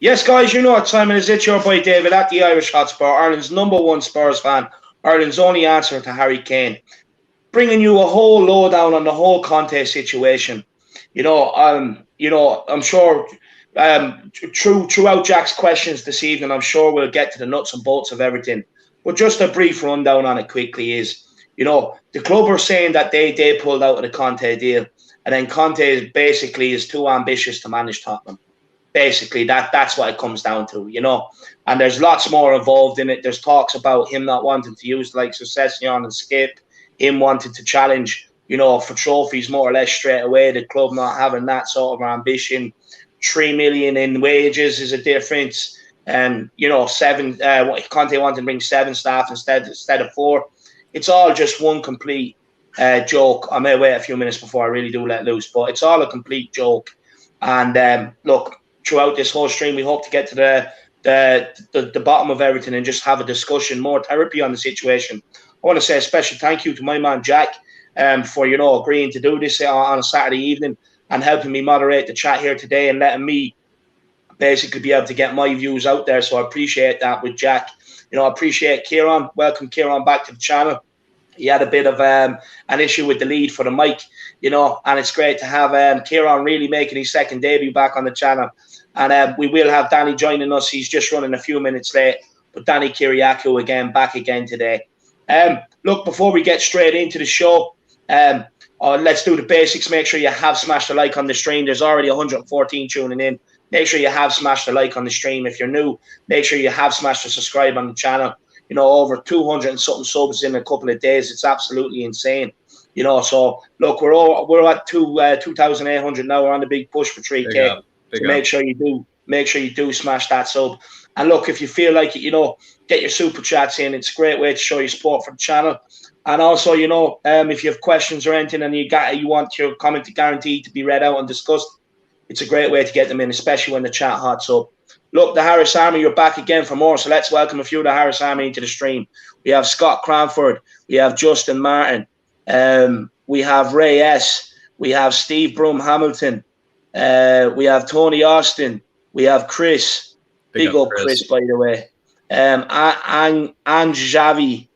Yes, guys, you know what time it is. It's your boy David at the Irish Hotspur, Ireland's #1 Spurs fan, Ireland's only answer to Harry Kane, bringing you a whole lowdown on the whole Conte situation. I'm sure throughout Jack's questions this evening, I'm sure we'll get to the nuts and bolts of everything. But just a brief rundown on it quickly is, the club are saying that they pulled out of the Conte deal, and then Conte basically is too ambitious to manage Tottenham. Basically, that's what it comes down to, And there's lots more involved in it. There's talks about him not wanting to use like Succession and Skip, him wanting to challenge, for trophies more or less straight away. The club not having that sort of ambition. 3 million in wages is a difference. And seven. Conte wanted to bring 7 staff instead of 4. It's all just one complete joke. I may wait a few minutes before I really do let loose, but it's all a complete joke. And look. Throughout this whole stream, we hope to get to the bottom of everything and just have a discussion, more therapy on the situation. I want to say a special thank you to my man Jack for agreeing to do this on a Saturday evening and helping me moderate the chat here today and letting me basically be able to get my views out there. So I appreciate that with Jack. I appreciate Kieran. Welcome Kieran back to the channel. He had a bit of an issue with the lead for the mic, and it's great to have Kieran really making his second debut back on the channel. And we will have Danny joining us. He's just running a few minutes late, but Danny Kiriakou back again today. Look, before we get straight into the show, let's do the basics. Make sure you have smashed a like on the stream. There's already 114 tuning in. Make sure you have smashed a like on the stream. If you're new, make sure you have smashed a subscribe on the channel. Over 200 and something subs in a couple of days. It's absolutely insane. So look, we're at 2,800 now. We're on the big push for 3K. So make sure you do smash that sub. And look, if you feel like it, get your super chats in. It's a great way to show your support for the channel. And also, if you have questions or anything and you want your comment to guaranteed to be read out and discussed, it's a great way to get them in, especially when the chat hots up. Look, the Harris Army, you're back again for more. So let's welcome a few of the Harris Army into the stream. We have Scott Cranford. We have Justin Martin. We have Ray S. We have Steve Broom Hamilton. We have Tony Austin. We have Chris. Big up Chris, by the way. Javi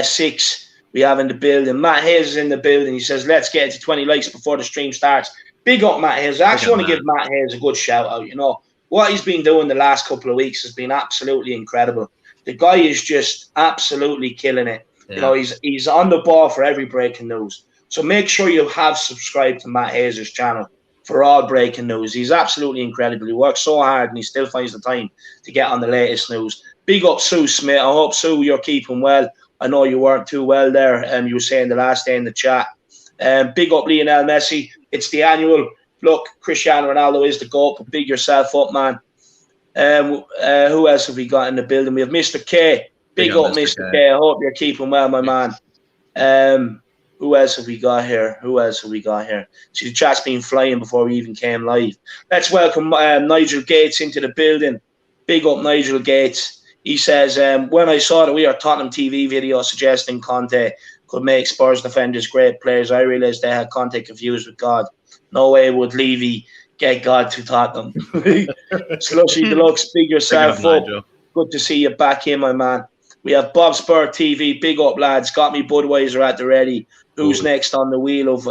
6. We have in the building. Matt Hayes is in the building. He says, let's get to 20 likes before the stream starts. Big up Matt Hayes. I actually want to give Matt Hayes a good shout out. What he's been doing the last couple of weeks has been absolutely incredible. The guy is just absolutely killing it. Yeah. He's on the ball for every breaking news. So make sure you have subscribed to Matt Hayes' channel for all breaking news. He's absolutely incredible. He works so hard and he still finds the time to get on the latest news. Big up Sue Smith. I hope, Sue, you're keeping well. I know you weren't too well there. You were saying the last day in the chat. Big up Lionel Messi. It's the annual. Look, Cristiano Ronaldo is the GOAT, but big yourself up, man. Who else have we got in the building? We have Mr. K. Big up, Mr. K. I hope you're keeping well, my man. Who else have we got here? See, the chat's been flying before we even came live. Let's welcome Nigel Gates into the building. Big up, Nigel Gates. He says, when I saw the We Are Tottenham TV video suggesting Conte could make Spurs defenders great players, I realised they had Conte confused with God. No way would Levy get God to Tottenham. Slushy Deluxe, big yourself up. Good to see you back in, my man. We have Bob Spur TV. Big up, lads. Got me Budweiser at the ready. Who's next on the wheel of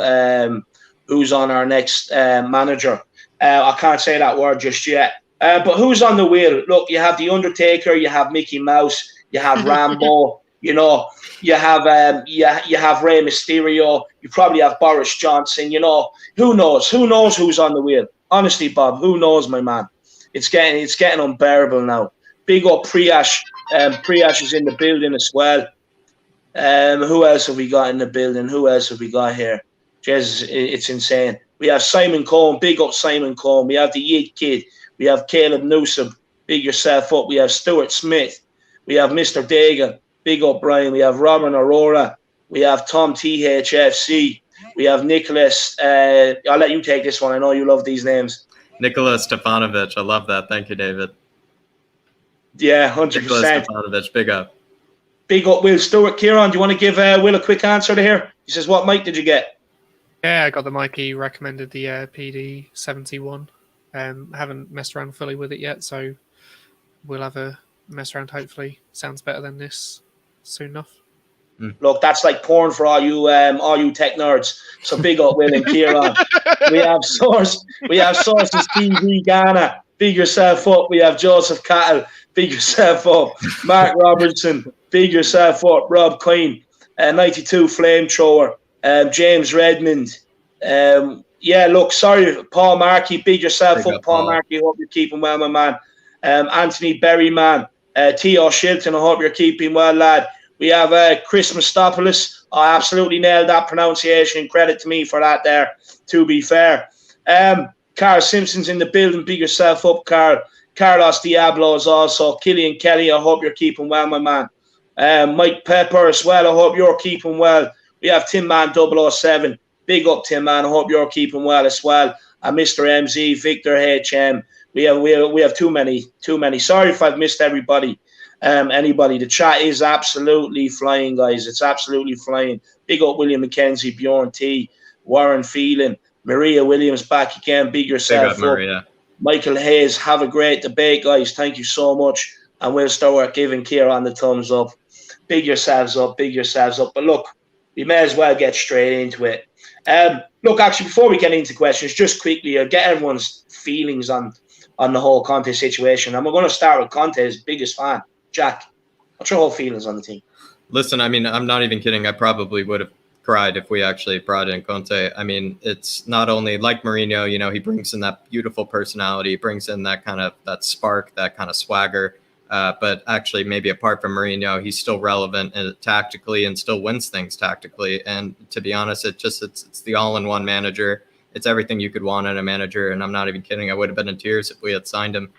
who's on our next manager? I can't say that word just yet. But who's on the wheel? Look, you have The Undertaker. You have Mickey Mouse. You have Rambo. You have Rey Mysterio. You probably have Boris Johnson. Who knows? Who knows who's on the wheel? Honestly, Bob, who knows, my man? It's getting unbearable now. Big up Priyash. Priyash is in the building as well. Who else have we got in the building? Who else have we got here? Jesus, it's insane. We have Simon Cohen. Big up Simon Cohen. We have the Yid Kid. We have Caleb Newsom. Big yourself up. We have Stuart Smith. We have Mr. Dagan. Big up Brian. We have Robin Aurora. We have Tom THFC. We have Nicholas. I'll let you take this one. I know you love these names. Nicholas Stefanovic. I love that. Thank you, David. Yeah, 100%. Nicholas Stefanovic. Big up. Big up Will Stewart. Kieran, do you want to give Will a quick answer to here? He says, what mic did you get? Yeah, I got the mic. He recommended the PD71. Haven't messed around fully with it yet, so we'll have a mess around. Hopefully, sounds better than this soon enough. Look, that's like porn for all you tech nerds. So big up Will and Kieran. We have sources TV Ghana. Big yourself up. We have Joseph Cattle. Big yourself up. Mark Robertson. Big yourself up. Rob Queen. 92 Flamethrower. James Redmond. Look, sorry, Paul Markey. Big yourself up, Paul Markey. Hope you're keeping well, my man. Anthony Berryman. T.O. Shilton. I hope you're keeping well, lad. We have Chris Mastopoulos. I absolutely nailed that pronunciation. Credit to me for that there, to be fair. Carl Simpson's in the building. Big yourself up, Carl. Carlos Diablos also. Killian Kelly, I hope you're keeping well, my man. Mike Pepper as well. I hope you're keeping well. We have Tim Man 007. Big up, Tim Man. I hope you're keeping well as well. And Mr. MZ, Victor HM. We have too many. Sorry if I've missed everybody. Anybody. The chat is absolutely flying, guys. It's absolutely flying. Big up William McKenzie, Bjorn T, Warren Phelan, Maria Williams back again. Big yourself up. Maria. Michael Hayes, have a great debate, guys. Thank you so much. And we'll start giving Kieran the thumbs up. Big yourselves up. But look, we may as well get straight into it. Look, actually, before we get into questions, just quickly, get everyone's feelings on the whole Conte situation. And we're going to start with Conte's biggest fan. Jack, what's your whole feelings on the team? Listen, I mean, I'm not even kidding. I probably would have cried if we actually brought in Conte. I mean, it's not only like Mourinho, he brings in that beautiful personality, brings in that kind of that spark, that kind of swagger. But actually, maybe apart from Mourinho, he's still relevant tactically and still wins things tactically. And to be honest, it's the all-in-one manager. It's everything you could want in a manager. And I'm not even kidding. I would have been in tears if we had signed him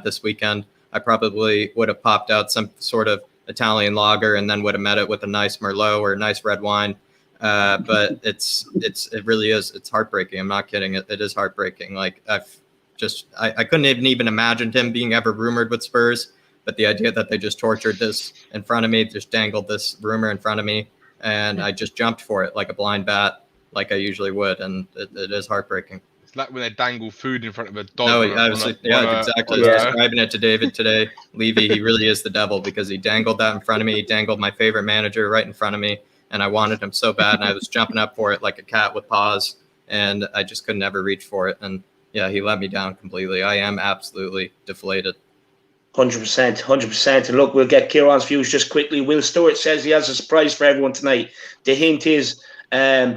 this weekend. I probably would have popped out some sort of Italian lager and then would have met it with a nice Merlot or a nice red wine. But it really is. It's heartbreaking. I'm not kidding. It is heartbreaking. Like I couldn't even imagined him being ever rumored with Spurs. But the idea that they just tortured this in front of me, just dangled this rumor in front of me, and I just jumped for it like a blind bat, like I usually would. And it is heartbreaking. It's like when they dangle food in front of a dog. No, exactly. I was describing it to David today. Levy, he really is the devil because he dangled that in front of me. He dangled my favorite manager right in front of me, and I wanted him so bad, and I was jumping up for it like a cat with paws, and I just could never reach for it. And yeah, he let me down completely. I am absolutely deflated. 100%. And look, we'll get Kieran's views just quickly. Will Stewart says he has a surprise for everyone tonight. The hint is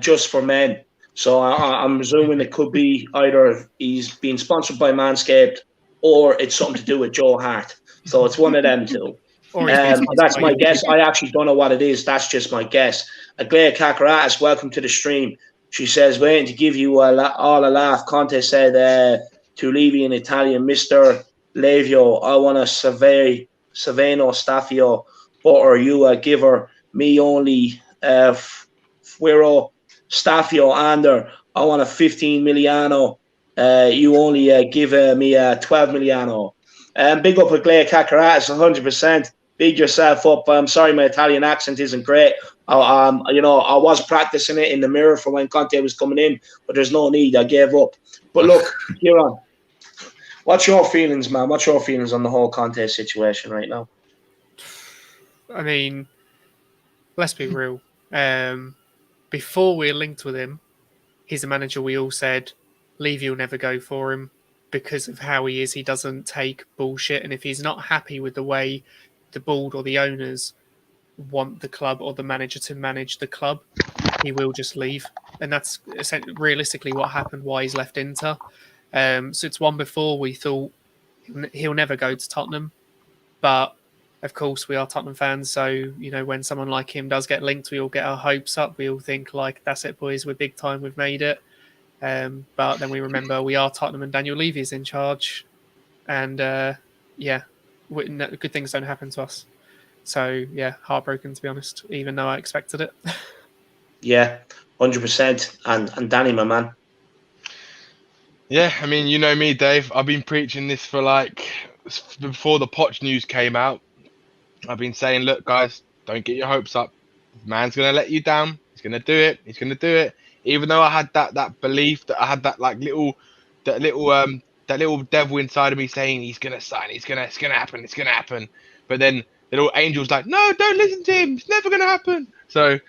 just for men. So I'm assuming it could be either he's being sponsored by Manscaped or it's something to do with Joe Hart. So it's one of them two. That's my guess. I actually don't know what it is. That's just my guess. Aglaya Kakaratis, welcome to the stream. She says, waiting to give you all a laugh. Conte said to Levy in Italian, Mr. Levio, I want a Saveno Staffio butter. You a giver. Me only Fuero Staffio under. I want a 15 Miliano. You only give me a 12 Miliano. Big up Aglaya Kakaratis, 100%. Big yourself up. I'm sorry my Italian accent isn't great. I was practicing it in the mirror for when Conte was coming in, but there's no need. I gave up. But look, Kieran, what's your feelings, man? What's your feelings on the whole Conte situation right now? I mean, let's be real. Before we were linked with him, he's a manager we all said Levy will never go for him because of how he is. He doesn't take bullshit. And if he's not happy with the way the board or the owners want the club or the manager to manage the club, he will just leave. And that's realistically what happened, why he's left Inter. So it's one before we thought he'll never go to Tottenham. But of course, we are Tottenham fans, so when someone like him does get linked, we all get our hopes up. We all think like, "That's it, boys. We're big time. We've made it." But then we remember we are Tottenham, and Daniel Levy is in charge, and good things don't happen to us. So yeah, heartbroken to be honest, even though I expected it. Yeah, 100%. And Danny, my man. Yeah, I mean, you know me, Dave. I've been preaching this for before the Poch news came out. I've been saying, look, guys, don't get your hopes up. The man's going to let you down. He's going to do it. He's going to do it. Even though I had that belief, that I had that little that little devil inside of me saying he's gonna sign, it's gonna happen. But then the little angel's like, no, don't listen to him. It's never gonna happen. So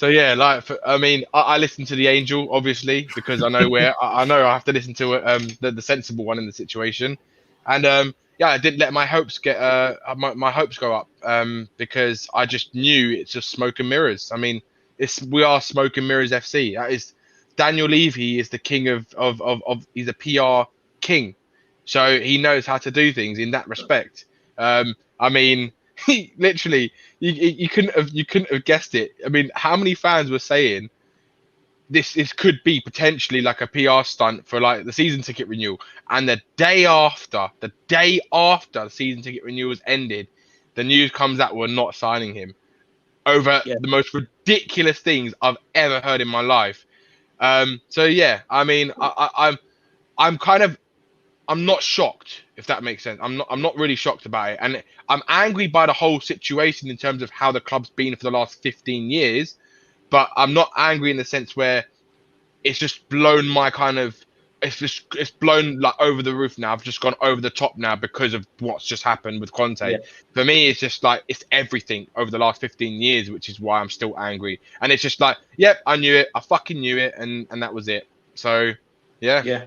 yeah, like I listen to the angel obviously because I know I know I have to listen to the sensible one in the situation, and yeah, I didn't let my hopes get my hopes go up because I just knew it's just smoke and mirrors. I mean, we are smoke and mirrors FC. That is Daniel Levy is the king of he's a PR king, so he knows how to do things in that respect. I mean, he literally you couldn't have guessed it. I mean, how many fans were saying this could be potentially like a PR stunt for like the season ticket renewal, and the day after the season ticket renewal was ended, the news comes out we're not signing him over the most ridiculous things I've ever heard in my life. So yeah, I mean, I'm not shocked, if that makes sense. I'm not really shocked about it, and I'm angry by the whole situation in terms of how the club's been for the last 15 years. But I'm not angry in the sense where it's just blown my kind of, it's blown like over the roof now. I've just gone over the top now because of what's just happened with Conte. Yeah. For me, it's just like, it's everything over the last 15 years, which is why I'm still angry. And it's just like, yep, I knew it. I fucking knew it. And that was it. So, yeah. Yeah.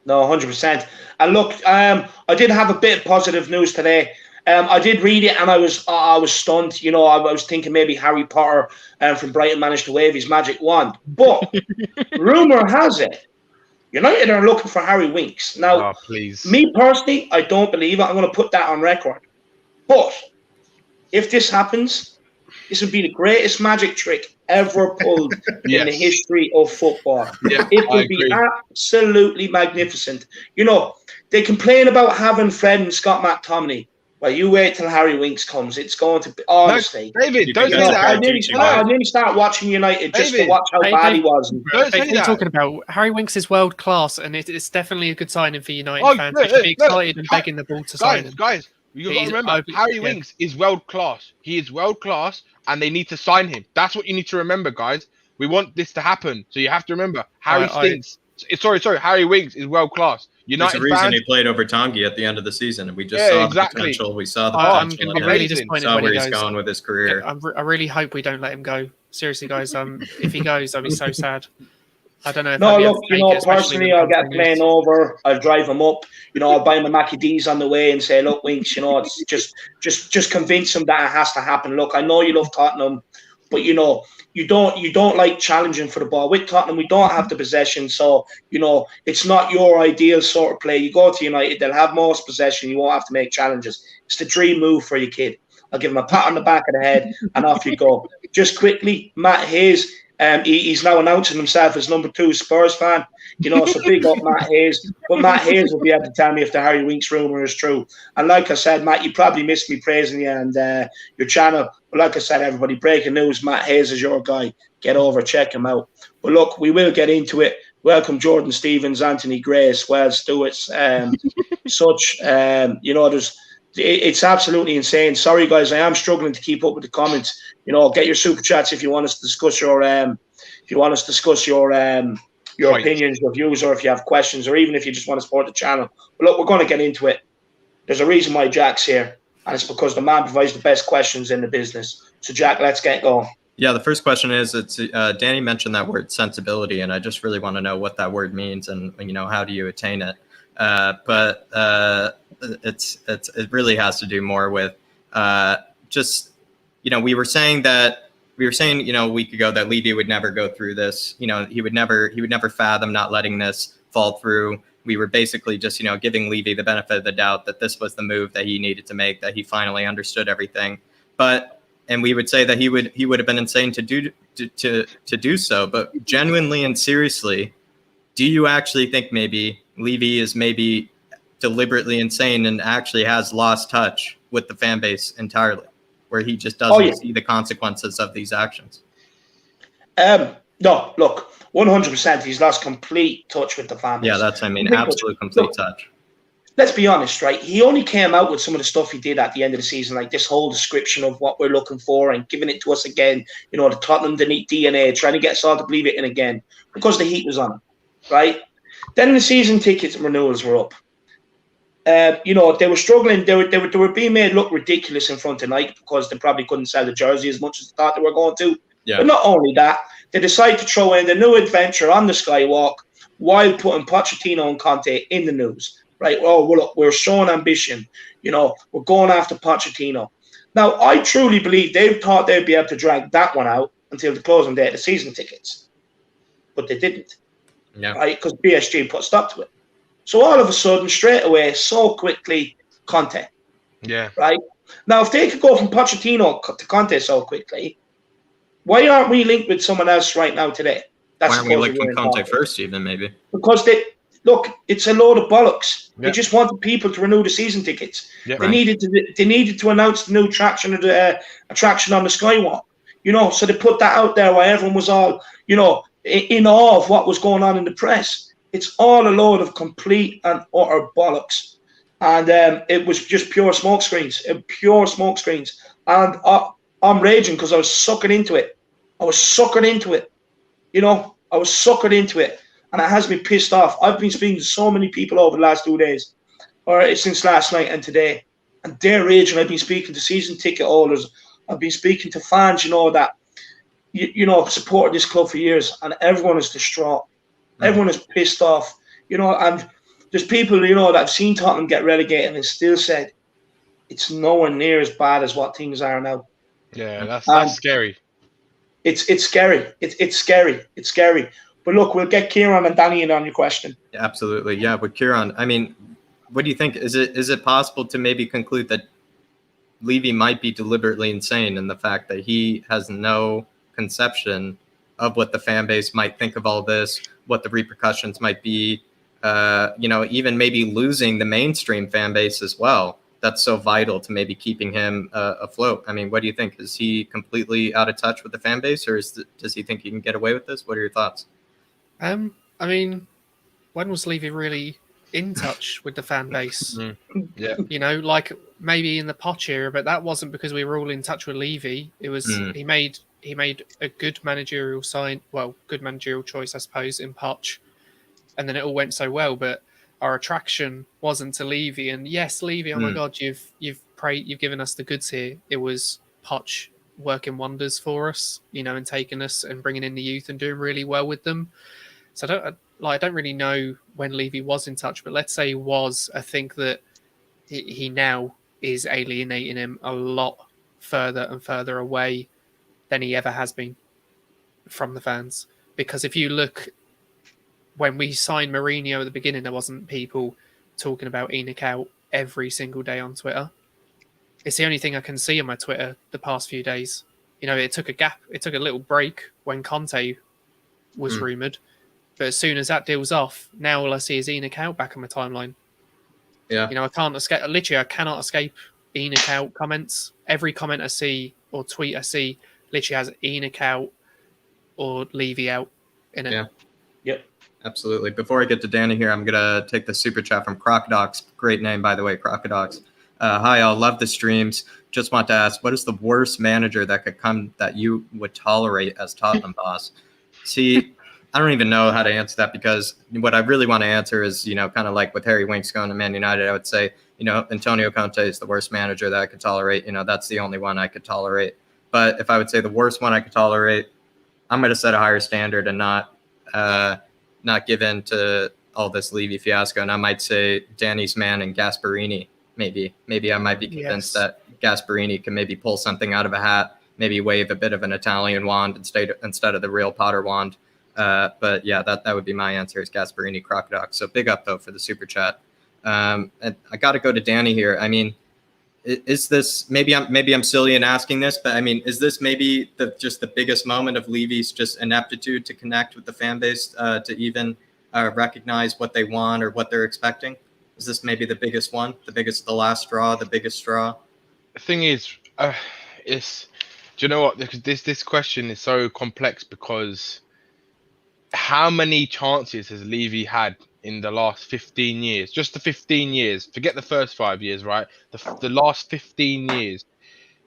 No, 100%. And look, I did have a bit of positive news today. I did read it and I was stunned. You know, I was thinking maybe Harry Potter from Brighton managed to wave his magic wand. But rumour has it, United are looking for Harry Winks. Now, please. Me personally, I don't believe it. I'm going to put that on record. But if this happens, this would be the greatest magic trick ever pulled in the history of football. Yeah, it would be absolutely magnificent. You know, they complain about having Fred and Scott McTominay. Well, you wait till Harry Winks comes. It's going to be, honestly. No, David, don't say that. I nearly start watching United just to watch how bad he was. Don't say that. Talking about Harry Winks is world class, and it's definitely a good signing for United fans. They should be excited and begging the ball to sign him. Guys, you got to remember, Harry Winks is world class. He is world class, and they need to sign him. That's what you need to remember, guys. We want this to happen, so you have to remember Harry Winks is world class. There's a reason he played over Tanguy at the end of the season, and we just saw the potential. We saw the potential. I'm really disappointed saw when where he he's goes. going with his career. I really hope we don't let him go. Seriously, guys. If he goes, I'll be so sad. I don't know. If personally, I'll get a plane over. I'll drive him up. I'll buy him a Mackie D's on the way and say, "Look, Winks, it's just convince him that it has to happen. Look, I know you love Tottenham, but you don't like challenging for the ball. With Tottenham, we don't have the possession, so it's not your ideal sort of play. You go to United, they'll have most possession. You won't have to make challenges. It's the dream move for your kid. I'll give him a pat on the back of the head, and off you go." Just quickly, Matt Hayes. He's now announcing himself as number 2 Spurs fan. So big up Matt Hayes. But Matt Hayes will be able to tell me if the Harry Winks rumour is true. And like I said, Matt, you probably missed me praising you and your channel. But like I said, everybody, breaking news, Matt Hayes is your guy. Get over, check him out. But look, we will get into it. Welcome Jordan Stevens, Anthony Gray, Swell Stewart's, it's absolutely insane. Sorry, guys, I am struggling to keep up with the comments. Get your super chats if you want us to discuss your opinions, your views, or if you have questions, or even if you just want to support the channel. But look, we're going to get into it. There's a reason why Jack's here, and it's because the man provides the best questions in the business. So, Jack, let's get going. Yeah, the first question is, Danny mentioned that word sensibility, and I just really want to know what that word means and how do you attain it. But it really has to do more with we were saying a week ago that Levy would never go through this. He would never fathom not letting this fall through. We were basically just giving Levy the benefit of the doubt that this was the move that he needed to make, that he finally understood everything. And we would say that he would have been insane to do so. But genuinely and seriously, do you actually think maybe Levy is maybe deliberately insane and actually has lost touch with the fan base entirely, where he just doesn't see the consequences of these actions? No, look, 100%. He's lost complete touch with the fan base. Yeah, absolute complete touch. Let's be honest, right? He only came out with some of the stuff he did at the end of the season, like this whole description of what we're looking for and giving it to us again. The Tottenham DNA, trying to get us all to believe it in again because the heat was on him, right? Then the season tickets renewals were up. You know, they were struggling. They were being made look ridiculous in front of Nike because they probably couldn't sell the jersey as much as they thought they were going to. Yeah. But not only that, they decided to throw in the new adventure on the Skywalk while putting Pochettino and Conte in the news. Right? Oh, well, look, we're showing ambition. You know, we're going after Pochettino. Now, I truly believe they thought they'd be able to drag that one out until the closing day of the season tickets. But they didn't. Yeah. Right? Because PSG put a stop to it. So all of a sudden, straight away, so quickly, Conte. Yeah. Right? Now, if they could go from Pochettino to Conte so quickly, why aren't we linked with someone else right now today? Why aren't we linking Conte first, even, maybe? Because it's a load of bollocks. Yep. They just wanted people to renew the season tickets. Yep. They needed to announce the new attraction on the Skywalk. You know, so they put that out there while everyone was all, you know, in awe of what was going on in the press. It's all a load of complete and utter bollocks. And it was just pure smoke screens. And I'm raging because I was sucking into it. You know, I was suckered into it. And it has me pissed off. I've been speaking to so many people over the last 2 days, or since last night and today. And they're raging. I've been speaking to season ticket holders. I've been speaking to fans, you know, that, you know, supported this club for years. And everyone is distraught. Everyone is pissed off, you know, and there's people, you know, that have seen Tottenham get relegated and still said it's nowhere near as bad as what things are now. Yeah, that's scary. It's scary. It's scary. But look, we'll get Kieran and Danny in on your question. Absolutely. Yeah, with Kieran, I mean, what do you think? Is it possible to maybe conclude that Levy might be deliberately insane in the fact that he has no conception of what the fan base might think of all this, what the repercussions might be, you know, even maybe losing the mainstream fan base as well. That's so vital to maybe keeping him afloat. I mean, what do you think? Is he completely out of touch with the fan base, or does he think he can get away with this? What are your thoughts? I mean, when was Levy really in touch with the fan base? Yeah. You know, like maybe in the Poch era, but that wasn't because we were all in touch with Levy. It was he made a good managerial good managerial choice, I suppose, in Poch, and then it all went so well. But our attraction wasn't to Levy, and yes, Levy, oh my God, you've given us the goods here. It was Poch working wonders for us, you know, and taking us and bringing in the youth and doing really well with them. So I don't really know when Levy was in touch, but let's say he was. I think that he now is alienating him a lot further and further away than he ever has been from the fans. Because if you look, when we signed Mourinho at the beginning, there wasn't people talking about ENIC out every single day on Twitter. It's the only thing I can see on my Twitter the past few days. You know, it took a gap. It took a little break when Conte was rumoured. But as soon as that deal's off, now all I see is ENIC out back on my timeline. Yeah. You know, I cannot escape ENIC out comments. Every comment I see or tweet I see literally has ENIC out or Levy out in it. Yeah. Yep. Absolutely. Before I get to Danny here, I'm going to take the super chat from Crocodox. Great name, by the way, Crocodox. Hi, all. Love the streams. Just want to ask, what is the worst manager that could come that you would tolerate as Tottenham boss? See, I don't even know how to answer that, because what I really want to answer is, you know, kind of like with Harry Winks going to Man United, I would say, you know, Antonio Conte is the worst manager that I could tolerate. You know, that's the only one I could tolerate. But if I would say the worst one I could tolerate, I'm going to set a higher standard and not give in to all this Levy fiasco. And I might say Danny's man and Gasperini. Maybe I might be convinced that Gasperini can maybe pull something out of a hat, maybe wave a bit of an Italian wand instead of the real Potter wand. But yeah, that would be my answer, is Gasperini, Crocodox. So big up though for the super chat. And I got to go to Danny here. I mean, is this, maybe I'm silly in asking this, but I mean, is this maybe just the biggest moment of Levy's just ineptitude to connect with the fan base, to even recognize what they want or what they're expecting? Is this maybe the biggest one, the last straw, the biggest straw? The thing is, do you know what? This question is so complex, because how many chances has Levy had in the last 15 years? Just the 15 years. Forget the first 5 years, right? The last 15 years.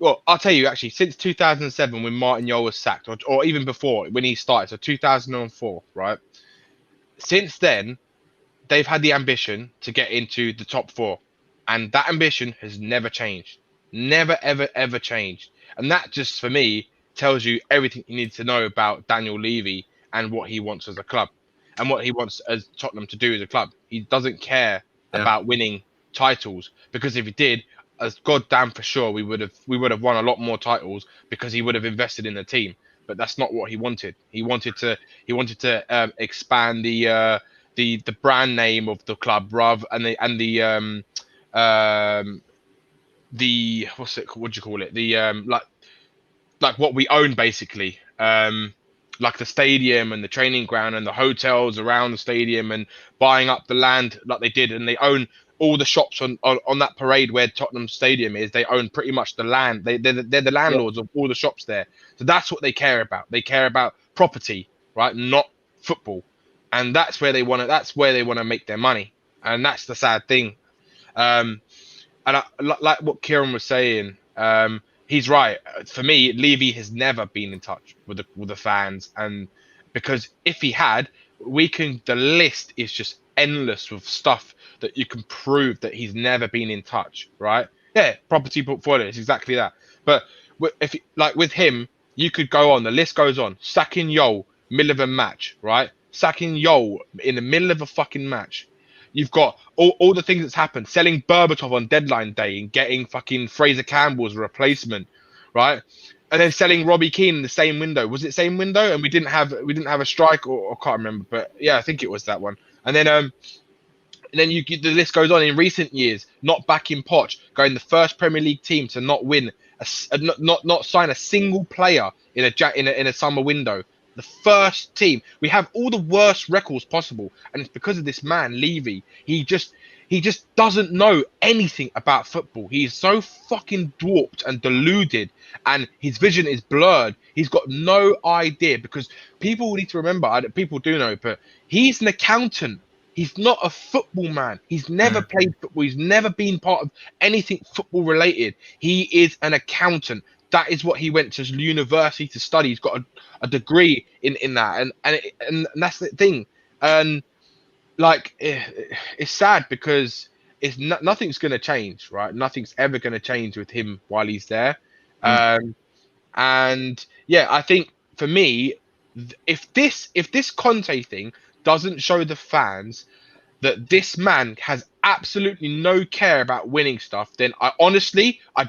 Well, I'll tell you, actually, since 2007, when Martin Jol was sacked, or even before, when he started, so 2004, right? Since then, they've had the ambition to get into the top four. And that ambition has never changed. Never, ever, ever changed. And that just, for me, tells you everything you need to know about Daniel Levy and what he wants as a club and what he wants as Tottenham to do as a club. He doesn't care about winning titles, because if he did, as goddamn for sure, we would have won a lot more titles, because he would have invested in the team. But that's not what he wanted. He wanted to expand the brand name of the club, rather the what's it? What do you call it? The like what we own, basically. Like the stadium and the training ground and the hotels around the stadium, and buying up the land like they did, and they own all the shops on that parade where Tottenham Stadium is. They own pretty much the land. They're the landlords of all the shops there. So that's what they care about. They care about property, right? Not football. And that's where they want to. That's where they want to make their money. And that's the sad thing. And like what Kieran was saying, he's right. For me, Levy has never been in touch with the fans, and because if he had, the list is just endless with stuff that you can prove that he's never been in touch, right? Yeah, property portfolio is exactly that. But with him, you could go on. The list goes on. Sacking Yol, middle of a match, right? Sacking Yol in the middle of a fucking match. You've got all the things that's happened. Selling Berbatov on deadline day and getting fucking Fraser Campbell's replacement, right? And then selling Robbie Keane in the same window. Was it same window? And we didn't have a strike, or I can't remember, but yeah, I think it was that one. And then the list goes on. In recent years, not back in Poch, going the first Premier League team to not win, not sign a single player in a summer window. The first team. We have all the worst records possible, and it's because of this man, Levy. He just doesn't know anything about football. He's so fucking dwarfed and deluded, and his vision is blurred. He's got no idea, because people need to remember, people do know, but he's an accountant. He's not a football man. He's never played football. He's never been part of anything football related. He is an accountant. That is what he went to university to study. He's got a degree in that, and that's the thing. And it's sad, because nothing's going to change, right? Nothing's ever going to change with him while he's there. And yeah, I think for me, if this Conte thing doesn't show the fans that this man has absolutely no care about winning stuff, then I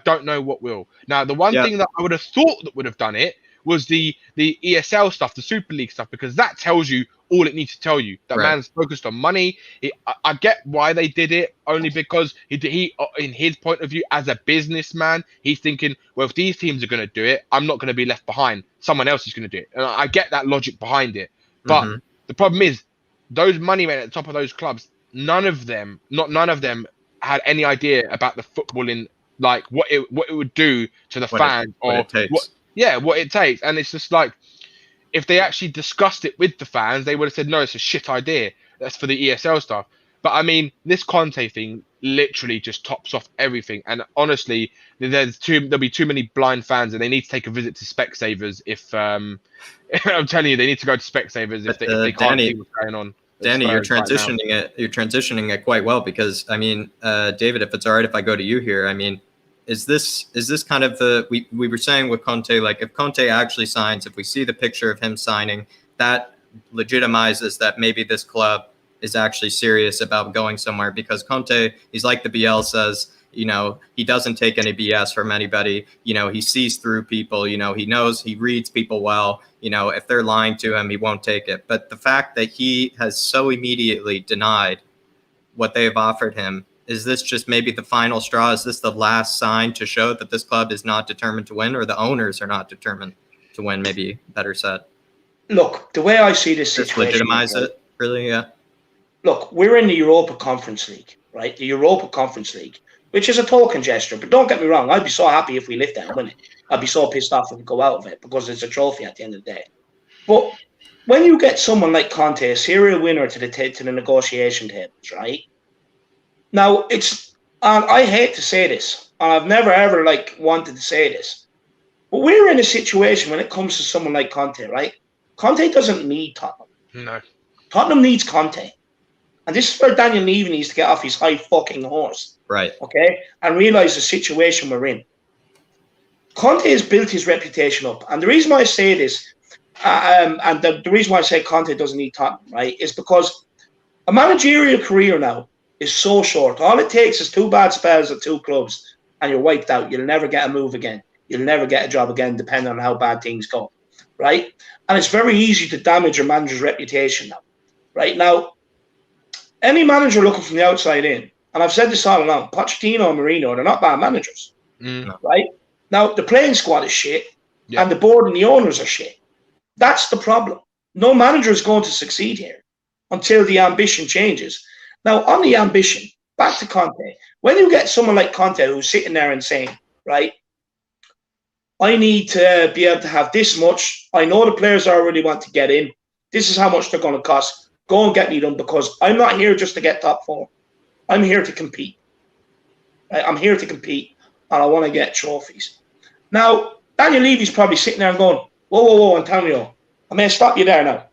don't know what will. Now, the one thing that I would have thought that would have done it was the ESL stuff, the Super League stuff, because that tells you all it needs to tell you. That man's focused on money. I get why they did it, only because he, in his point of view, as a businessman, he's thinking, well, if these teams are going to do it, I'm not going to be left behind. Someone else is going to do it. And I get that logic behind it. But the problem is, those money men at the top of those clubs, none of them had any idea about the footballing, like what it would do to the fans, or what it takes. And it's just like, if they actually discussed it with the fans, they would have said, no, it's a shit idea. That's for the ESL stuff. But I mean, this Conte thing literally just tops off everything. And honestly, there'll be too many blind fans, and they need to take a visit to Specsavers if I'm telling you, they need to go to Specsavers if they can't see what's going on. Danny, you're transitioning it quite well, because I mean, David, if it's all right if I go to you here, I mean, is this kind of we were saying with Conte, like if Conte actually signs, if we see the picture of him signing, that legitimizes that maybe this club is actually serious about going somewhere, because Conte, he's like the BL says, you know, he doesn't take any BS from anybody. You know, he sees through people, you know, he reads people well. You know, if they're lying to him, he won't take it. But the fact that he has so immediately denied what they have offered him, is this just maybe the final straw? Is this the last sign to show that this club is not determined to win, or the owners are not determined to win, maybe better said? Look, the way I see this situation... Just legitimize it, really, yeah. Look, we're in the Europa Conference League, right? The Europa Conference League, which is a token gesture. But don't get me wrong, I'd be so happy if we lift that and win it. I'd be so pissed off if we go out of it, because it's a trophy at the end of the day. But when you get someone like Conte, a serial winner to the negotiation tables, right? Now, I hate to say this, and I've never ever wanted to say this, but we're in a situation when it comes to someone like Conte, right? Conte doesn't need Tottenham. No. Tottenham needs Conte. And this is where Daniel Levy needs to get off his high fucking horse. Right. Okay? And realise the situation we're in. Conte has built his reputation up. And the reason why I say this, and the reason why I say Conte doesn't need Tottenham, right, is because a managerial career now is so short. All it takes is 2 bad spells at 2 clubs and you're wiped out. You'll never get a move again. You'll never get a job again, depending on how bad things go, right? And it's very easy to damage a manager's reputation now, right? Now, any manager looking from the outside in, and I've said this all along, Pochettino and Mourinho, they're not bad managers, right? Now, the playing squad is shit, and the board and the owners are shit. That's the problem. No manager is going to succeed here until the ambition changes. Now, on the ambition, back to Conte. When you get someone like Conte who's sitting there and saying, right, I need to be able to have this much. I know the players already want to get in. This is how much they're going to cost. Go and get me done, because I'm not here just to get top 4. I'm here to compete. Right? I'm here to compete, and I want to get trophies. Now, Daniel Levy's probably sitting there and going, whoa, Antonio, I may stop you there now.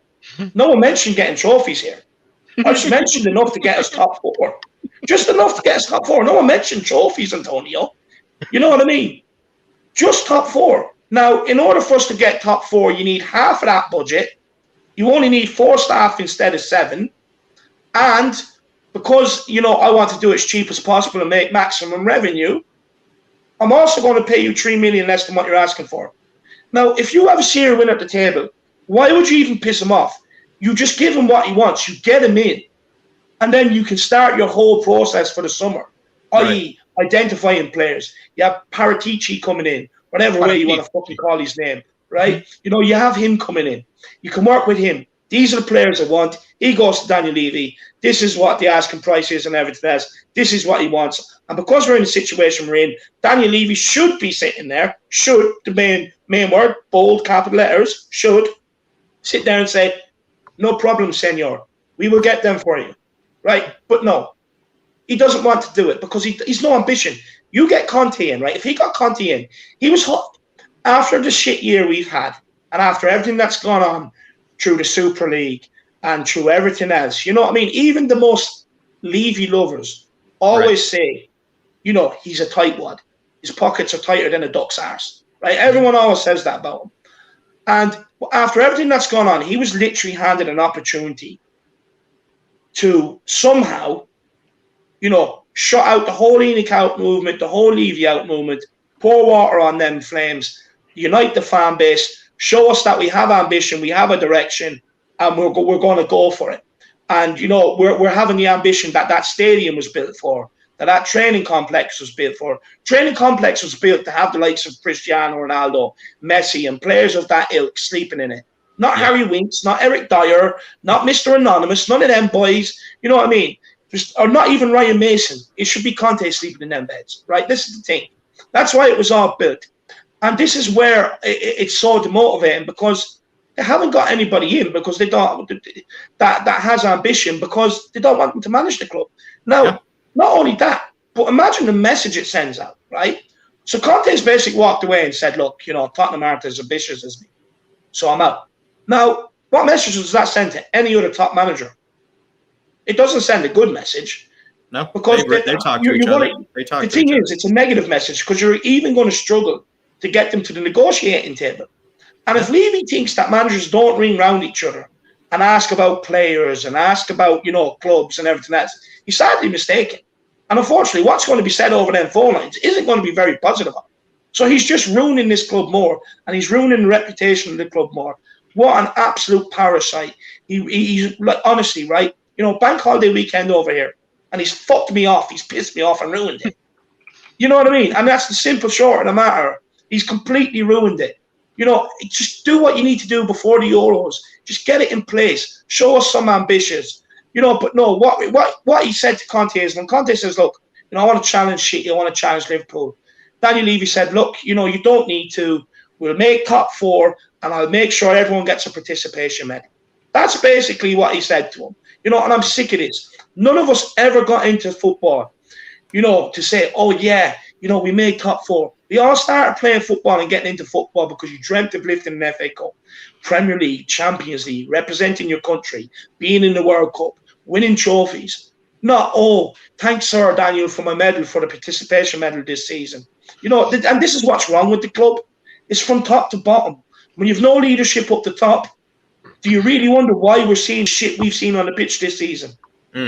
No one mentioned getting trophies here. I just mentioned enough to get us top 4. Just enough to get us top 4. No one mentioned trophies, Antonio. You know what I mean? Just top 4. Now, in order for us to get top 4, you need half of that budget. You only need 4 staff instead of 7. And because, you know, I want to do it as cheap as possible and make maximum revenue, I'm also going to pay you 3 million less than what you're asking for. Now, if you have a serious win at the table, why would you even piss him off? You just give him what he wants. You get him in. And then you can start your whole process for the summer, i.e. identifying players. You have Paratici coming in, whatever way you want to fucking call his name, right? You know, you have him coming in. You can work with him. These are the players I want. He goes to Daniel Levy. This is what the asking price is and everything else. This is what he wants. And because we're in the situation we're in, Daniel Levy should be sitting there, should, the main word, bold capital letters, should sit there and say, no problem, senor. We will get them for you. Right? But no, he doesn't want to do it because he's no ambition. You get Conte in, right? If he got Conte in, he was hot. After the shit year we've had and after everything that's gone on through the Super League and through everything else, you know what I mean? Even the most Levy lovers always say, you know, he's a tightwad. His pockets are tighter than a duck's arse, right? Everyone always says that about him. And after everything that's gone on, he was literally handed an opportunity to somehow, you know, shut out the whole ENIC out movement, the whole Levy out movement, pour water on them flames, unite the fan base, show us that we have ambition, we have a direction, and we're going to go for it. And, you know, we're having the ambition that stadium was built for, that training complex was built for. Training complex was built to have the likes of Cristiano Ronaldo, Messi, and players of that ilk sleeping in it. Not Harry Winks, not Eric Dyer, not Mr. Anonymous, none of them boys. You know what I mean? Or not even Ryan Mason. It should be Conte sleeping in them beds, right? This is the thing. That's why it was all built. And this is where it's so demotivating, because they haven't got anybody in because they don't that has ambition, because they don't want them to manage the club. Now, not only that, but imagine the message it sends out, right? So Conte's basically walked away and said, look, you know, Tottenham aren't as ambitious as me, so I'm out. Now, what message does that send to any other top manager? It doesn't send a good message. No, because they talk to each other. The thing is, it's a negative message, because you're even going to struggle to get them to the negotiating table. And if Levy thinks that managers don't ring round each other and ask about players and ask about, you know, clubs and everything else, he's sadly mistaken. And unfortunately, what's going to be said over them phone lines isn't going to be very positive. So he's just ruining this club more, and he's ruining the reputation of the club more. What an absolute parasite. He's like, honestly, right? You know, bank holiday weekend over here, and he's fucked me off. He's pissed me off and ruined it. You know what I mean? And that's the simple short of the matter. He's completely ruined it. You know, just do what you need to do before the Euros. Just get it in place. Show us some ambitions. You know, but no, what he said to Conte is, when Conte says, look, you know, I want to challenge City, I want to challenge Liverpool. Daniel Levy said, look, you know, you don't need to. We'll make top 4, and I'll make sure everyone gets a participation medal. That's basically what he said to him. You know, and I'm sick of this. None of us ever got into football, you know, to say, oh, yeah, you know, we made top 4. We all started playing football and getting into football because you dreamt of lifting an FA Cup, Premier League, Champions League, representing your country, being in the World Cup. winning trophies. Not, oh, thanks, Sir Daniel, for my medal, for the participation medal this season. You know, and this is what's wrong with the club. It's from top to bottom. When you've no leadership up the top, do you really wonder why we're seeing shit we've seen on the pitch this season?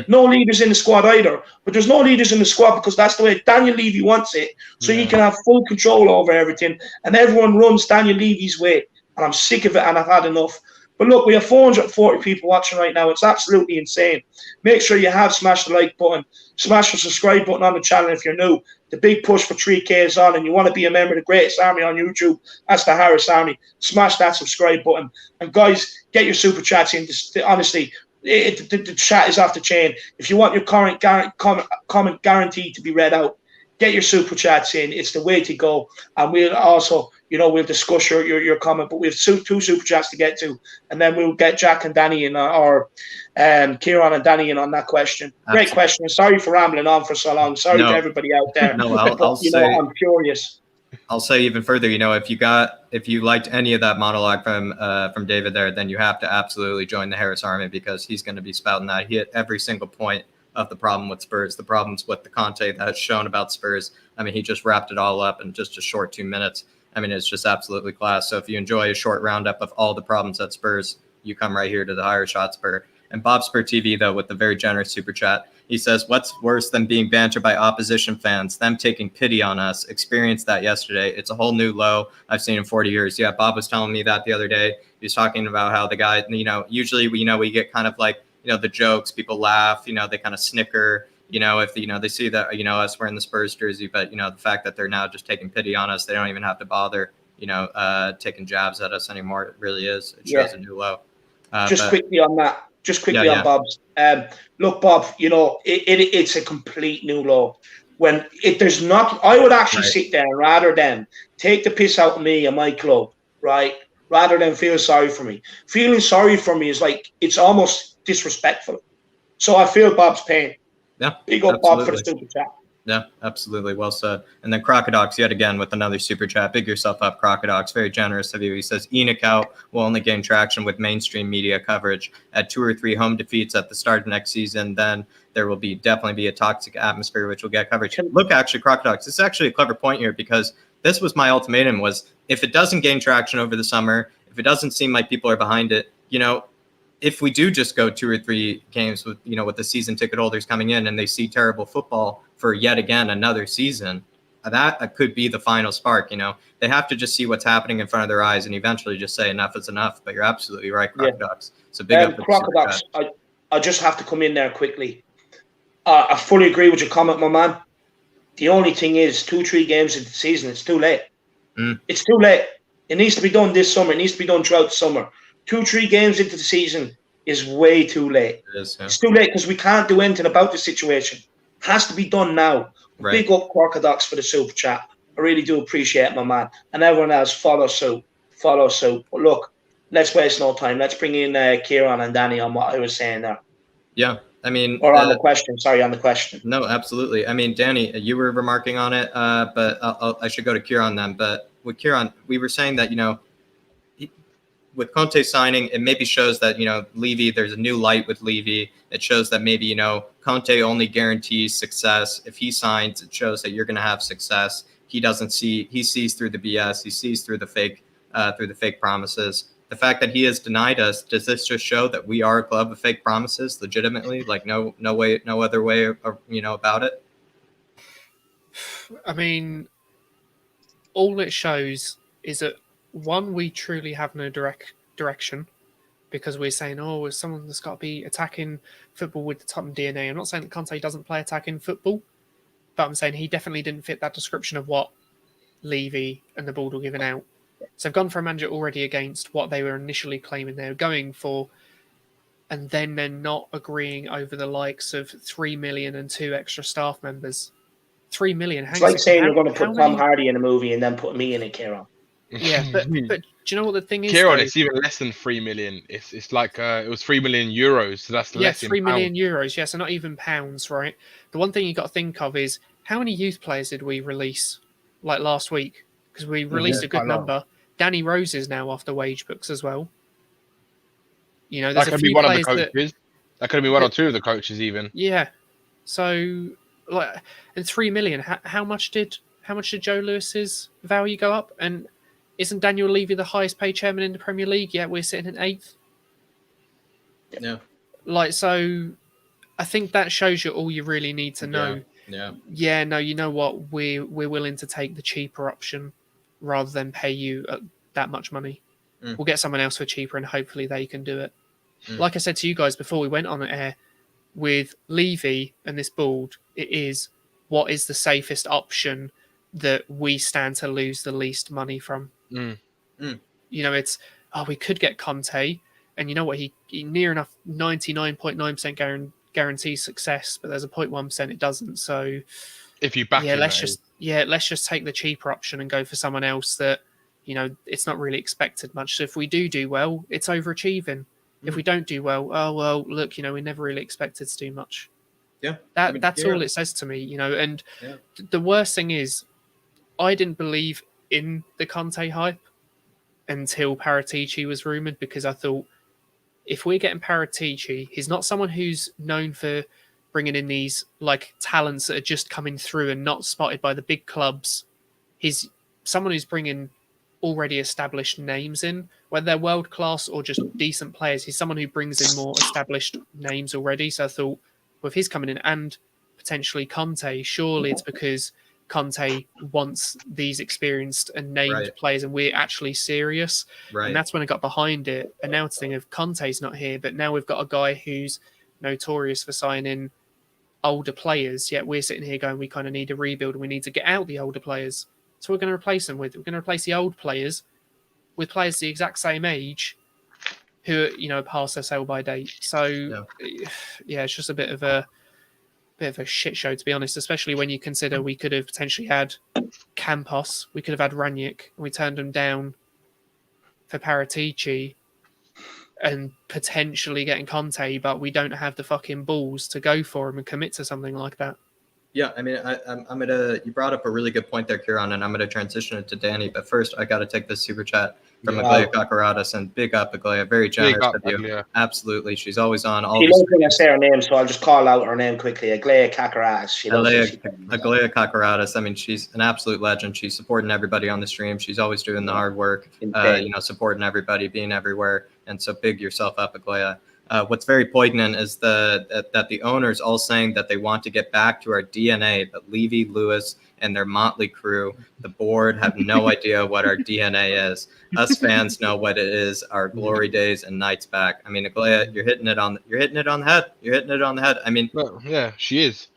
No leaders in the squad either. But there's no leaders in the squad because that's the way Daniel Levy wants it. So he can have full control over everything. And everyone runs Daniel Levy's way. And I'm sick of it and I've had enough. But look, we have 440 people watching right now. It's absolutely insane. Make sure you have smashed the like button. Smash the subscribe button on the channel if you're new. The big push for 3K is on and you want to be a member of the greatest army on YouTube. That's the Harris Army. Smash that subscribe button. And guys, get your super chats in. Honestly, the chat is off the chain. If you want your comment guaranteed to be read out, get your super chats in. It's the way to go. And we'll also, you know, we'll discuss your comment, but we have two super chats to get to, and then we'll get Jack and Danny in, or Kieran and Danny in on that question. Absolutely. Great question. Sorry for rambling on for so long. Sorry to everybody out there. No, I'm curious. I'll say even further, you know, if you liked any of that monologue from David there, then you have to absolutely join the Harris Army, because he's going to be spouting that. He hit every single point of the problem with Spurs, the problems with the Conte that's shown about Spurs. I mean, he just wrapped it all up in just a short 2 minutes. I mean, it's just absolutely class. So if you enjoy a short roundup of all the problems at Spurs, you come right here to the Theirishyid Spur. And Bob Spur TV, though, with the very generous super chat, he says, what's worse than being bantered by opposition fans? Them taking pity on us. Experienced that yesterday. It's a whole new low I've seen in 40 years. Yeah, Bob was telling me that the other day. He was talking about how the guy, you know, usually we get kind of like, you know, the jokes, people laugh, you know, they kind of snicker, you know, if, you know, they see that, you know, us wearing the Spurs jersey, but, you know, the fact that they're now just taking pity on us, they don't even have to bother, you know, taking jabs at us anymore. It really is. It shows a new low. Quickly on that. Just quickly on Bob's. Look, Bob, you know, it's a complete new low. When there's not, I would actually sit there rather than take the piss out of me and my club, right? Rather than feel sorry for me. Feeling sorry for me is like, it's almost disrespectful. So I feel Bob's pain. Yeah. Big up Bob for the super chat. Yeah, absolutely. Well said. And then Crocodox yet again with another super chat. Big yourself up, Crocodox. Very generous of you. He says, ENIC out will only gain traction with mainstream media coverage. At 2 or 3 home defeats at the start of next season, then there will definitely be a toxic atmosphere which will get coverage. Look, actually, Crocodox, this is actually a clever point here, because this was my ultimatum was, if it doesn't gain traction over the summer, if it doesn't seem like people are behind it, you know, if we do just go 2 or 3 games with, you know, with the season ticket holders coming in and they see terrible football for yet again another season, that could be the final spark. You know, they have to just see what's happening in front of their eyes and eventually just say enough is enough. But you're absolutely right, Crocodox. So big up Crocodox. I just have to come in there quickly. I fully agree with your comment, my man. The only thing is 2-3 games into the season, it's too late. It's too late. It needs to be done this summer. It needs to be done throughout the summer. 2-3 games into the season is way too late. It is, yeah. It's too late because we can't do anything about the situation. It has to be done now. Right. Big up Crocodox for the super chat. I really do appreciate it, my man. And everyone else, follow suit. Follow suit. But look, let's waste no time. Let's bring in Kieran and Danny on what I was saying there. Yeah, I mean... Or on the question. Sorry, on the question. No, absolutely. I mean, Danny, you were remarking on it, but I should go to Kieran then. But with Kieran, we were saying that, you know, with Conte signing, it maybe shows that, you know, Levy, there's a new light with Levy. It shows that maybe, you know, Conte only guarantees success. If he signs, it shows that you're going to have success. He sees through the BS. He sees through the fake promises. The fact that he has denied us, does this just show that we are a club of fake promises legitimately? Like no other way, you know, about it? I mean, all it shows is that, one, we truly have no direction, because we're saying, oh, someone that's got to be attacking football with the Tottenham DNA. I'm not saying that Conte doesn't play attacking football, but I'm saying he definitely didn't fit that description of what Levy and the board were giving out. So they've gone for a manager already against what they were initially claiming they were going for, and then they're not agreeing over the likes of 3 million and 2 extra staff members. 3 million. It's like saying you're going to put Tom Hardy in a movie and then put me in it, Kieran. Yeah, but do you know what the thing is? Kieran, it's even less than 3 million. It's like it was 3 million euros, so that's less. 3 million euros. Yeah, so not even pounds, right? The one thing you got to think of is how many youth players did we release like last week? Because we released a good number. Danny Rose is now off the wage books as well. You know, there's that a could few be one of the players coaches. That could have been one or two of the coaches even. Yeah. So, like, and 3 million. How much did Joe Lewis's value go up? And isn't Daniel Levy the highest paid chairman in the Premier League? Yet we're sitting in 8th. Yeah. Like, so I think that shows you all you really need to know. Yeah. Yeah. No, you know what? We're willing to take the cheaper option rather than pay you that much money. We'll get someone else for cheaper, and hopefully they can do it. Like I said to you guys before we went on the air, with Levy and this board, it is what is the safest option that we stand to lose the least money from. You know, it's, we could get Conte, and you know what, he near enough 99.9% guarantees success, but there's a 0.1% it doesn't. So if you back him, let's just take the cheaper option and go for someone else that, you know, it's not really expected much. So if we do well, it's overachieving. If we don't do well, look, you know, we never really expected to do much. Yeah. That's all it says to me, you know. And the worst thing is, I didn't believe in the Conte hype until Paratici was rumoured, because I thought, if we're getting Paratici, he's not someone who's known for bringing in these like talents that are just coming through and not spotted by the big clubs. He's someone who's bringing already established names in, whether they're world class or just decent players. He's someone who brings in more established names already. So I thought, with his coming in and potentially Conte, surely it's because Conte wants these experienced and named players, and we're actually serious. And that's when I got behind it. And now it's the thing of Conte's not here, but now we've got a guy who's notorious for signing older players, yet we're sitting here going, we kind of need a rebuild and we need to get out the older players. So we're going to replace them with, we're going to replace the old players with players the exact same age who, you know, past their sell by date. So it's just a bit of a shit show, to be honest, especially when you consider we could have potentially had Campos, we could have had Ranić, and we turned them down for Paratici and potentially getting Conte, but we don't have the fucking balls to go for him and commit to something like that. Yeah, I mean, I'm gonna. You brought up a really good point there, Kieran, and I'm gonna transition it to Danny. But first, I got to take this super chat from Aglaia Kakaratis, and big up Aglaia, very generous of you. Aglaia. Absolutely, she's always on. She doesn't think I say her name, so I'll just call out her name quickly. Aglaia Kakaratis. Aglaia Kakaratis. I mean, she's an absolute legend. She's supporting everybody on the stream. She's always doing the hard work. You know, supporting everybody, being everywhere, and so big yourself up, Aglaia. What's very poignant is that the owners all saying that they want to get back to our DNA, that Levy, Lewis, and their motley crew, the board, have no idea what our DNA is. Us fans know what it is, our glory days and nights back. I mean, Aglaia, you're hitting it on the head. You're hitting it on the head. I mean, well, yeah, she is.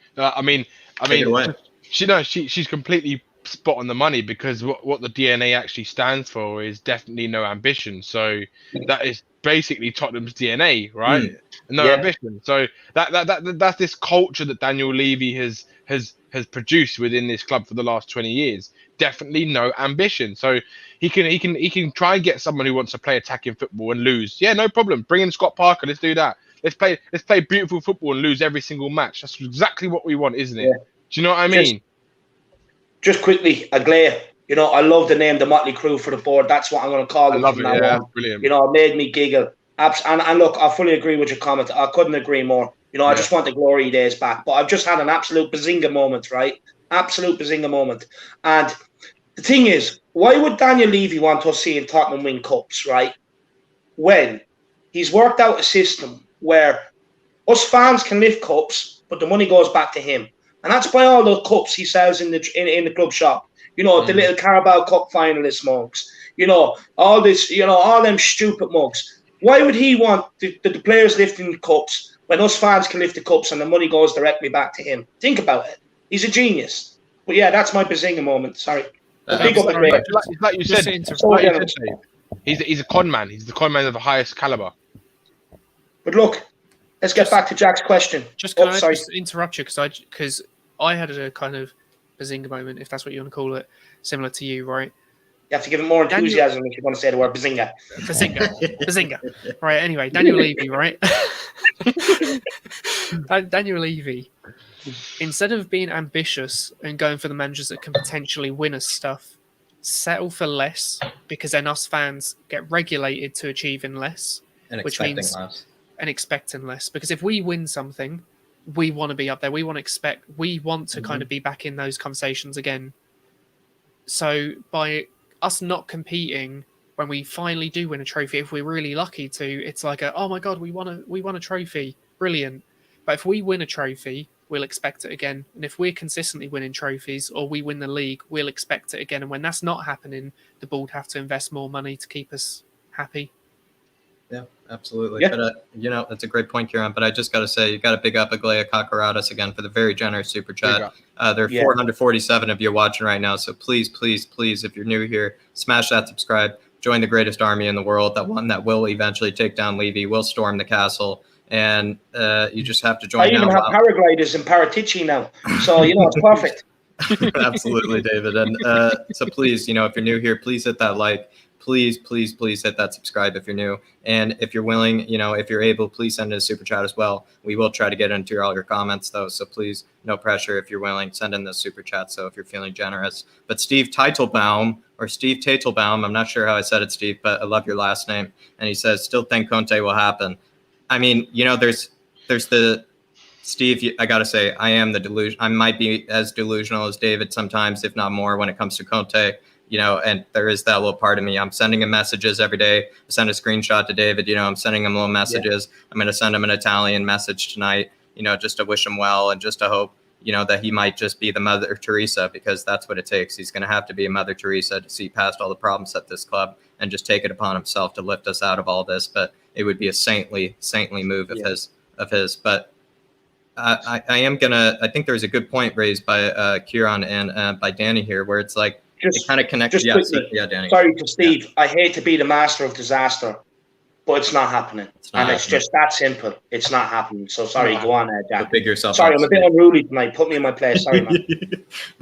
She's completely spot on the money, because what the DNA actually stands for is definitely no ambition. So that is basically Tottenham's DNA, right? No ambition. So that's this culture that Daniel Levy has produced within this club for the last 20 years. Definitely no ambition. So he can try and get someone who wants to play attacking football and lose. Yeah, no problem. Bring in Scott Parker. Let's do that. Let's play beautiful football and lose every single match. That's exactly what we want, isn't it? Yeah. Do you know what I mean? Just quickly, Aglaia, you know, I love the name, the Motley Crew, for the board. That's what I'm going to call them from now on. Brilliant. You know, it made me giggle. And look, I fully agree with your comment. I couldn't agree more. You know, I just want the glory days back. But I've just had an absolute bazinga moment, right? Absolute bazinga moment. And the thing is, why would Daniel Levy want us seeing Tottenham win cups, right? When he's worked out a system where us fans can lift cups, but the money goes back to him. And that's by all the cups he sells in the club shop. You know, the little Carabao Cup finalist mugs. You know, all this, you know, all them stupid mugs. Why would he want the players lifting the cups when us fans can lift the cups and the money goes directly back to him? Think about it. He's a genius. But yeah, that's my bazinga moment. Sorry. Like you said, he's a con man. He's the con man of the highest caliber. But look, let's get back to Jack's question. Can I just interrupt you, because I had a kind of bazinga moment, if that's what you want to call it, similar to you, right? You have to give it more enthusiasm if you want to say the word bazinga. Bazinga. Right, anyway, Daniel Levy, right? Daniel Levy, instead of being ambitious and going for the managers that can potentially win us stuff, settle for less, because then us fans get regulated to achieving less, and which means less. and expecting less. Because if we win something, we want to be up there. We want to kind of be back in those conversations again. So by us not competing when we finally do win a trophy, if we're really lucky to, it's like oh my god, we won a trophy, brilliant. But if we win a trophy, we'll expect it again. And if we're consistently winning trophies or we win the league, we'll expect it again. And when that's not happening, the board have to invest more money to keep us happy. Yeah, absolutely. Yeah. But, that's a great point, Kieran. But I just got to say, you got to big up Aglaya Kakaratis again for the very generous super chat. There are 447 of you watching right now. So please, please, please, if you're new here, smash that subscribe. Join the greatest army in the world, that one that will eventually take down Levy, will storm the castle. And you just have to join. I even have paragliders in Paratici now. So, it's perfect. Absolutely, David. And so please, if you're new here, please hit that like. Please, please, please hit that subscribe if you're new. And if you're willing, if you're able, please send in a super chat as well. We will try to get into all your comments, though. So please, no pressure. If you're willing, send in the super chat. So if you're feeling generous. But Steve Teitelbaum, I'm not sure how I said it, Steve, but I love your last name. And he says, still think Conte will happen. I mean, there's the Steve, I got to say, I am the delusion. I might be as delusional as David sometimes, if not more, when it comes to Conte. And there is that little part of me. I'm sending him messages every day. I send a screenshot to David. I'm sending him little messages. Yeah. I'm going to send him an Italian message tonight, just to wish him well and just to hope, that he might just be the Mother Teresa, because that's what it takes. He's going to have to be a Mother Teresa to see past all the problems at this club and just take it upon himself to lift us out of all this. But it would be a saintly move of his. But I think there's a good point raised by Kieran and by Danny here, where it's like, it kind of connects. Danny. Sorry to Steve. Yeah. I hate to be the master of disaster, but it's not happening. It's just that simple. It's not happening. So sorry, go on, Jack. Big yourself sorry, up, I'm a bit unruly tonight. Put me in my place. Sorry, man.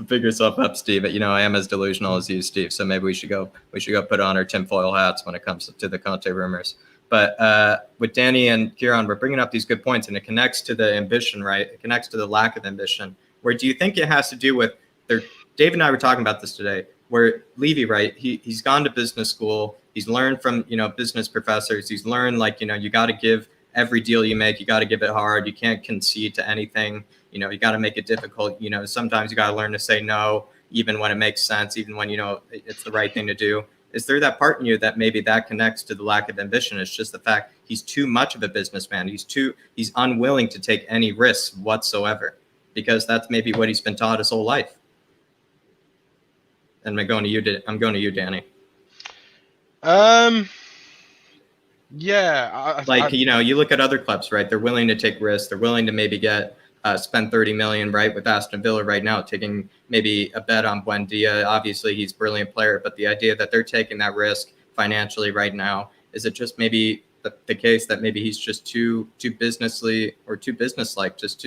Big yourself up, Steve. I am as delusional as you, Steve. So maybe we should go put on our tinfoil hats when it comes to the Conte rumors. But with Danny and Kieran, we're bringing up these good points, and it connects to the ambition, right? It connects to the lack of ambition. Where do you think it has to do with their? Dave and I were talking about this today, where Levy, right? He's gone to business school. He's learned from, business professors. He's learned, you got to give every deal you make, you got to give it hard. You can't concede to anything. You got to make it difficult. Sometimes you got to learn to say no, even when it makes sense, even when, it's the right thing to do. Is there that part in you that maybe that connects to the lack of ambition? It's just the fact he's too much of a businessman. He's unwilling to take any risks whatsoever, because that's maybe what he's been taught his whole life. And I'm going to you, Danny. Yeah. You look at other clubs, right? They're willing to take risks. They're willing to maybe spend 30 million, right? With Aston Villa right now, taking maybe a bet on Buendia. Obviously, he's a brilliant player, but the idea that they're taking that risk financially right now, is it just maybe the case that maybe he's just too businesslike, just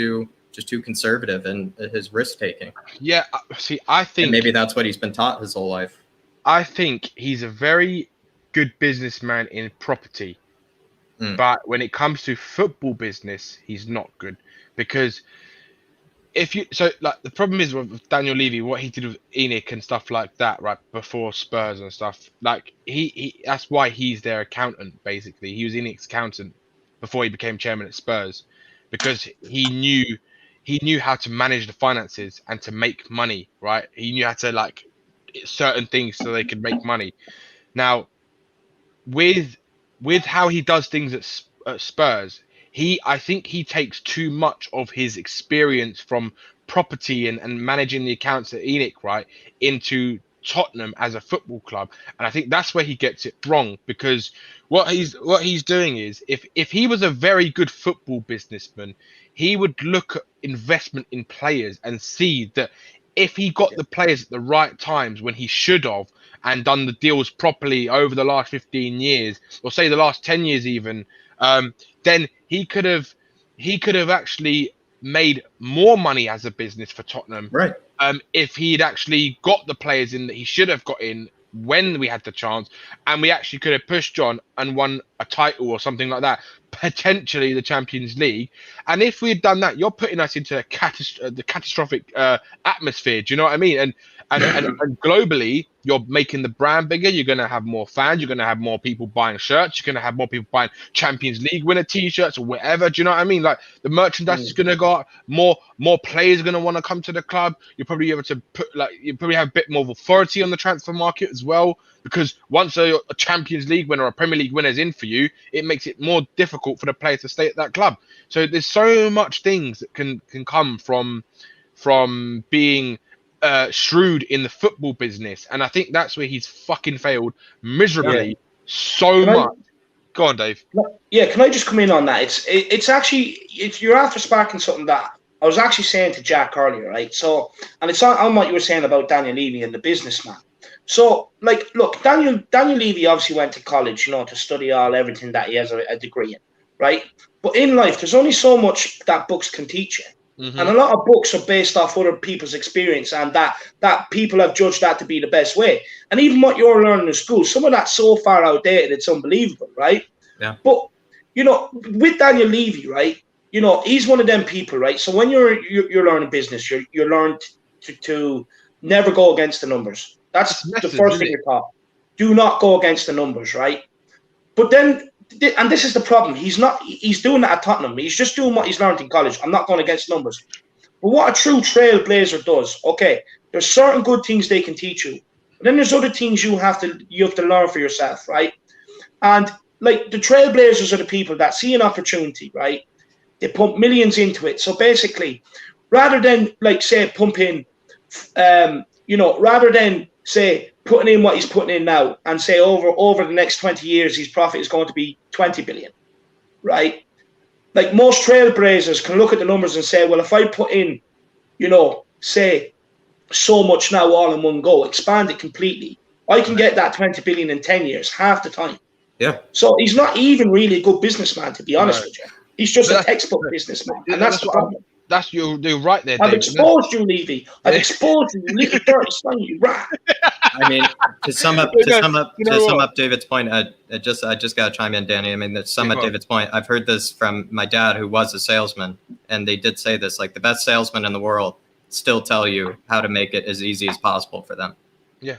too conservative in his risk taking? Yeah, see, I think and maybe that's what he's been taught his whole life. I think he's a very good businessman in property, but when it comes to football business, he's not good. Because the problem is with Daniel Levy, what he did with ENIC and stuff like that, right, before Spurs and stuff, he that's why he's their accountant, basically. He was ENIC's accountant before he became chairman at Spurs, because he knew how to manage the finances and to make money, right? He knew how to certain things so they could make money. Now, with how he does things at Spurs, I think he takes too much of his experience from property and managing the accounts at ENIC, right, into Tottenham as a football club. And I think that's where he gets it wrong, because what he's doing is, if he was a very good football businessman, he would look at investment in players and see that if he got the players at the right times when he should have, and done the deals properly over the last 15 years, or say the last 10 years even, then he could have actually made more money as a business for Tottenham. Right. If he'd actually got the players in that he should have got in when we had the chance, and we actually could have pushed on and won a title or something like that. potentially the Champions League. And if we had done that, you're putting us into the catastrophic atmosphere. Do you know what I mean? And globally, you're making the brand bigger. You're going to have more fans. You're going to have more people buying shirts. You're going to have more people buying Champions League winner T-shirts or whatever. Do you know what I mean? Like the merchandise is going to go up. More players are going to want to come to the club. You'll probably be able to you probably have a bit more authority on the transfer market as well. Because once a Champions League winner or a Premier League winner is in for you, it makes it more difficult for the player to stay at that club. So there's so much things that can come from being shrewd in the football business, and I think that's where he's fucking failed miserably so much. Go on, Dave. Yeah, can I just come in on that? It's actually you're after sparking something that I was actually saying to Jack earlier, right? So, and it's on what you were saying about Daniel Levy and the businessman. So, like, look, Daniel Levy obviously went to college, to study everything that he has a degree in, right? But in life, there's only so much that books can teach you. Mm-hmm. And a lot of books are based off other people's experience, and that people have judged that to be the best way. And even what you're learning in school, some of that's so far outdated, it's unbelievable, right? Yeah. But, with Daniel Levy, right, he's one of them people, right? So when you're learning business, you're learned to never go against the numbers. That's the first thing you're taught. Do not go against the numbers, right? But then, and this is the problem, he's doing that at Tottenham. He's just doing what he's learned in college. I'm not going against numbers. But what a true trailblazer does, okay, there's certain good things they can teach you. But then there's other things you have to learn for yourself, right? And like the trailblazers are the people that see an opportunity, right? They pump millions into it. So basically, rather than like say pump in, rather than say putting in what he's putting in now and say over the next 20 years his profit is going to be 20 billion, right? Like most trailblazers can look at the numbers and say, well, if I put in, say so much now all in one go, expand it completely, I can get that 20 billion in 10 years, half the time. Yeah. So he's not even really a good businessman, to be honest with you. He's just a textbook businessman, and that's the problem. You're right there, I've David. exposed you, Levy. I've exposed you, little dirty son, you rat. I mean, to sum up David's point, I just got to chime in, Danny. I mean, to sum up David's point, I've heard this from my dad, who was a salesman, and they did say this: like the best salesmen in the world still tell you how to make it as easy as possible for them. Yeah.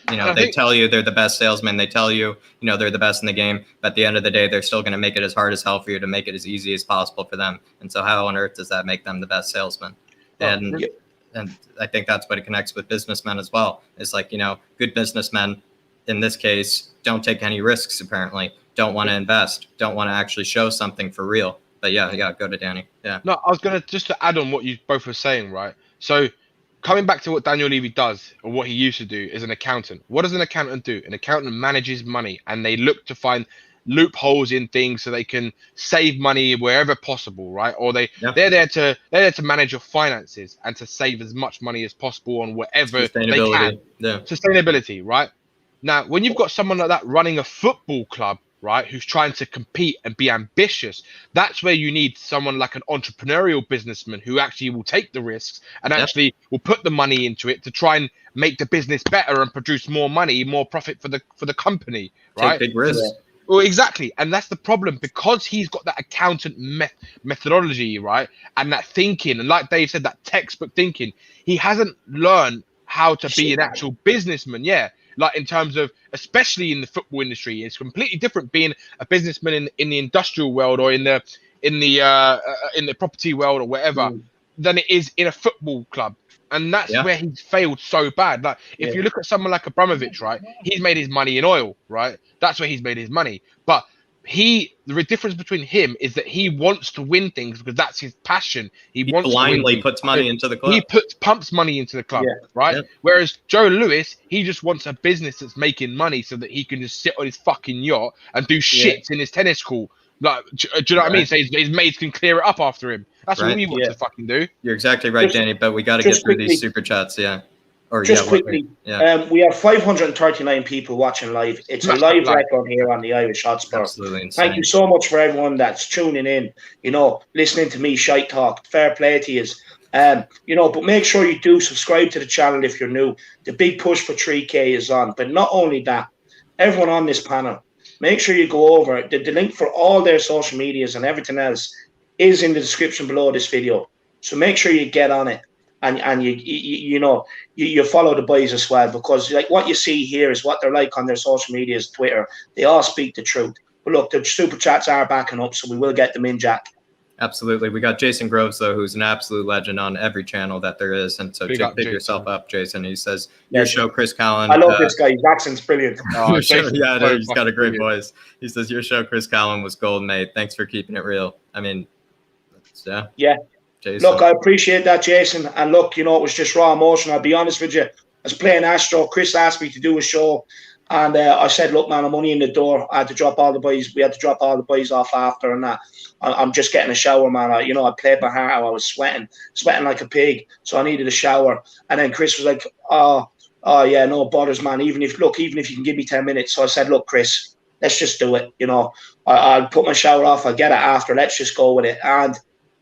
They tell you they're the best salesman. They tell you, they're the best in the game. But at the end of the day, they're still going to make it as hard as hell for you to make it as easy as possible for them. And so how on earth does that make them the best salesman? And I think that's what it connects with businessmen as well. It's like, good businessmen, in this case, don't take any risks, apparently. Don't want to invest. Don't want to actually show something for real. But yeah, go to Danny. Yeah. No, I was going to just to add on what you both were saying, right? So coming back to what Daniel Levy does, or what he used to do as an accountant. What does an accountant do? An accountant manages money, and they look to find loopholes in things so they can save money wherever possible, right? Or they're there to manage your finances and to save as much money as possible on whatever they can. Yeah. Sustainability, right? Now, when you've got someone like that running a football club, right, who's trying to compete and be ambitious, that's where you need someone like an entrepreneurial businessman who actually will take the risks and actually will put the money into it to try and make the business better and produce more money, more profit for the company, right? Take big risks. Yeah. Well, exactly. And that's the problem, because he's got that accountant methodology, right? And that thinking, and like Dave said, that textbook thinking, he hasn't learned how to be an actual businessman. Yeah. Like in terms of, especially in the football industry, it's completely different being a businessman in the industrial world or in the property world or whatever than it is in a football club. And that's where he's failed so bad. Like if you look at someone like Abramovich, right, he's made his money in oil, right? That's where he's made his money. But the difference between him is that he wants to win things because that's his passion. He wants blindly puts money into the club. He pumps money into the club, right? Yeah. Whereas Joe Lewis, he just wants a business that's making money so that he can just sit on his fucking yacht and do shit in his tennis court. Like, do you know what I mean? So his mates can clear it up after him. That's what he wants to fucking do. You're exactly right, Danny. But we got to get through these super chats, quickly, we have 539 people watching live. It's a live record here on the Irish Hotspur. Absolutely insane. Thank you so much for everyone that's tuning in, listening to me shite talk. Fair play to you. But make sure you do subscribe to the channel if you're new. The big push for 3K is on. But not only that, everyone on this panel, make sure you go over it. The link for all their social medias and everything else is in the description below this video. So make sure you get on it and you follow the boys as well, because like what you see here is what they're like on their social medias, Twitter. They all speak the truth. But look, the super chats are backing up, so we will get them in, Jack. Absolutely. We got Jason Groves, though, who's an absolute legend on every channel that there is. And so pick yourself up, Jason. He says, your show, Chris Callan. I love this guy. His accent's brilliant. He's got a great voice. He says, your show, Chris Callan, was gold, mate. Thanks for keeping it real. I mean, yeah. Jason. Look, I appreciate that, Jason. And look, it was just raw emotion. I'll be honest with you. I was playing Astro. Chris asked me to do a show. And I said, look, man, I'm only in the door. I had to drop all the boys. We had to drop all the boys off after and that. I'm just getting a shower, man. I played my heart out. I was sweating like a pig. So I needed a shower. And then Chris was like, oh yeah, no bothers, man. Even if you can give me 10 minutes. So I said, look, Chris, let's just do it. I'll put my shower off. I'll get it after. Let's just go with it. And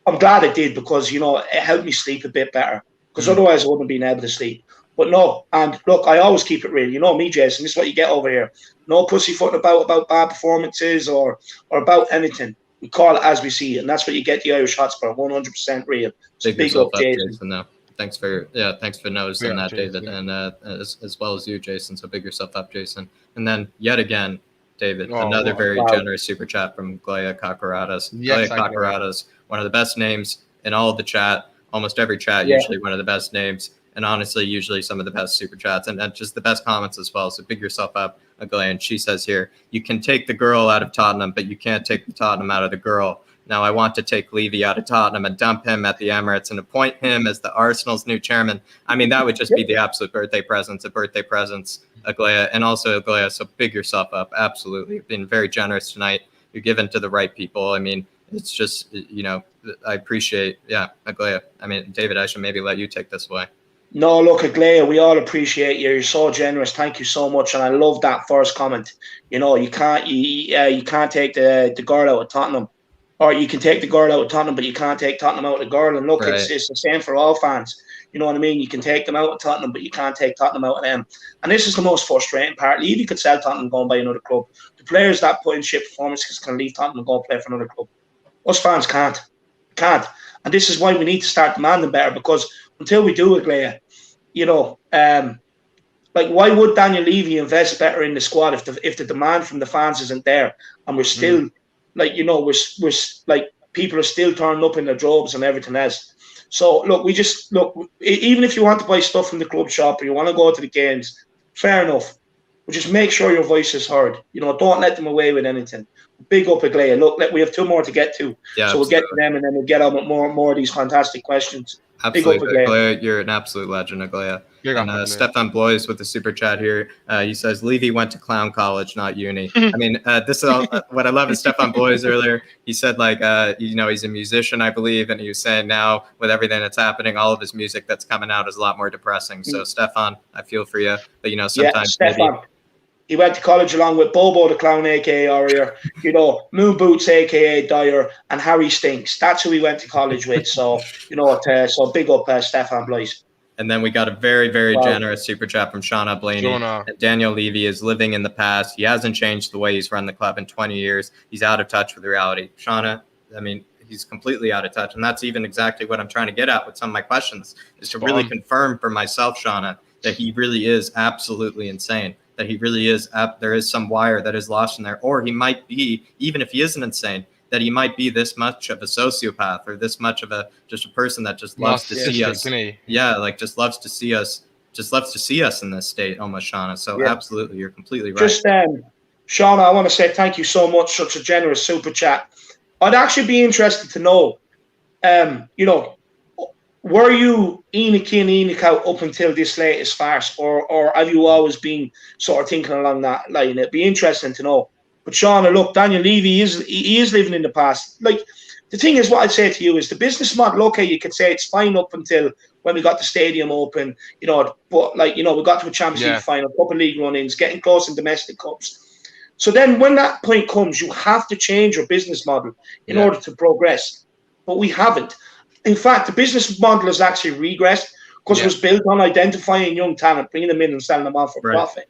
I'm glad I did, because, it helped me sleep a bit better. Because otherwise I wouldn't have been able to sleep. But no, and look, I always keep it real. You know me, Jason. This is what you get over here. No pussyfooting about bad performances or about anything. We call it as we see it, and that's what you get the Irish Hotspur. 100% real. So big up, Jason. No. Thanks for noticing that, David, and as well as you, Jason. So big yourself up, Jason. And then yet again, David, another very generous super chat from Glaya Kakaratas. Yes, Glaya Kakaratas, one of the best names in all of the chat. Almost every chat, usually one of the best names. And honestly, usually some of the best super chats and just the best comments as well. So big yourself up, Aglaya. And she says here, you can take the girl out of Tottenham, but you can't take the Tottenham out of the girl. Now I want to take Levy out of Tottenham and dump him at the Emirates and appoint him as the Arsenal's new chairman. I mean, that would just be the absolute birthday presents, Aglaya. And also, Aglaya, so big yourself up. Absolutely. You've been very generous tonight. You're given to the right people. I mean, it's just, I appreciate, Aglaya. I mean, David, I should maybe let you take this away. No, look, Aglaya, we all appreciate you. You're so generous. Thank you so much. And I love that first comment. You can't take the girl out of Tottenham. Or you can take the girl out of Tottenham, but you can't take Tottenham out of the girl. And look, right. It's the same for all fans. You know what I mean? You can take them out of Tottenham, but you can't take Tottenham out of them. And this is the most frustrating part. Levy could sell Tottenham and go and buy another club. The players that put in shit performances can leave Tottenham and go and play for another club. Us fans can't. And this is why we need to start demanding better, because until we do, Aglaya, why would Daniel Levy invest better in the squad if the demand from the fans isn't there, and we're still we're people are still turning up in their droves and everything else. So look, even if you want to buy stuff from the club shop or you want to go to the games, fair enough. But just make sure your voice is heard. Don't let them away with anything. Big up, Aglaya. Look, we have two more to get to, so we'll get to them and then we'll get on with more of these fantastic questions. Absolutely, Aglaya. You're an absolute legend, Aglaya. And Stefan Blois with the super chat here. He says Levy went to clown college, not uni. I mean, this is all, what I love is Stefan Blois earlier. He said he's a musician, I believe, and he was saying now with everything that's happening, all of his music that's coming out is a lot more depressing. So Stefan, I feel for you, but sometimes Stefan. He went to college along with Bobo the Clown, a.k.a. Aurier, Moon Boots, a.k.a. Dyer, and Harry Stinks. That's who he went to college with. So, so big up Stefan Blois. And then we got a very, very generous super chat from Shauna Blaney. And Daniel Levy is living in the past. He hasn't changed the way he's run the club in 20 years. He's out of touch with reality. Shauna, I mean, he's completely out of touch. And that's even exactly what I'm trying to get at with some of my questions, is to really confirm for myself, Shauna, that he really is absolutely insane. That he really is, there is some wire that is lost in there. Or he might be, even if he isn't insane, that he might be this much of a sociopath or this much of just a person that just loves to see us. Just loves to see us in this state almost, Shauna. So absolutely, you're completely right. Just, Shauna, I want to say thank you so much. Such a generous super chat. I'd actually be interested to know, were you ENIC in, ENIC out up until this latest farce, or have you always been sort of thinking along that line? It'd be interesting to know. But Shauna, look, Daniel Levy is living in the past. The thing is, what I'd say to you is the business model. Okay, you could say it's fine up until when we got the stadium open, but we got to a Champions League final, couple of league run-ins, getting close in domestic cups. So then, when that point comes, you have to change your business model in order to progress. But we haven't. In fact, the business model has actually regressed because it was built on identifying young talent, bringing them in and selling them on for profit.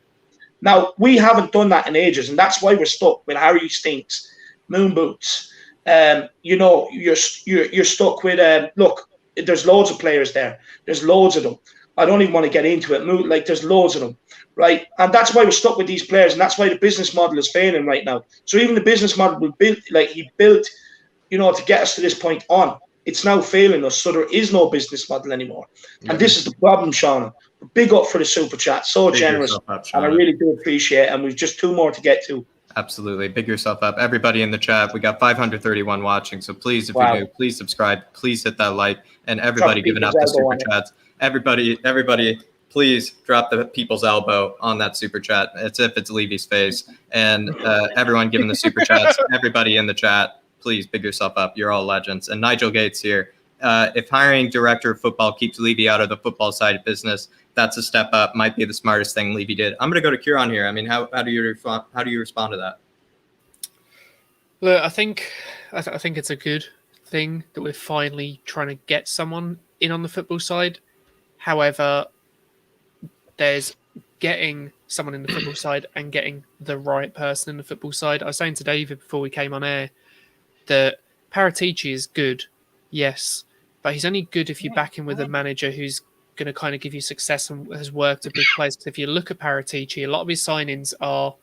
Now, we haven't done that in ages, and that's why we're stuck with Harry Stinks, Moon Boots. You know, you're stuck with, look, there's loads of players there. There's loads of them. I don't even want to get into it. Like, there's loads of them, right? And that's why we're stuck with these players, and that's why the business model is failing right now. So even the business model we built, like he built, you know, to get us to this point on, it's now failing us. So there is no business model anymore. And this is the problem, Shauna. Big up for the super chat. So big generous. Up, and I really do appreciate it. And we've just 2 more to get to. Absolutely. Big yourself up. Everybody in the chat, we got 531 watching. So please, if you're new, please subscribe. Please hit that like. And everybody giving up the super chats. Everybody, please drop the people's elbow on that super chat. It's if it's Levy's face. And everyone giving the super chats, everybody in the chat, please big yourself up. You're all legends. And Nigel Gates here. If hiring director of football keeps Levy out of the football side of business, that's a step up. Might be the smartest thing Levy did. I'm going to go to Kieran here. I mean, how do you respond to that? Look, I think it's a good thing that we're finally trying to get someone in on the football side. However, there's getting someone in the football side and getting the right person in the football side. I was saying to David before we came on air that Paratici is good, yes, but he's only good if you back him with a manager who's going to kind of give you success and has worked at big players. Because if you look at Paratici, a lot of his signings are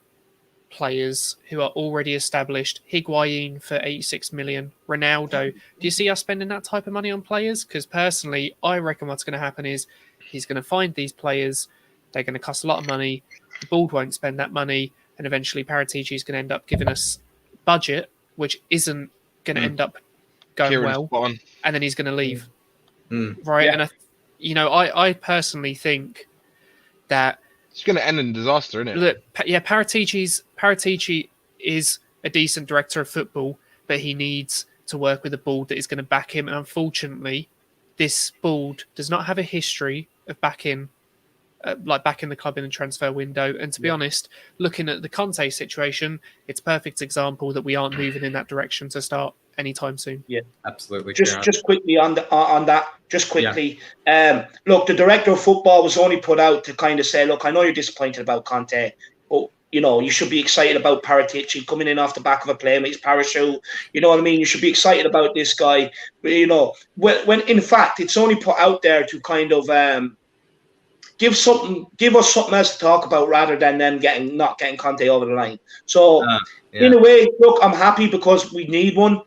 players who are already established. Higuain for 86 million, Ronaldo. Do you see us spending that type of money on players? Because personally, I reckon what's going to happen is he's going to find these players. They're going to cost a lot of money. The board won't spend that money. And eventually Paratici is going to end up giving us budget, which isn't going to end up going well. And then he's going to leave. Right? Yeah. And I personally think that it's going to end in disaster, isn't it? Look, yeah, Paratici is a decent director of football, but he needs to work with a board that is going to back him. And unfortunately, this board does not have a history of backing the club in the transfer window. And to be honest, looking at the Conte situation, it's a perfect example that we aren't moving in that direction to start anytime soon. Yeah, absolutely. Just quickly on that. Look, the director of football was only put out to kind of say, look, I know you're disappointed about Conte, but you should be excited about Paratici coming in off the back of a plane with his parachute. You know what I mean? You should be excited about this guy. When in fact it's only put out there to kind of give us something else to talk about rather than them not getting Conte over the line. So in a way, look, I'm happy because we need one.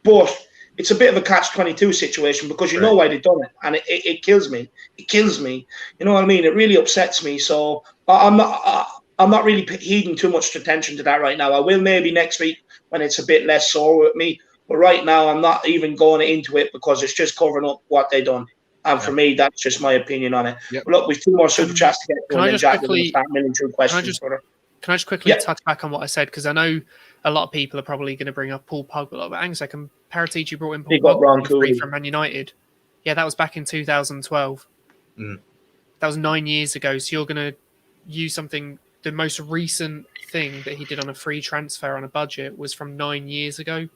But it's a bit of a catch-22 situation because you know why they've done it, and it kills me. It kills me. You know what I mean? It really upsets me. So I'm not really heeding too much attention to that right now. I will maybe next week when it's a bit less sore with me. But right now, I'm not even going into it because it's just covering up what they've done. And for me, that's just my opinion on it. Yep. Look, we've 2 more super chats to get to. Can I just quickly touch back on what I said? Because I know a lot of people are probably going to bring up Paul Pogba. But hang on a second, Paratici brought in Paul Pogba from Man United. Yeah, that was back in 2012. That was 9 years ago. So you're going to use something, the most recent thing that he did on a free transfer on a budget was from 9 years ago.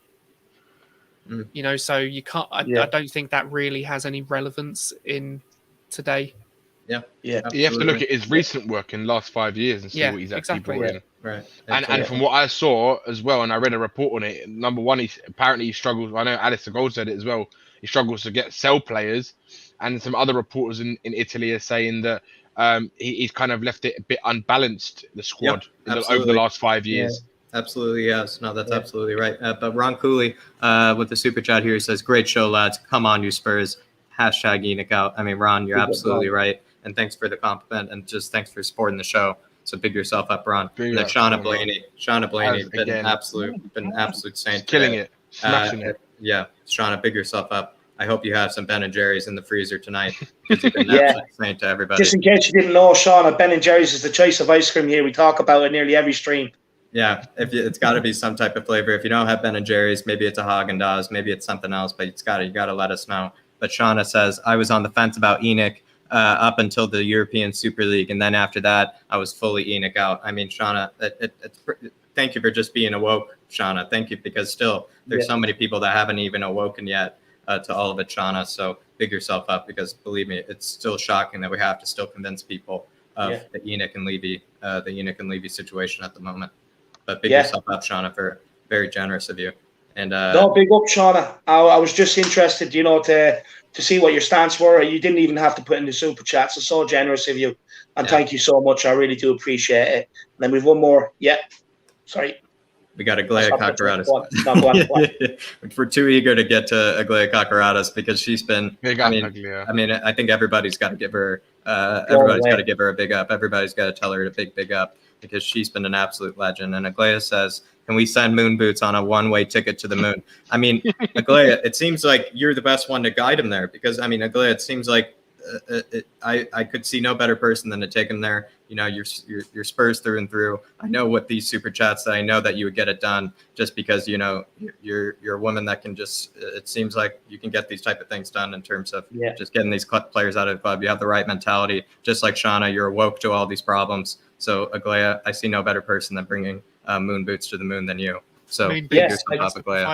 So you can't. I don't think that really has any relevance in today. Yeah. You have to look at his recent work in the last 5 years and see what he's actually brought in. Right. And from what I saw as well, and I read a report on it, number one, he struggles. I know Alistair Gold said it as well. He struggles to sell players, and some other reporters in Italy are saying that he's kind of left it a bit unbalanced, the squad, over the last 5 years. Absolutely, yes. No, that's absolutely right. But Ron Cooley with the super chat here says, great show, lads. Come on, you Spurs. Hashtag ENIC out. I mean, Ron, you're absolutely right. And thanks for the compliment and just thanks for supporting the show. So big yourself up, Ron. Shauna Blaney, been absolute saint. Killing it. Smashing it. Yeah. Shauna, big yourself up. I hope you have some Ben & Jerry's in the freezer tonight. Because you've been absolute saint to everybody. Just in case you didn't know, Shauna, Ben & Jerry's is the choice of ice cream here. We talk about it nearly every stream. Yeah, it's got to be some type of flavor. If you don't have Ben & Jerry's, maybe it's a Haagen-Dazs, maybe it's something else, but you got to let us know. But Shauna says, I was on the fence about ENIC up until the European Super League, and then after that, I was fully ENIC out. I mean, Shauna, thank you for just being awoke, Shauna. Thank you, because still, there's so many people that haven't even awoken yet to all of it, Shauna. So big yourself up, because believe me, it's still shocking that we have to still convince people of the ENIC and Levy situation at the moment. But big yourself up, Shauna, for very generous of you. And no, big up, Shauna. I was just interested, to see what your stance were. You didn't even have to put in the super chats. So generous of you, and thank you so much. I really do appreciate it. And then we've one more. Yeah, sorry. We got Aglaia Kakaratis. We're too eager to get to Aglaia Kakaratis because she's been. I think everybody's got to give her. Everybody's got to give her a big up. Everybody's got to tell her a big up because she's been an absolute legend. And Aglaia says, "Can we send Moon Boots on a one-way ticket to the moon?" I mean, Aglaia, it seems like you're the best one to guide him there because Aglaia, it seems like I could see no better person than to take him there. You're Spurs through and through. I know with these super chats that I know that you would get it done just because you're a woman that can just. It seems like you can get these type of things done in terms of just getting these players out of the club. You have the right mentality, just like Shauna. You're woke to all these problems. So Aglaia, I see no better person than bringing Moon Boots to the moon than you. So Aglaia.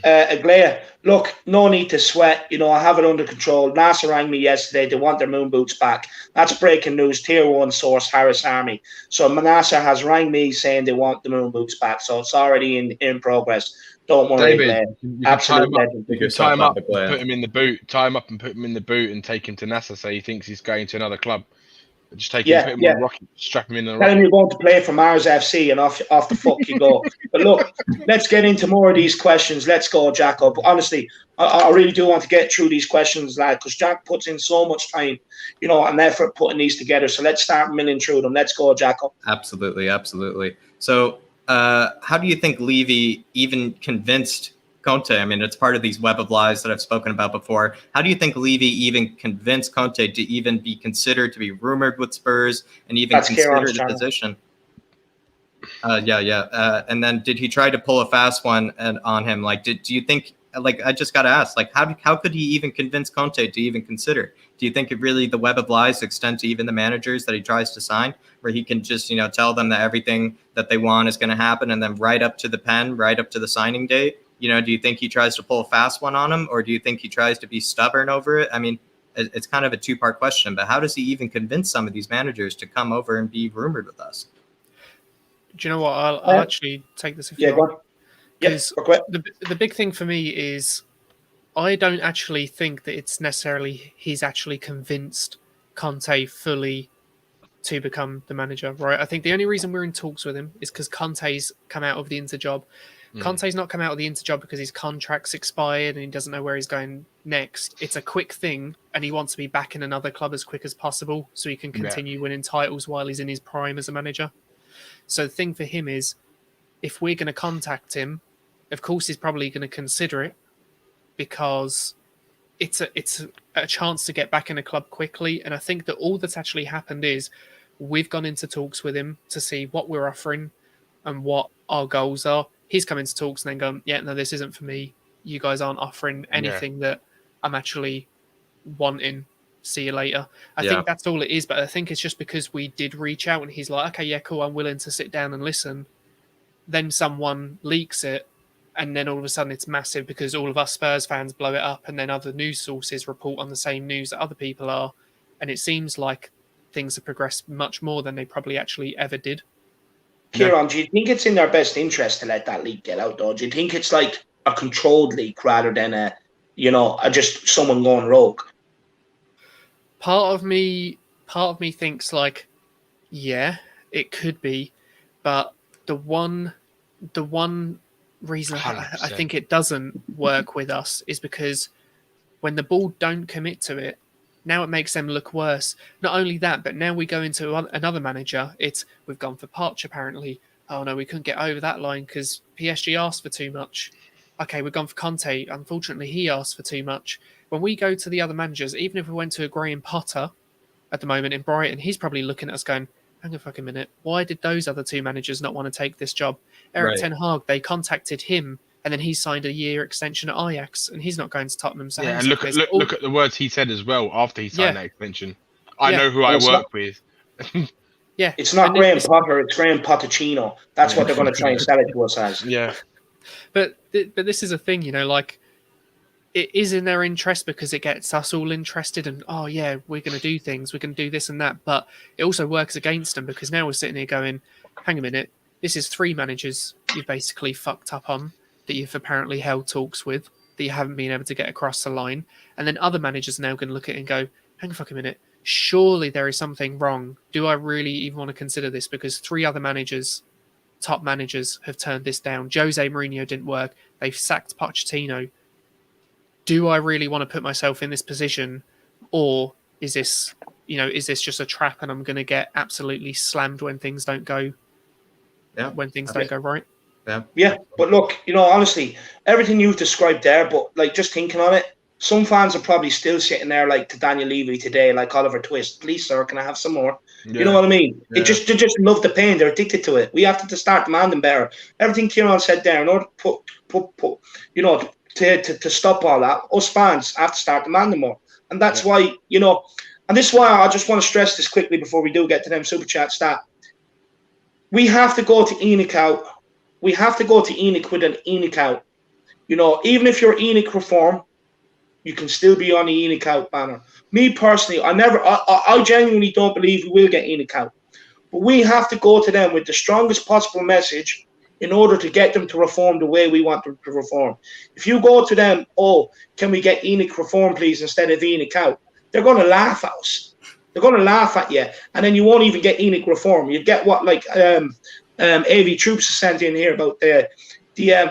Aglaia, look, no need to sweat. I have it under control. NASA rang me yesterday. They want their moon boots back. That's breaking news. Tier 1 source, Harris Army. So NASA has rang me saying they want the moon boots back. So it's already in progress. Don't worry, Aglaia. Absolutely. You can tie him up, put him in the boot. Tie him up and put him in the boot and take him to NASA. So he thinks he's going to another club. Just take him, put him on a rocket, strap him in a rocket. Tell him you're going to play for Mars FC and off the fuck you go. But look, let's get into more of these questions. Let's go, Jacob. Honestly, I really do want to get through these questions, lad, because Jack puts in so much time, and effort putting these together. So let's start milling through them. Let's go, Jacob. Absolutely. So how do you think Levy even convinced Conte? I mean, it's part of these web of lies that I've spoken about before. How do you think Levy even convinced Conte to even be considered to be rumored with Spurs and even consider the position? And then did he try to pull a fast one on him? Like, do you think? Like, I just got to ask. Like, how could he even convince Conte to even consider? Do you think really the web of lies extend to even the managers that he tries to sign, where he can just tell them that everything that they want is going to happen, and then right up to the pen, right up to the signing date? Do you think he tries to pull a fast one on him, or do you think he tries to be stubborn over it? I mean, it's kind of a two-part question, but how does he even convince some of these managers to come over and be rumored with us? Do you know what? I'll actually take this if you want. Because the big thing for me is I don't actually think that it's necessarily he's actually convinced Conte fully to become the manager, right? I think the only reason we're in talks with him is because Conte's come out of the Inter job. Conte's not come out of the Inter job because his contract's expired and he doesn't know where he's going next. It's a quick thing, and he wants to be back in another club as quick as possible so he can continue winning titles while he's in his prime as a manager. So the thing for him is, if we're going to contact him, of course he's probably going to consider it because it's a chance to get back in a club quickly. And I think that all that's actually happened is we've gone into talks with him to see what we're offering and what our goals are. He's come into talks and then gone, yeah, no, this isn't for me. You guys aren't offering anything that I'm actually wanting. See you later. I think that's all it is. But I think it's just because we did reach out and he's like, okay, yeah, cool, I'm willing to sit down and listen. Then someone leaks it. And then all of a sudden it's massive because all of us Spurs fans blow it up. And then other news sources report on the same news that other people are. And it seems like things have progressed much more than they probably actually ever did. Kieran, do you think it's in their best interest to let that leak get out, though? Do you think it's like a controlled leak rather than a just someone going rogue? Part of me thinks like, yeah, it could be, but the one reason I think it doesn't work with us is because when the ball don't commit to it, now it makes them look worse. Not only that, but now we go into another manager. We've gone for Poch, apparently. Oh, no, we couldn't get over that line because PSG asked for too much. Okay, we've gone for Conte. Unfortunately, he asked for too much. When we go to the other managers, even if we went to a Graham Potter at the moment in Brighton, he's probably looking at us going, hang on a fucking minute. Why did those other two managers not want to take this job? Erik Ten Hag, they contacted him. And then he signed a year extension at Ajax, and he's not going to Tottenham. So and look at the words he said as well after he signed that extension. I know who I work with. It's not Graham Potter, it's Graham Potticino. That's what they're going to try and sell it to us as. Yeah. But this is a thing, like it is in their interest because it gets us all interested and, oh yeah, we're going to do things, we're going to do this and that. But it also works against them because now we're sitting here going, hang a minute, this is 3 managers you've basically fucked up on that you've apparently held talks with that you haven't been able to get across the line. And then other managers are now going to look at it and go, hang a fucking minute, surely there is something wrong. Do I really even want to consider this? Because 3 other managers, top managers, have turned this down. Jose Mourinho didn't work. They've sacked Pochettino. Do I really want to put myself in this position, or is this just a trap and I'm going to get absolutely slammed when things don't go, don't go right? Yeah. But look, honestly, everything you've described there, but like just thinking on it, some fans are probably still sitting there like to Daniel Levy today, like Oliver Twist. Please, sir, can I have some more? Yeah. You know what I mean? Yeah. They just love the pain. They're addicted to it. We have to start demanding better. Everything Kieran said there, in order to put to stop all that, us fans have to start demanding more. And that's why, and this is why I just want to stress this quickly before we do get to them super chats, that we have to go to ENIC out. We have to go to ENIC with an ENIC out. Even if you're ENIC reform, you can still be on the ENIC out banner. Me personally, I genuinely don't believe we will get ENIC out. But we have to go to them with the strongest possible message in order to get them to reform the way we want them to reform. If you go to them, can we get ENIC reform, please, instead of ENIC out? They're going to laugh at us. They're going to laugh at you. And then you won't even get ENIC reform. You get what, like, AV Troops sent in here about the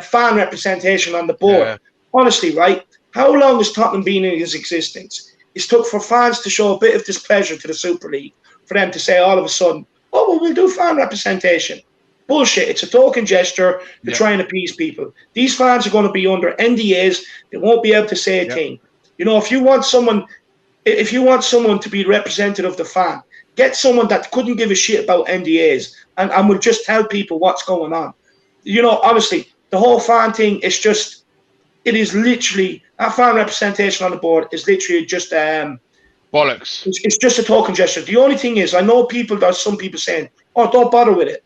fan representation on the board. Yeah. Honestly, right? How long has Tottenham been in its existence? It's took for fans to show a bit of displeasure to the Super League, for them to say all of a sudden, we'll do fan representation. Bullshit. It's a token gesture to try and appease people. These fans are going to be under NDAs. They won't be able to say a thing. If you want someone to be representative of the fan, get someone that couldn't give a shit about NDAs and will just tell people what's going on. Honestly, the whole fan thing is just, it is literally, that fan representation on the board is literally just bollocks. It's just a token gesture. The only thing is, I know there's some people saying, don't bother with it.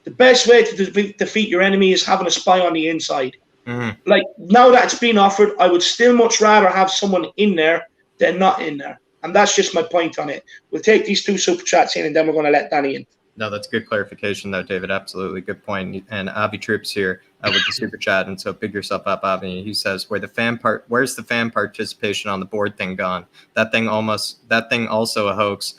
The best way to defeat your enemy is having a spy on the inside. Mm-hmm. Like, now that it's been offered, I would still much rather have someone in there than not in there. And that's just my point on it. We'll take these 2 super chats in and then we're going to let Danny in. No, that's good clarification though, David. Absolutely. Good point. And Avi Troops here with the super chat. And so big yourself up, Avi. He says, where's the fan participation on the board thing gone? That thing also a hoax.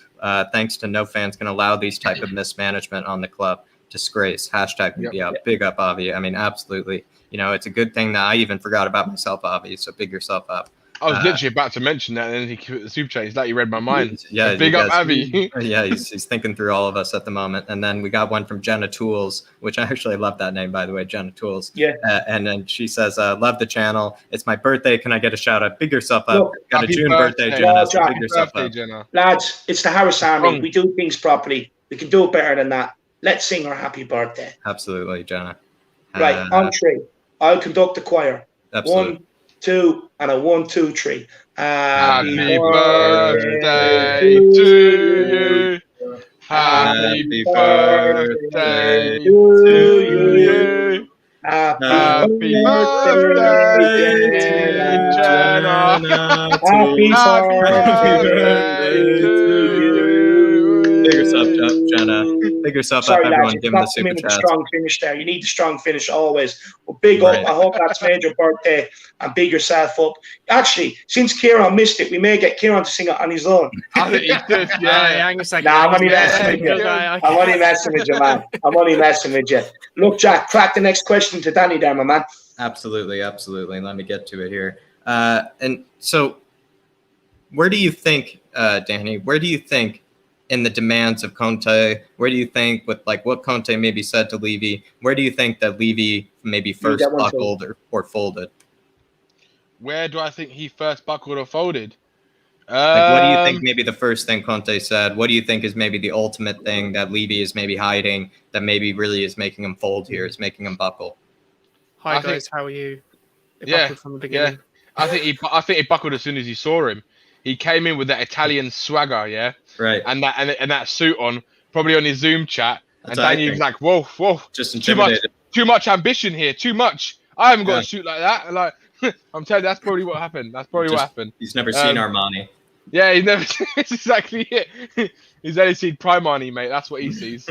Thanks to no fans can allow these type of mismanagement on the club. Disgrace. Hashtag BBL. Big up, Avi. I mean, absolutely. It's a good thing that I even forgot about myself, Avi. So big yourself up. I was literally about to mention that, and then he put the super chat. He's like, you read my mind. Yeah, so big up, Avi. Yeah, he's thinking through all of us at the moment. And then we got one from Jenna Tools, which I actually love that name, by the way, Jenna Tools. Yeah. And then she says, love the channel. It's my birthday. Can I get a shout out? Big yourself up. Look, got a June birthday, Jenna. So big yourself up. Jenna. Lads, it's the Harris Army. We do things properly. We can do it better than that. Let's sing our happy birthday. Absolutely, Jenna. Right, on 3. I'll conduct the choir. Absolutely. 1, 2, and a 1, 2, 3. Happy birthday to you. Happy birthday to you. Happy birthday, Jenna. Happy birthday to you. Big yourself up, Jenna. Big yourself up, everyone. Give them the super chat. Strong finish there. You need the strong finish always. Well, big up. I hope that's made your birthday, and big yourself up. Actually, since Kieran missed it, we may get Kieran to sing it on his own. I think he could, hang on a second. I'm only messing with you. I'm only messing with you, man. I'm only messing with you. Look, Jack, crack the next question to Danny there, my man. Absolutely. Let me get to it here. And so, where do you think, Danny, in the demands of Conte, where do you think with like what Conte maybe said to Levy, where do you think that Levy maybe first buckled or folded? Where do I think he first buckled or folded? Like, what do you think maybe the first thing Conte said? What do you think is maybe the ultimate thing that Levy is maybe hiding that maybe really is making him fold here, is making him buckle? Hi guys, how are you? It buckled from the beginning. I think he buckled as soon as he saw him. He came in with that Italian swagger, yeah, right, and that suit on, probably on his Zoom chat, and Daniel was like, "Whoa, just intimidated. Too much ambition here, too much. I haven't got a suit like that." Like, I'm telling you, that's probably what happened. That's probably what happened. He's never seen Armani. Yeah, he's never. It's exactly it. He's only seen Primani, mate. That's what he sees.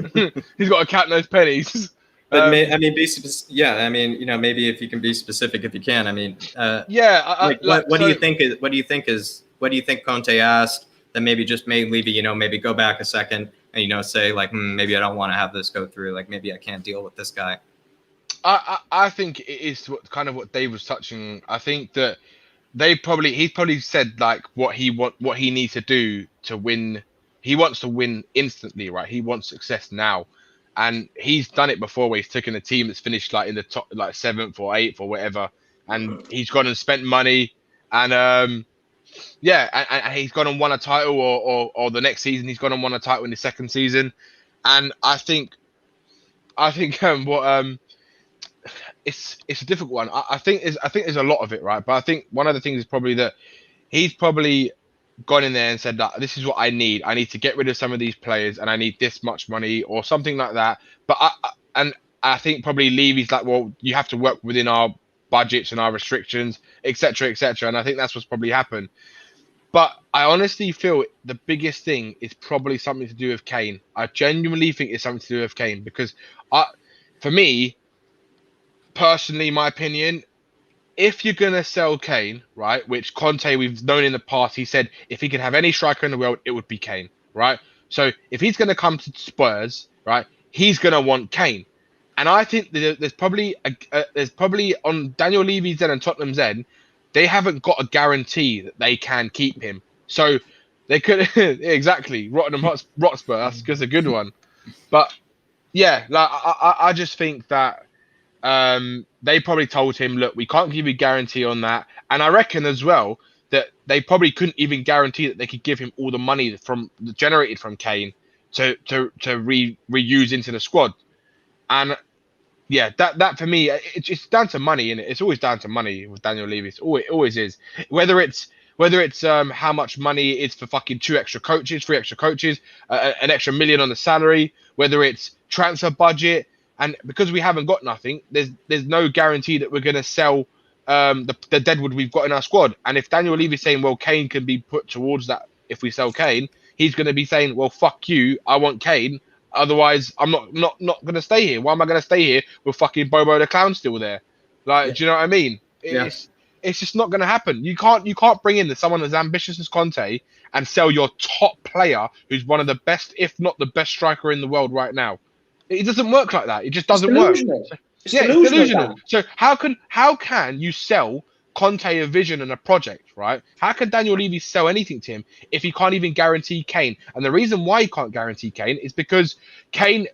He's got to count those pennies. But I mean, yeah. I mean, you know, maybe if you can be specific, if you can. I mean, yeah. What do you think is? What do you think Conte asked that maybe just made Levy, you know, maybe go back a second and, you know, say like, maybe I don't want to have this go through. Like maybe I can't deal with this guy. I think it is what Dave was touching. I think that he probably said like what he needs to do to win. He wants to win instantly, right? He wants success now, and he's done it before where he's taken a team that's finished like in the top, like 7th or 8th or whatever, and he's gone and spent money, and and he's gone and won a title, or the next season he's gone and won a title in the second season, and I think it's a difficult one. I think there's a lot of it, right? But I think one of the things is probably that he's probably gone in there and said that this is what I need. I need to get rid of some of these players, and I need this much money or something like that. But I think probably Levy's like, well, you have to work within our budgets and our restrictions, etc., etc. And I think that's what's probably happened. But I honestly feel the biggest thing is probably something to do with Kane. I genuinely think it's something to do with Kane because for me, personally, my opinion, if you're going to sell Kane, right, which Conte, we've known in the past, he said if he could have any striker in the world, it would be Kane, right? So if he's going to come to Spurs, right, he's going to want Kane. And I think there's probably on Daniel Levy's end and Tottenham's end, they haven't got a guarantee that they can keep him. So they could, exactly, Tottenham Hotspur, that's a good one. But yeah, like I just think that they probably told him, look, we can't give you a guarantee on that. And I reckon as well that they probably couldn't even guarantee that they could give him all the money generated from Kane to reuse into the squad. And yeah, that for me, it's down to money, innit? It's always down to money with Daniel Levy. It always is. Whether it's how much money it is for fucking 3 extra coaches, an extra $1 million on the salary, whether it's transfer budget. And because we haven't got nothing, there's no guarantee that we're going to sell the deadwood we've got in our squad. And if Daniel Levy's saying, well, Kane can be put towards that if we sell Kane, he's going to be saying, well, fuck you, I want Kane. Otherwise, I'm not going to stay here. Why am I going to stay here with fucking Bobo the Clown still there? Like, do you know what I mean? It's just not going to happen. You can't bring in someone as ambitious as Conte and sell your top player, who's one of the best, if not the best striker in the world right now. It doesn't work like that. It just doesn't work. It's delusional. So how can you sell Conte a vision and a project, right? How can Daniel Levy sell anything to him if he can't even guarantee Kane? And the reason why he can't guarantee Kane is because Kane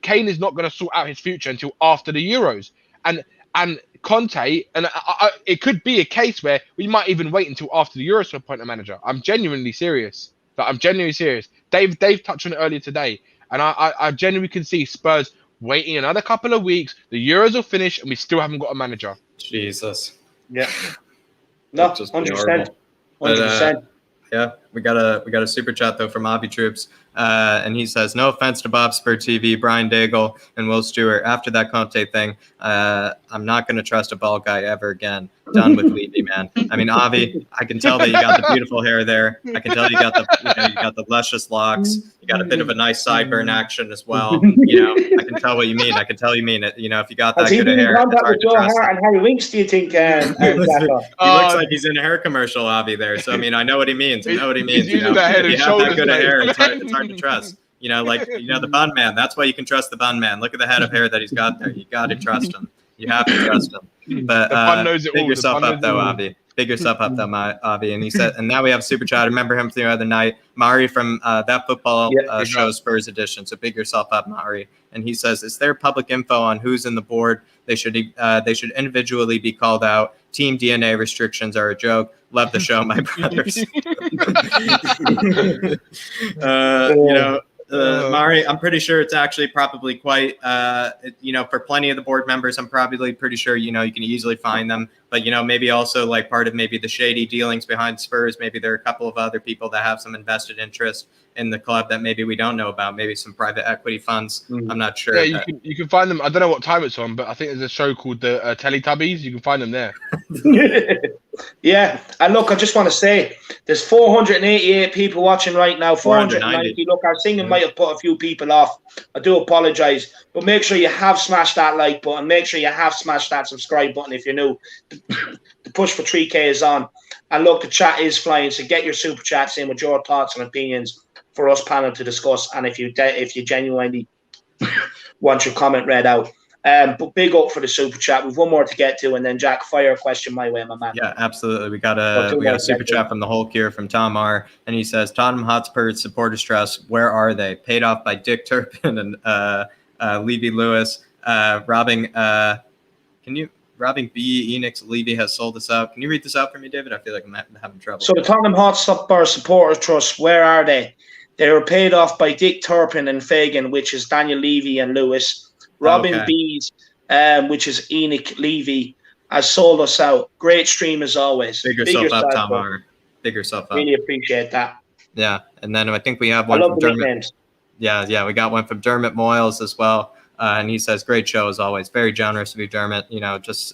is not going to sort out his future until after the Euros. And Conte, and it could be a case where we might even wait until after the Euros to appoint a manager. I'm genuinely serious. Dave touched on it earlier today. And I genuinely can see Spurs waiting another couple of weeks. The Euros will finish, and we still haven't got a manager. Jesus. Yeah. No, 100%. 100%. Yeah, we got a super chat though from Avi Troops, and he says, "No offense to Bob Spur TV, Brian Daigle, and Will Stewart. After that Conte thing, I'm not going to trust a bald guy ever again. Done with Levy, man. I mean, Avi, I can tell that you got the beautiful hair there. I can tell you got the luscious locks. You got a bit of a nice sideburn action as well. You know, I can tell what you mean. I can tell you mean it. You know, if you got that good of hair, it's hard to trust him. And Harry Winks, do you think? He looks like he's in a hair commercial, Avi. There, so I mean, I know what he means. You know, if you have that good of hair, it's hard to trust. You know, like the bun man. That's why you can trust the bun man. Look at the head of hair that he's got there. You got to trust him. You have to trust him. But big yourself up though, Avi. Big yourself up though, Avi. And he said, and now we have super chat. I remember him the other night, Mari from that football show, Spurs edition. So big yourself up, Mari. And he says, is there public info on who's in the board? They should individually be called out. Team DNA restrictions are a joke. Love the show, my brothers. Mari, I'm pretty sure it's actually probably quite, for plenty of the board members, I'm probably pretty sure, you can easily find them But, you know, maybe also like part of maybe the shady dealings behind Spurs. Maybe there are a couple of other people that have some invested interest in the club that maybe we don't know about. Maybe some private equity funds. I'm not sure. Yeah, you can find them. I don't know what time it's on, but I think there's a show called the Teletubbies. You can find them there. Yeah, and look, I just want to say there's 488 people watching right now. 490. Look, our singing might have put a few people off. I do apologize, but make sure you have smashed that like button. Make sure you have smashed that subscribe button if you're new. The push for 3K is on, and look, the chat is flying. So get your super chats in with your thoughts and opinions for us panel to discuss. And if you genuinely want your comment read out. But big up for the super chat. We've one more to get to, and then Jack, fire a question my way, my man. Yeah, absolutely. We got a super chat from the Hulk here from Tom R, and he says, Tottenham Hotspur's supporters trust, where are they? Paid off by Dick Turpin and Levy Lewis. Robbing B. ENIC Levy has sold us out. Can you read this out for me, David? I feel like I'm having trouble. So the Tottenham Hotspur supporters trust, where are they? They were paid off by Dick Turpin and Fagan, which is Daniel Levy and Lewis. Robin B's, which is ENIC Levy, has sold us out. Great stream as always. Big yourself up, Tom R. Big yourself up. Really appreciate that. Yeah, and then I think we have one from Dermot. Yeah, we got one from Dermot Moyles as well. And he says, great show as always. Very generous of you, Dermot. You know, it's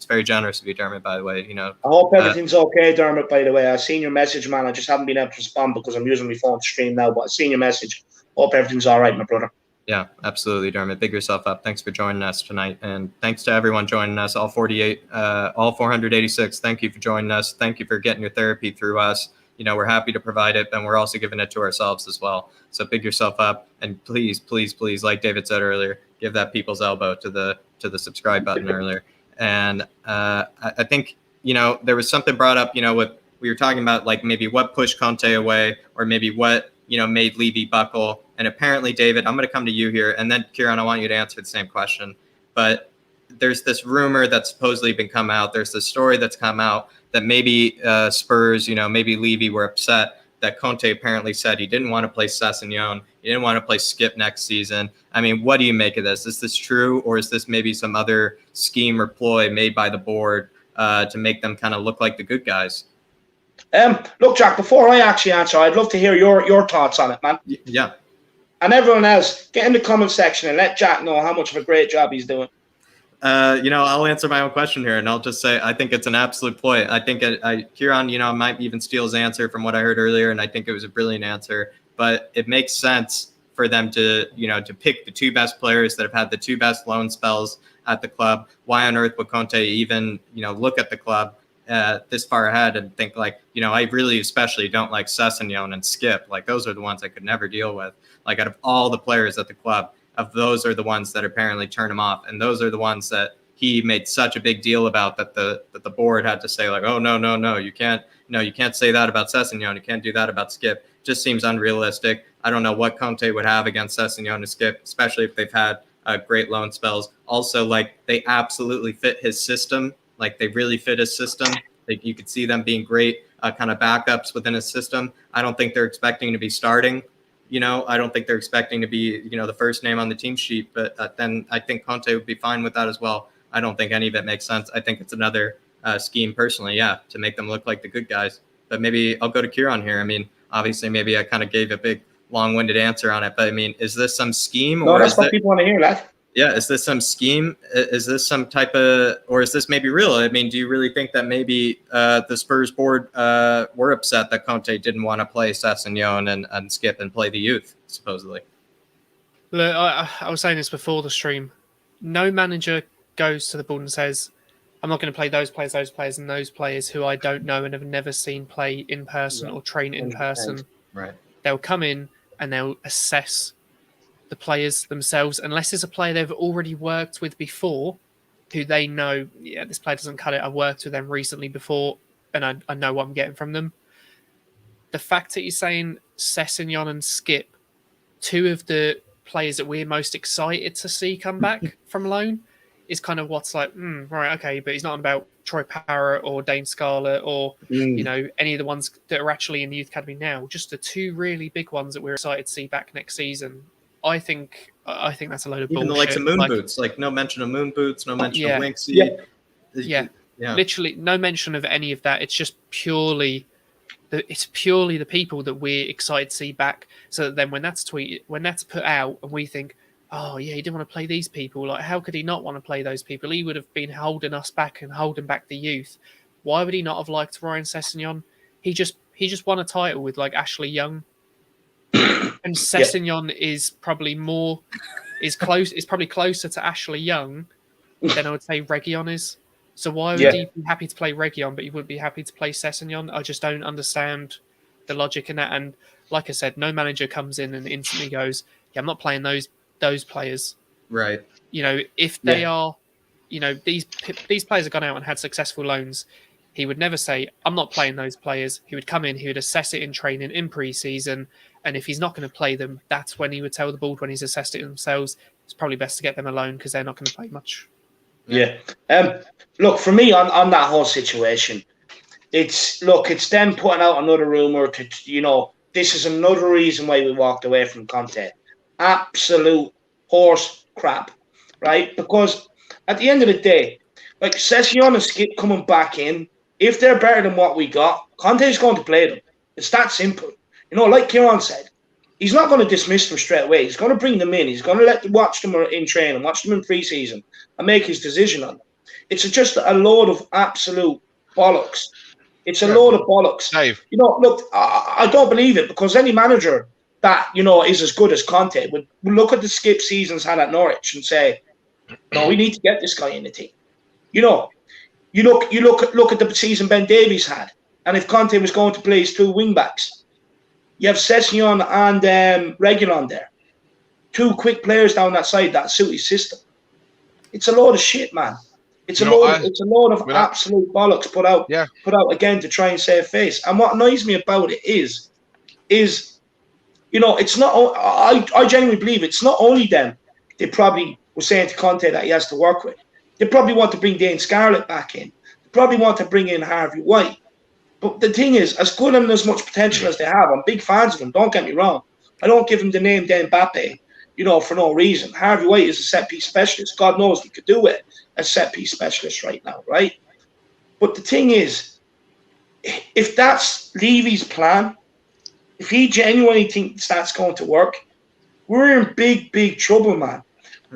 very generous of you, Dermot, by the way. You know, I hope everything's okay, Dermot, by the way. I've seen your message, man. I just haven't been able to respond because I'm using my phone to stream now, but I've seen your message. Hope everything's all right, my brother. Yeah, absolutely, Dermot. Big yourself up. Thanks for joining us tonight. And thanks to everyone joining us, all 486. Thank you for joining us. Thank you for getting your therapy through us. You know, we're happy to provide it, and we're also giving it to ourselves as well. So big yourself up. And please, please, please, like David said earlier, give that people's elbow to the subscribe button earlier. And I think, you know, there was something brought up, you know, we were talking about like maybe what pushed Conte away or maybe what, you know, made Levy buckle. And apparently, David, I'm going to come to you here. And then, Kieran, I want you to answer the same question. But there's this rumor that's supposedly been come out. There's this story that's come out that maybe Spurs, you know, maybe Levy were upset that Conte apparently said he didn't want to play Sessegnon. He didn't want to play Skip next season. I mean, what do you make of this? Is this true? Or is this maybe some other scheme or ploy made by the board to make them kind of look like the good guys? Look, Jack, before I actually answer, I'd love to hear your thoughts on it, man. Yeah. And everyone else, get in the comment section and let Jack know how much of a great job he's doing. You know, I'll answer my own question here, and I'll just say I think it's an absolute ploy. I think Kieran, you know, might even steal his answer from what I heard earlier, and I think it was a brilliant answer. But it makes sense for them to, you know, to pick the two best players that have had the two best loan spells at the club. Why on earth would Conte even, you know, look at the club this far ahead and think like, you know, I really especially don't like Sessegnon and Skip. Like those are the ones I could never deal with. Like out of all the players at the club, of those are the ones that apparently turn him off, and those are the ones that he made such a big deal about that the board had to say like, oh no, you can't say that about Sessegnon, you can't do that about Skip. Just seems unrealistic. I don't know what Conte would have against Sessegnon and Skip, especially if they've had great loan spells. Also, like they absolutely fit his system. Like they really fit his system. Like you could see them being great kind of backups within his system. I don't think they're expecting to be starting. You know, I don't think they're expecting to be, you know, the first name on the team sheet, but then I think Conte would be fine with that as well. I don't think any of it makes sense. I think it's another scheme personally, yeah, to make them look like the good guys. But maybe I'll go to Kieran here. I mean, obviously, maybe I kind of gave a big long-winded answer on it, but I mean, is this some scheme? No, that's what people want to hear, lad. Yeah, is this some scheme? Is this some type of, or is this maybe real? I mean, do you really think that maybe the Spurs board were upset that Conte didn't want to play Sessegnon and Skip and play the youth, supposedly? Look, I was saying this before the stream. No manager goes to the board and says, I'm not going to play those players, and those players who I don't know and have never seen play in person or train in person. Right. They'll come in and they'll assess the players themselves, unless it's a player they've already worked with before, who they know, yeah, this player doesn't cut it. I've worked with them recently before, and I know what I'm getting from them. The fact that you're saying Sessegnon and Skip, two of the players that we're most excited to see come back from loan, is kind of what's like, right, okay, but he's not on about Troy Parrott or Dane Scarlett or, you know, any of the ones that are actually in the youth academy now. Just the two really big ones that we're excited to see back next season. I think that's a load of bullshit. Even the likes of Moon Boots, like no mention of Moon Boots, no mention of Winksy. Yeah. literally no mention of any of that. It's just purely the people that we're excited to see back. So that then when that's put out, and we think, oh yeah, he didn't want to play these people. Like, how could he not want to play those people? He would have been holding us back and holding back the youth. Why would he not have liked Ryan Sessegnon? He just won a title with like Ashley Young, and Sessegnon is probably closer to Ashley Young than I would say Reguilon is. So why would he be happy to play Reguilon, but he wouldn't be happy to play Sessegnon? I just don't understand the logic in that. And like I said, no manager comes in and instantly goes, "Yeah, I'm not playing those players." Right. You know, if they are, you know, these players have gone out and had successful loans, he would never say, "I'm not playing those players." He would come in, he would assess it in training, in pre-season, and if he's not going to play them, that's when he would tell the board, when he's assessed it themselves, it's probably best to get them alone because they're not going to play much. Yeah. Look, for me on that whole situation, it's them putting out another rumor to, you know, this is another reason why we walked away from Conte. Absolute horse crap, right? Because at the end of the day, like Sessegnon and Skip coming back in, if they're better than what we got, Conte's going to play them. It's that simple. You know, like Kieran said, he's not going to dismiss them straight away. He's going to bring them in. He's going to watch them in training, watch them in pre-season, and make his decision on them. It's just a load of absolute bollocks. It's a load of bollocks. Dave. You know, look, I don't believe it, because any manager that, you know, is as good as Conte would look at the skip seasons had at Norwich and say, no, we need to get this guy in the team. You know, you look at the season Ben Davies had, and if Conte was going to play his two wing backs, you have Sessegnon and Reguilon there. Two quick players down that side that suit his system. It's a load of shit, man. It's a load of absolute bollocks put out again to try and save face. And what annoys me about it is, you know, it's not. I genuinely believe it's not only them. They probably were saying to Conte that he has to work with. They probably want to bring Dane Scarlett back in. They probably want to bring in Harvey White. But the thing is, as good and as much potential as they have, I'm big fans of them. Don't get me wrong. I don't give him the name Dan Mbappe, you know, for no reason. Harvey White is a set-piece specialist. God knows we could do it as set-piece specialist right now, right? But the thing is, if that's Levy's plan, if he genuinely thinks that's going to work, we're in big, big trouble, man.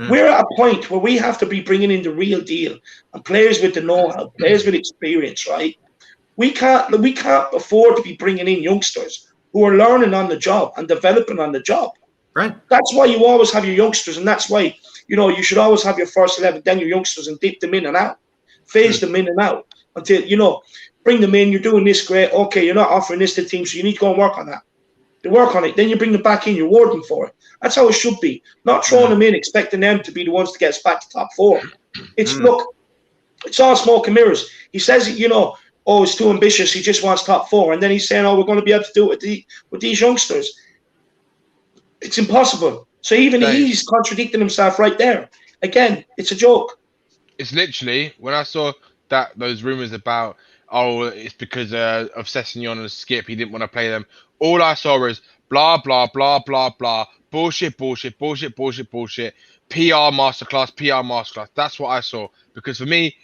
We're at a point where we have to be bringing in the real deal and players with the know-how, players with experience, right? We can't afford to be bringing in youngsters who are learning on the job and developing on the job. Right. That's why you always have your youngsters, and that's why, you know, you should always have your first 11, then your youngsters, and dip them in and out, phase them in and out until, you know, bring them in. You're doing this great. Okay, you're not offering this to the team, so you need to go and work on that. They work on it, then you bring them back in. You reward them for it. That's how it should be. Not throwing them in, expecting them to be the ones to get us back to top four. It's look, it's all smoke and mirrors. He says, you know, oh, it's too ambitious. He just wants top four, and then he's saying, oh, we're going to be able to do it with these youngsters. It's impossible. So even he's contradicting himself right there. Again, it's a joke. It's literally, when I saw those rumors about, oh, it's because of Sessegnon and Skip, he didn't want to play them. All I saw was blah, blah, blah, blah, blah. Bullshit, bullshit, bullshit, bullshit, bullshit. PR masterclass. That's what I saw. Because for me,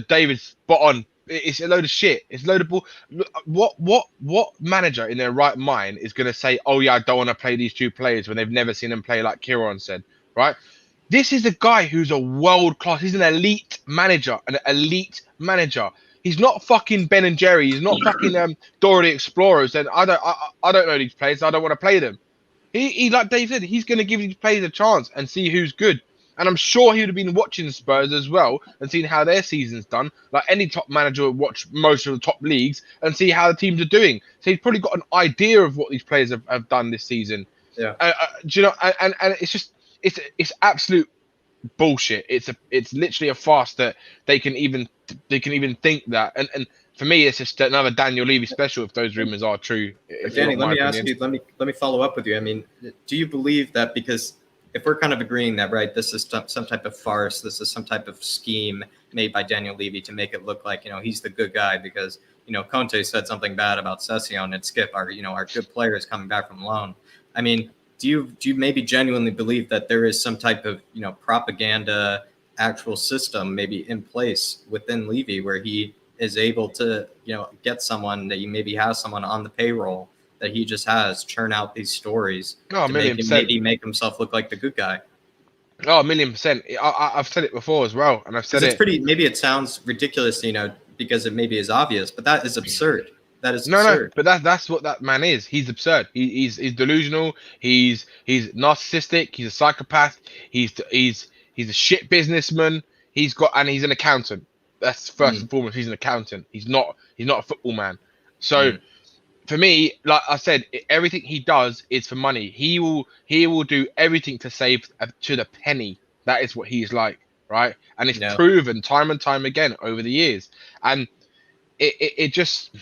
David's spot on. It's a load of shit. It's a load of bull. What manager in their right mind is going to say, oh, yeah, I don't want to play these two players when they've never seen them play, like Kieran said, right? This is a guy who's a world class. He's an elite manager. He's not fucking Ben and Jerry. He's not fucking Dora the Explorer. Saying, I don't know these players. I don't want to play them. He like Dave said, he's going to give these players a chance and see who's good. And I'm sure he would have been watching Spurs as well and seen how their season's done. Like any top manager would watch most of the top leagues and see how the teams are doing. So he's probably got an idea of what these players have done this season. Yeah. Do you know? And it's just it's absolute bullshit. It's literally a farce that they can even think that. And for me, it's just another Daniel Levy special if those rumors are true. Danny, let me ask you. Let me follow up with you. I mean, do you believe that because if we're kind of agreeing that, right, this is some type of farce, this is some type of scheme made by Daniel Levy to make it look like, you know, he's the good guy because, you know, Conte said something bad about Sessegnon and Skip, our good players coming back from loan. I mean, do you maybe genuinely believe that there is some type of, you know, propaganda actual system maybe in place within Levy where he is able to, get someone that maybe has someone on the payroll that he just has churn out these stories to maybe make himself look like the good guy. Oh, 1,000,000%. I've said it before as well, and I've said it's pretty. Maybe it sounds ridiculous, because it maybe is obvious, but that is absurd. That is absurd. No, but that's what that man is. He's absurd. He's delusional. He's narcissistic. He's a psychopath. He's a shit businessman. He's an accountant. That's first and foremost. He's an accountant. He's not a football man. So. For me, like I said, everything he does is for money. He will do everything to save to the penny. That is what he's like, right? And it's proven time and time again over the years. And it's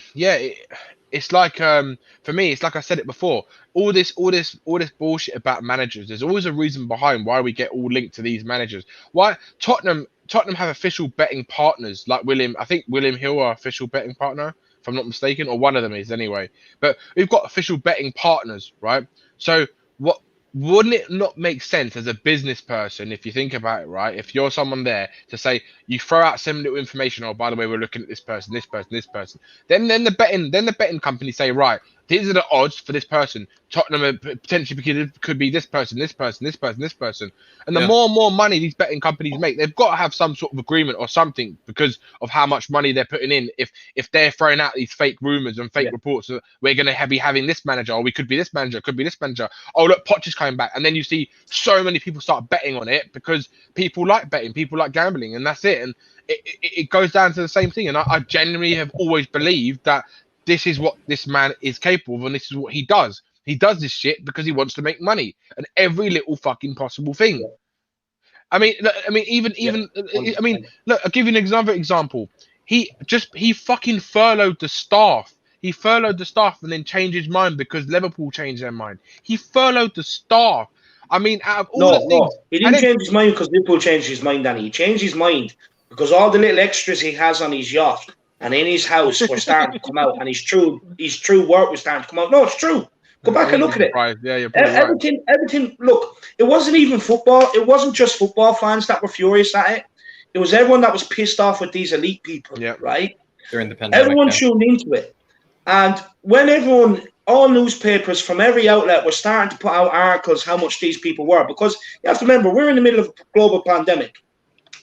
like for me, it's like I said it before. All this bullshit about managers. There's always a reason behind why we get all linked to these managers. Why Tottenham have official betting partners like William. I think William Hill are official betting partner, if I'm not mistaken, or one of them is anyway. But we've got official betting partners, right? So what wouldn't it not make sense as a business person, if you think about it, right? If you're someone there to say, you throw out some little information, oh, by the way, we're looking at this person, this person, this person. Then the betting company say, right, these are the odds for this person. Tottenham potentially could be this person, this person, this person, this person. And the more and more money these betting companies make, they've got to have some sort of agreement or something because of how much money they're putting in. If they're throwing out these fake rumors and fake reports, we're going to be having this manager, or we could be this manager, could be this manager. Oh, look, Poch is coming back. And then you see so many people start betting on it because people like betting, people like gambling, and that's it. And it goes down to the same thing. And I genuinely have always believed that this is what this man is capable of, and this is what he does. He does this shit because he wants to make money, and every little fucking possible thing. I mean, look, I'll give you another example. He fucking furloughed the staff. He furloughed the staff and then changed his mind because Liverpool changed their mind. He furloughed the staff. I mean, out of all the things, he didn't change his mind because Liverpool changed his mind, Danny. He changed his mind because all the little extras he has on his yacht and in his house were starting to come out, and his true work was starting to come out. No, it's true. Go back and look at it. Yeah, you're everything. Look, it wasn't even football. It wasn't just football fans that were furious at it. It was everyone that was pissed off with these elite people, right? During the pandemic, everyone tuned into it. And when all newspapers from every outlet were starting to put out articles how much these people were, because you have to remember, we're in the middle of a global pandemic.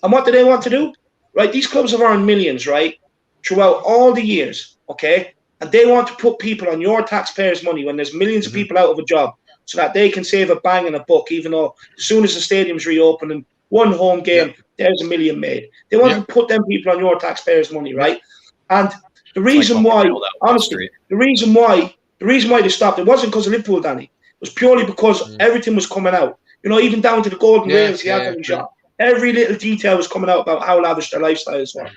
And what do they want to do? Right? These clubs have earned millions, right? Throughout all the years, okay? And they want to put people on your taxpayers' money when there's millions of people out of a job so that they can save a bang in a buck, even though as soon as the stadium's reopen and one home game, there's $1 million made. They want to put them people on your taxpayers' money, right? And the reason why, honestly, the reason why they stopped, it wasn't because of Liverpool, Danny. It was purely because everything was coming out. You know, even down to the golden rails he had on his shop. Every little detail was coming out about how lavish their lifestyles were.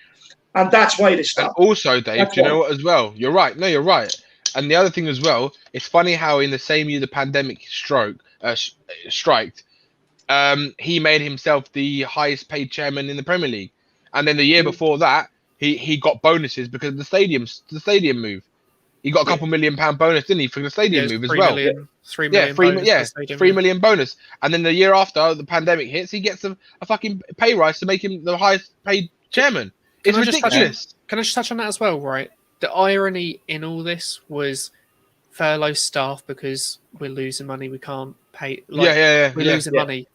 And that's why they stopped. And also, Dave, do you know what as well? You're right. No, you're right. And the other thing as well, it's funny how in the same year the pandemic striked, he made himself the highest paid chairman in the Premier League. And then the year before that, he got bonuses because of the stadium move. He got a couple £1 million bonus, didn't he, for the stadium move as well? 3 million. 3 million bonus. And then the year after the pandemic hits, he gets a fucking pay rise to make him the highest paid chairman. It's ridiculous. Can I just touch on that as well, right? The irony in all this was furlough staff because we're losing money. We can't pay. We're losing money.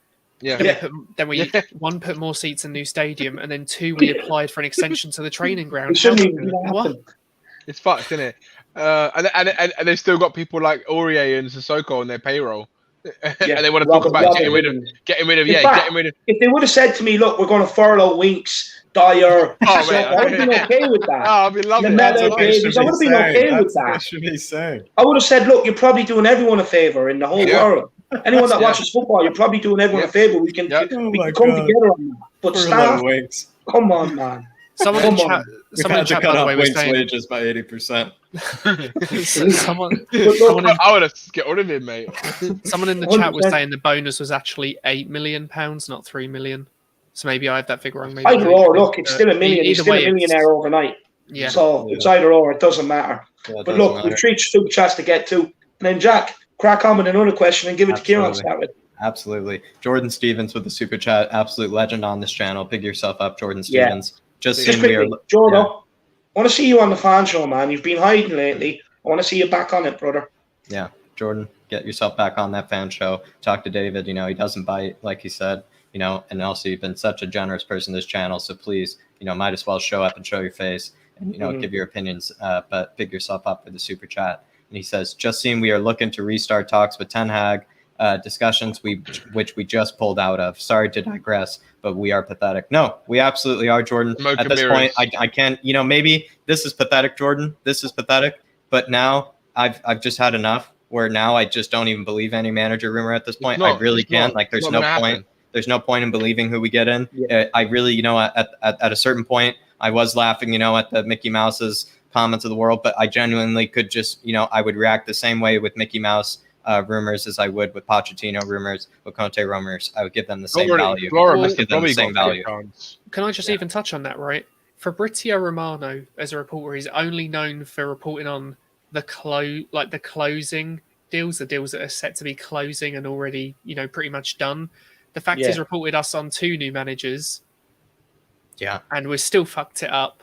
Then we put more seats in the new stadium, and then 2, we applied for an extension to the training ground. It's fucked, isn't it? And they've still got people like Aurier and Sissoko on their payroll. And they want to talk about getting rid of. If they would have said to me, look, we're going to furlough Winks, Dyer, I would have been okay with that. I'd be loving it. I would have been okay with that. What should he say? I would have said, look, you're probably doing everyone a favour in the whole world. Anyone that watches football, you're probably doing everyone a favour. We can come together on that. But staff, come on, man. Someone in chat, by the way, was saying wages by 80%. I would have get rid of him, mate. Someone in the chat was saying the bonus was actually £8 million, not $3 million. So maybe I have that figure wrong. Either or, look, it's still $1 million. He's still a millionaire overnight. Yeah. So it's either or. It doesn't matter. But look, we've 3 super chats to get to. And then Jack, crack on with another question and give it to Kieran to start with. Absolutely. Jordan Stevens with the super chat, absolute legend on this channel. Big yourself up, Jordan Stevens. Just quickly, Jordan, I want to see you on the fan show, man. You've been hiding lately. I want to see you back on it, brother. Yeah, Jordan, get yourself back on that fan show. Talk to David. You know, he doesn't bite, like he said. You know, and also you've been such a generous person this channel. So please, you know, might as well show up and show your face and, you know, give your opinions. But big yourself up for the super chat. And he says, just seen we are looking to restart talks with Ten Hag. Discussions which we just pulled out of. Sorry to digress, but we are pathetic. No, we absolutely are, Jordan. At this point, I can't. You know, maybe this is pathetic, Jordan. This is pathetic. But now I've just had enough. Where now I just don't even believe any manager rumor at this point. I really can't. Like, there's no point. There's no point in believing who we get in. I really, you know, at a certain point, I was laughing, you know, at the Mickey Mouse's comments of the world, but I genuinely could just, you know, I would react the same way with Mickey Mouse rumors as I would with Pochettino rumors, with Conte rumors. I would give them the same value. Can I just even touch on that, right? Fabrizio Romano, as a reporter, is only known for reporting on the closing deals, the deals that are set to be closing and already, you know, pretty much done. The fact he's reported us on 2 new managers. Yeah. And we're still fucked it up.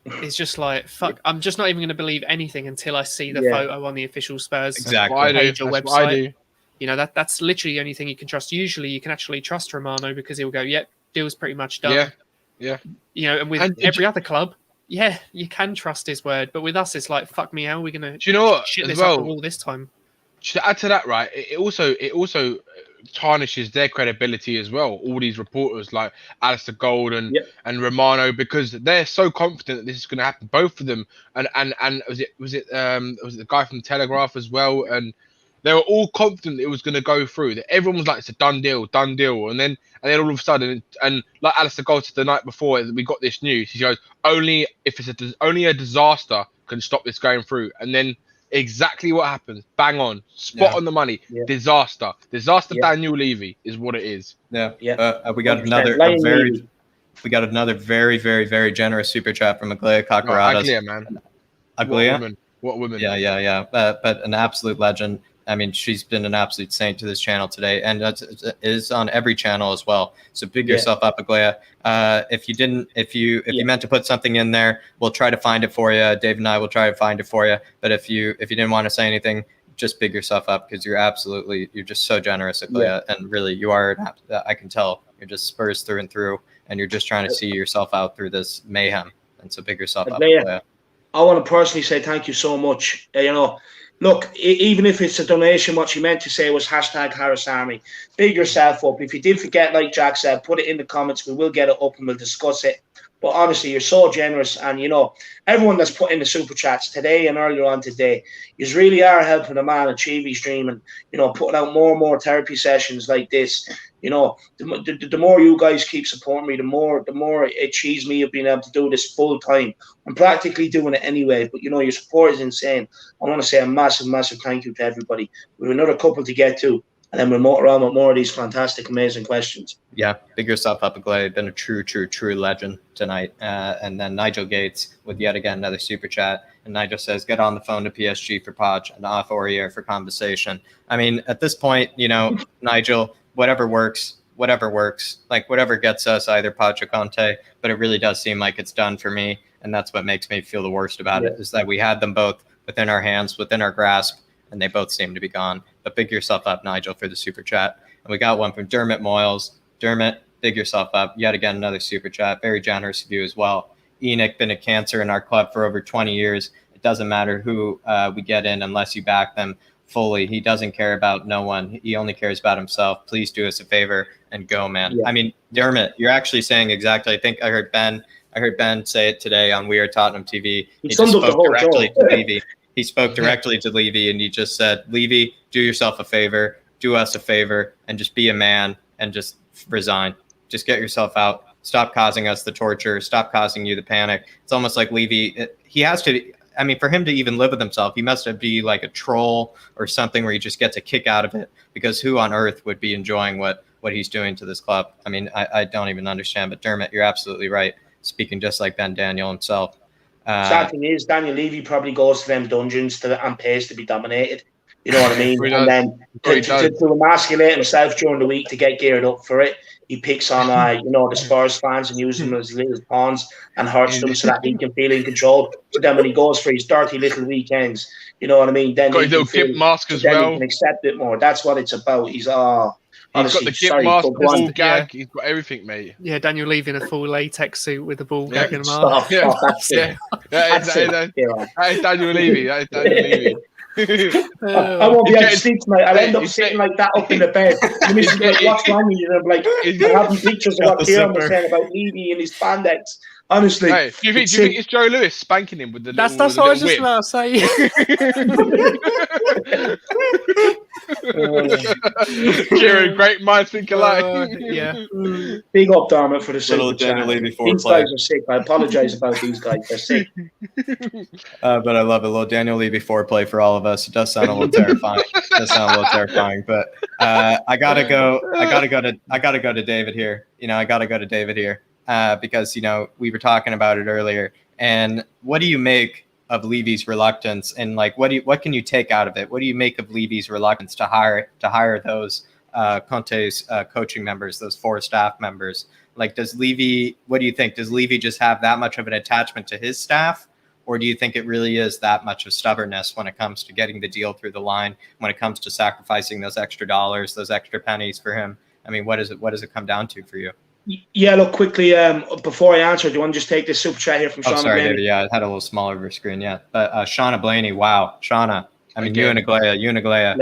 It's just like, fuck, I'm just not even going to believe anything until I see the photo on the official Spurs page or website. You know, that's literally the only thing you can trust. Usually you can actually trust Romano because he'll go, yep, deal's pretty much done. Yeah. You know, and with every other club, you can trust his word. But with us, it's like, fuck me, how are we going to shit this up all this time? To add to that, right, it also tarnishes their credibility as well. All these reporters like Alistair Gold and Romano, because they're so confident that this is going to happen. Both of them, and was it the guy from the Telegraph as well, and they were all confident it was going to go through. That everyone was like, it's a done deal, and then all of a sudden, and like Alistair Gold said the night before we got this news, he goes, only a disaster can stop this going through, and then. Exactly what happens. Bang on. Spot on the money. Disaster. Daniel Levy is what it is. We got another very, very, very generous super chat from Aglia Kakaradas. Aglia, man. Aglia? What woman? Yeah. But an absolute legend. I mean, she's been an absolute saint to this channel today, and it is on every channel as well. So big yourself up, Aglia. If you meant to put something in there, we'll try to find it for you. Dave and I will try to find it for you. But if you didn't want to say anything, just big yourself up because you're just so generous, Aglia, and really you are. I can tell you're just Spurs through and through, and you're just trying to see yourself out through this mayhem. And so big yourself up, Aglia. I want to personally say thank you so much. You know. Look, even if it's a donation, what you meant to say was #Harris Army. Big yourself up. If you did forget, like Jack said, put it in the comments. We will get it up and we'll discuss it. But honestly, you're so generous. And, you know, everyone that's put in the super chats today and earlier on today, you really are helping the man achieve his dream and, you know, putting out more and more therapy sessions like this. You know, the more you guys keep supporting me, the more it achieves me of being able to do this full time. I'm practically doing it anyway, but, you know, your support is insane. I want to say a massive, massive thank you to everybody. We have another couple to get to, and then we'll motor on with more of these fantastic, amazing questions. Yeah, big yourself up, Aglia. Been a true legend tonight. And then Nigel Gates with yet again another super chat. And Nigel says, get on the phone to PSG for Poch and off Aurier for conversation. I mean, at this point, you know, Nigel, whatever works, like whatever gets us either Poch or Conte, but it really does seem like it's done for me. And that's what makes me feel the worst about it, is that we had them both within our hands, within our grasp, and they both seem to be gone. But big yourself up, Nigel, for the super chat. And we got one from Dermot Moyles. Dermot, big yourself up. Yet again, another super chat. Very generous of you as well. ENIC, been a cancer in our club for over 20 years. It doesn't matter who we get in unless you back them fully. He doesn't care about no one. He only cares about himself. Please do us a favor and go, man. I mean, Dermot, you're actually saying exactly. I think I heard Ben say it today on We Are Tottenham TV. He just spoke directly to Levy. He spoke directly to Levy, and he just said, Levy, do yourself a favor, do us a favor, and just be a man and just resign. Just get yourself out. Stop causing us the torture. Stop causing you the panic. It's almost like Levy, he has to, I mean, for him to even live with himself, he must be like a troll or something where he just gets a kick out of it, because who on earth would be enjoying what he's doing to this club? I mean, I don't even understand. But Dermot, you're absolutely right. Speaking just like Ben Daniel himself. Sad thing is, Daniel Levy probably goes to them dungeons and pays to be dominated. You know what I mean? And then to emasculate himself during the week to get geared up for it, he picks on the Spurs fans and uses them as little pawns and hurts them so that he can feel in control. So then when he goes for his dirty little weekends, you know what I mean? Then got his little gimp mask as well. He can accept it more. That's what it's about. He's honestly, got the gimp mask, the ball gag. He's got everything, mate. Yeah, Daniel Levy in a full latex suit with a ball gag and a mask. That is Daniel Levy. That is Daniel Levy. I won't be able to sleep tonight. I'll end up sitting like that up in the bed. And he's like, what's wrong with you? And I'm like, having pictures of what Kieran was saying about Levy and his spandex. Honestly. Hey, do you think it's Joe Lewis spanking him with the That's what I was just about to say. Kieran, great minds think alike. Yeah. Big up, Dermot, for the little Daniel Levy These guys are sick. I apologise about these guys. They're sick. But I love it. A little Daniel Levy foreplay for all of us. It does sound a little terrifying. But I gotta go to David here. I gotta go to David here. Because we were talking about it earlier, and what do you make of Levy's reluctance, and what can you take out of it? What do you make of Levy's reluctance to hire those Conte's coaching members, those 4 staff members? Does Levy? What do you think? Does Levy just have that much of an attachment to his staff, or do you think it really is that much of stubbornness when it comes to getting the deal through the line? When it comes to sacrificing those extra dollars, those extra pennies for him? I mean, what does it come down to for you? Yeah, look, quickly, before I answer, do you want to just take this super chat here from Shauna sorry, Blaney? David, yeah, it had a little smaller of a screen, yeah. But Shauna Blaney, wow. Shauna, I mean, you and Aglaya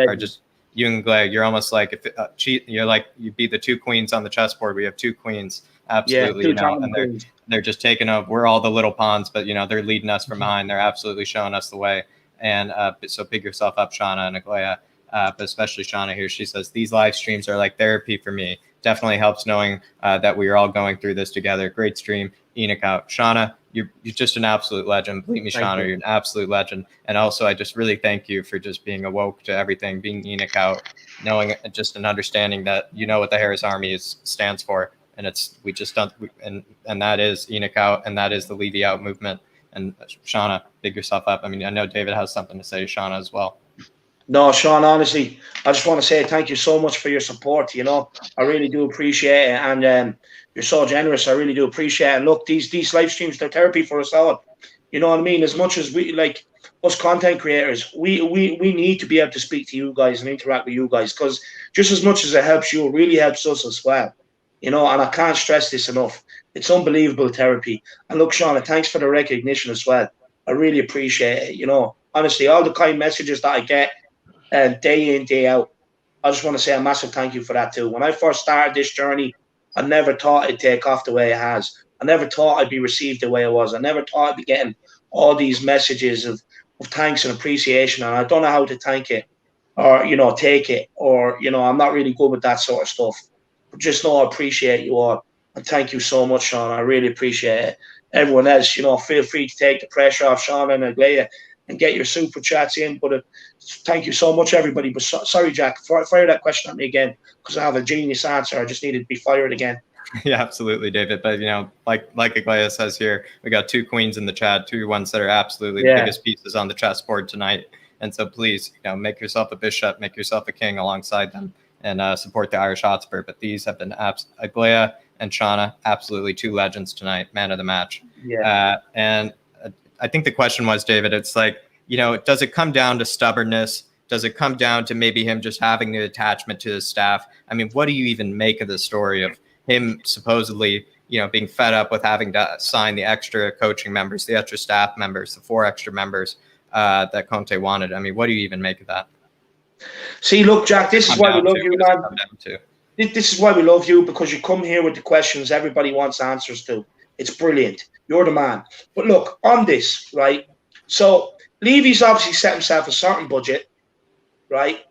are just, you and Aglaya, you're almost like, you beat the 2 queens on the chessboard. We have 2 queens, absolutely, and they're just taking over. We're all the little pawns, but, they're leading us from behind. They're absolutely showing us the way. And so pick yourself up, Shauna and Aglaya, but especially Shauna here. She says, these live streams are like therapy for me. Definitely helps knowing that we are all going through this together. Great stream. ENIC out. Shauna, you're just an absolute legend. Believe me, Shauna, you're an absolute legend. And also, I just really thank you for just being awoke to everything, being ENIC out, knowing just an understanding that what the Harris Army stands for. And we just don't, and that is ENIC out, and that is the Levy out movement. And Shauna, big yourself up. I mean, I know David has something to say, Shauna, as well. No, Sean, honestly, I just want to say thank you so much for your support. I really do appreciate it. And you're so generous. I really do appreciate it. And look, these live streams, they're therapy for us all. You know what I mean? As much as we, like us content creators, we need to be able to speak to you guys and interact with you guys, because just as much as it helps you, it really helps us as well. And I can't stress this enough. It's unbelievable therapy. And look, Shauna, thanks for the recognition as well. I really appreciate it. Honestly, all the kind messages that I get, day in, day out. I just want to say a massive thank you for that too. When I first started this journey, I never thought it'd take off the way it has. I never thought I'd be received the way I was. I never thought I'd be getting all these messages of thanks and appreciation, and I don't know how to thank it or, take it, or, I'm not really good with that sort of stuff. But just know I appreciate you all, and thank you so much, Sean. I really appreciate it. Everyone else, feel free to take the pressure off Sean and Aglaya and get your super chats in. But thank you so much, everybody. But sorry, Jack, fire that question at me again, because I have a genius answer. I just needed to be fired again. Yeah, absolutely, David. But, like Aglaya says here, we got 2 queens in the chat, 2 ones that are absolutely the biggest pieces on the chessboard tonight. And so please, make yourself a bishop, make yourself a king alongside them, and support the Irish Hotspur. But these have been Aglaya and Shauna, absolutely 2 legends tonight, man of the match. Yeah. And I think the question was, David, it's like, does it come down to stubbornness? Does it come down to maybe him just having the attachment to his staff? I mean, what do you even make of the story of him supposedly, being fed up with having to sign the extra coaching members, the extra staff members, the 4 extra members that Conte wanted? I mean, what do you even make of that? See, look, Jack, this is why we love you, man. This is why we love you, because you come here with the questions everybody wants answers to. It's brilliant. You're the man. But look, on this, right? So Levy's obviously set himself a certain budget, right?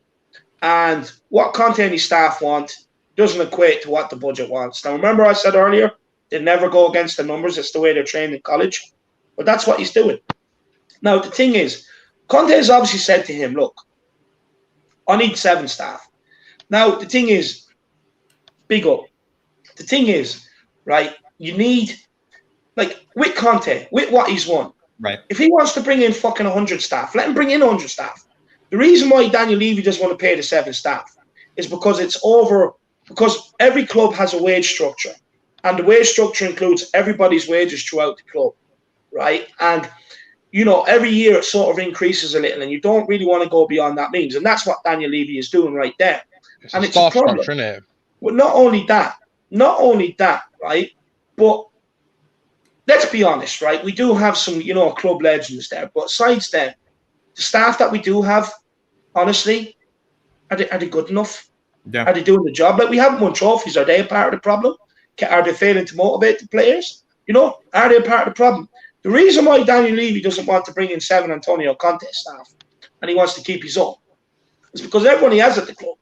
And what Conte and his staff want doesn't equate to what the budget wants. Now, remember I said earlier, they never go against the numbers. It's the way they're trained in college. But that's what he's doing. Now, the thing is, Conte has obviously said to him, look, I need 7 staff. Now, the thing is, big up. The thing is, right, you need, like, with Conte, with what he's won, right? If he wants to bring in fucking 100 staff, let him bring in 100 staff. The reason why Daniel Levy doesn't want to pay the 7 staff is because every club has a wage structure, and the wage structure includes everybody's wages throughout the club, right? And every year it sort of increases a little, and you don't really want to go beyond that means, and that's what Daniel Levy is doing right there. It's and a it's a problem. Structure, isn't it? Well, not only that, right? But let's be honest, right? We do have some, club legends there, but besides them, the staff that we do have, honestly, are they good enough? Yeah. Are they doing the job? Like, we haven't won trophies. Are they a part of the problem? Are they failing to motivate the players? Are they a part of the problem? The reason why Daniel Levy doesn't want to bring in 7 Antonio Conte staff and he wants to keep his own is because everyone he has at the club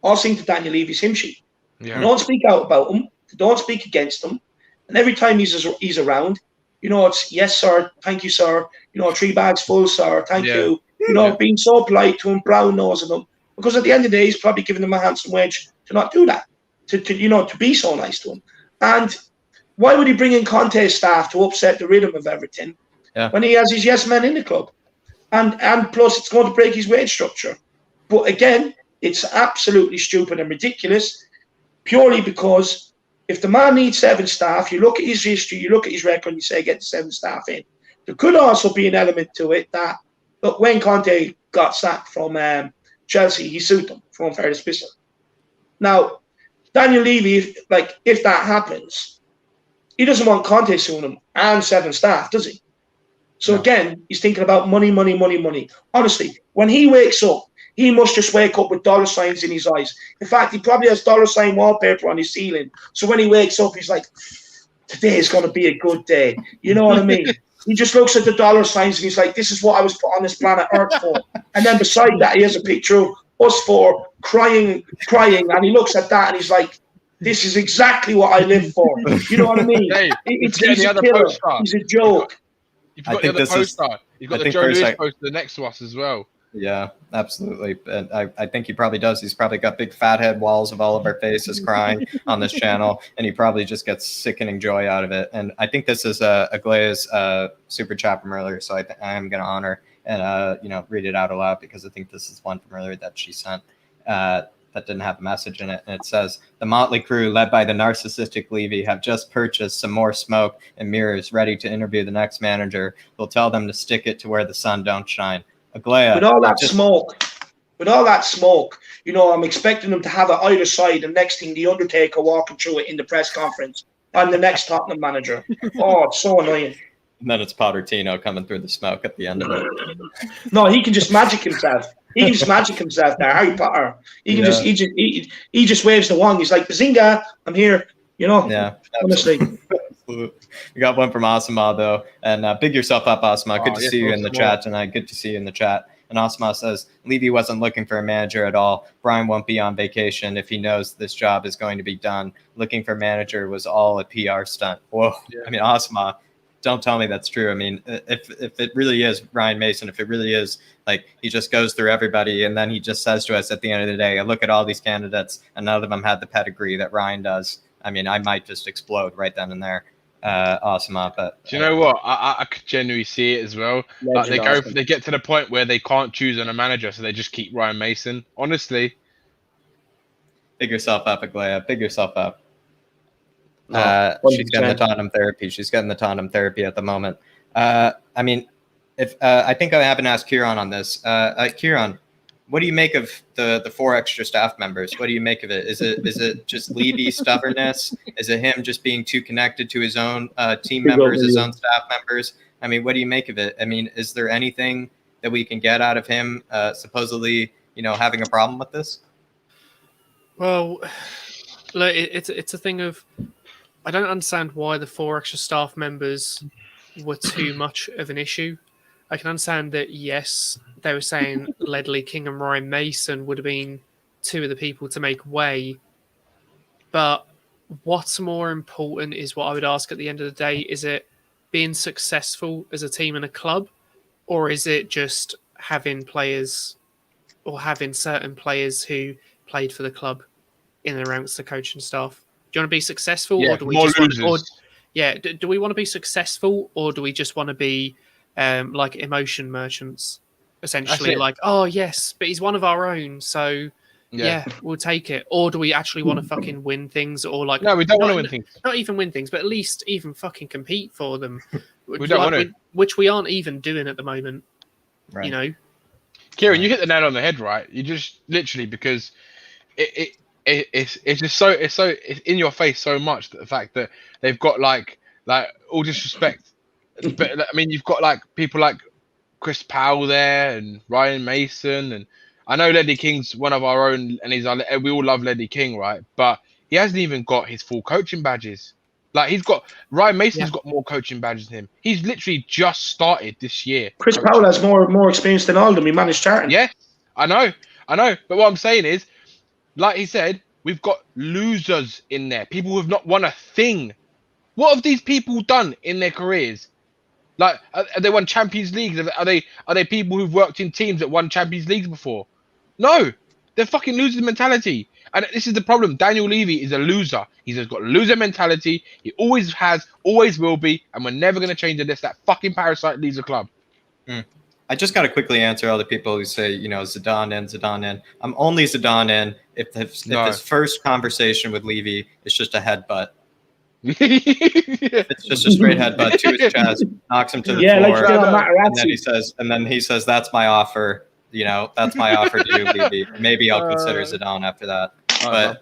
all sing to Daniel Levy's hymn sheet. Yeah. They don't speak out about him. They don't speak against him. And every time he's around, it's yes, sir, thank you, sir. 3 bags full, sir, thank you. Being so polite to him, brown nosing him. Because at the end of the day, he's probably giving them a handsome wage to not do that, to be so nice to him. And why would he bring in Conte's staff to upset the rhythm of everything when he has his yes men in the club? And plus, it's going to break his wage structure. But again, it's absolutely stupid and ridiculous, purely because if the man needs 7 staff, you look at his history, you look at his record, and you say get the 7 staff in. There could also be an element to it that, look, when Conte got sacked from Chelsea, he sued them for unfair dismissal. Now, Daniel Levy, if that happens, he doesn't want Conte suing him and 7 staff, does he? So again, he's thinking about money, money, money, money. Honestly, when he wakes up, he must just wake up with dollar signs in his eyes. In fact, he probably has dollar sign wallpaper on his ceiling. So when he wakes up, he's like, today is going to be a good day. You know what I mean? He just looks at the dollar signs and he's like, this is what I was put on this planet Earth for. And then beside that, he has a picture of us 4 crying. And he looks at that and he's like, this is exactly what I live for. You know what I mean? Hey, he's a killer. He's a joke. You've got the other poster. You've got the Joe Lewis poster next to us as well. Yeah, absolutely. And I think he probably does. He's probably got big fat head walls of all of our faces crying on this channel, and he probably just gets sickening joy out of it. And I think this is a Glaze super chat from earlier, so I am going to honor and read it out aloud because I think this is one from earlier that she sent that didn't have a message in it. And it says, the motley crew led by the narcissistic Levy have just purchased some more smoke and mirrors ready to interview the next manager. We'll tell them to stick it to where the sun don't shine. Aglaya, with all that smoke, I'm expecting them to have it either side. And next thing, the Undertaker walking through it in the press conference. I'm the next Tottenham manager. Oh, it's so annoying. And then it's Pochettino coming through the smoke at the end of it. No, he can just magic himself. There, Harry Potter. He can he just waves the wand. He's like, Bazinga, I'm here. Yeah, honestly. We got one from Asama though, and big yourself up, Asama. Good to see you in the chat tonight. Good to see you in the chat. And Asama says Levy wasn't looking for a manager at all. Brian won't be on vacation if he knows this job is going to be done. Looking for a manager was all a PR stunt. Whoa. Yeah. I mean, Asama, don't tell me that's true. I mean, if it really is Ryan Mason, if it really is like he just goes through everybody and then he just says to us at the end of the day, I look at all these candidates and none of them had the pedigree that Ryan does. I mean, I might just explode right then and there. Awesome, but do you know what? I could genuinely see it as well. Like they get to the point where they can't choose on a manager, so they just keep Ryan Mason. Honestly, big yourself up, Aglaya. Big yourself up. She's getting the Tottenham therapy. She's getting the Tottenham therapy at the moment. I mean, if I think I haven't asked Kieran on this. Kieran, what do you make of the 4 extra staff members? What do you make of it? Is it just Levy stubbornness? Is it him just being too connected to his own team members, his own staff members? I mean, what do you make of it? I mean, is there anything that we can get out of him supposedly, having a problem with this? Well, look, it's a thing of I don't understand why the 4 extra staff members were too much of an issue. I can understand that, yes, they were saying Ledley King and Ryan Mason would have been 2 of the people to make way. But what's more important is what I would ask at the end of the day. Is it being successful as a team and a club? Or is it just having players or having certain players who played for the club in and amongst the coaching staff? Do you want to be successful? Yeah, or do we more just losers. do we want to be successful or do we just want to be like emotion merchants? essentially, like, oh yes, but he's one of our own, so yeah, we'll take it. Or do we actually want to fucking win things, or like, no, we don't want to win things. Not even win things, but at least even fucking compete for them. We don't want to, which we aren't even doing at the moment. Right. You know, Kieran, you hit the nail on the head, right? You just literally, because it's just so it's in your face so much, that the fact that they've got like all disrespect, but I mean, you've got like people like Chris Powell there and Ryan Mason, and I know Ledley King's one of our own, and we all love Ledley King, right? But he hasn't even got his full coaching badges. Like, Ryan Mason's got more coaching badges than him. He's literally just started this year. Chris Powell has more experience than all of them. He managed charting. Yeah, I know. But what I'm saying is, like he said, we've got losers in there. People who have not won a thing. What have these people done in their careers? Like, are they won Champions Leagues? Are they people who've worked in teams that won Champions Leagues before? No, they're fucking loser mentality. And this is the problem. Daniel Levy is a loser. He's got a loser mentality. He always has, always will be, and we're never going to change it unless that fucking parasite leaves the club. I just got to quickly answer all the people who say, Zidane in. I'm only Zidane in if his first conversation with Levy is just a headbutt. It's just a straight headbutt to his chest, knocks him to the floor, and then he says, "That's my offer. That's my offer to you, Levy. Maybe I'll consider Zidane after that." But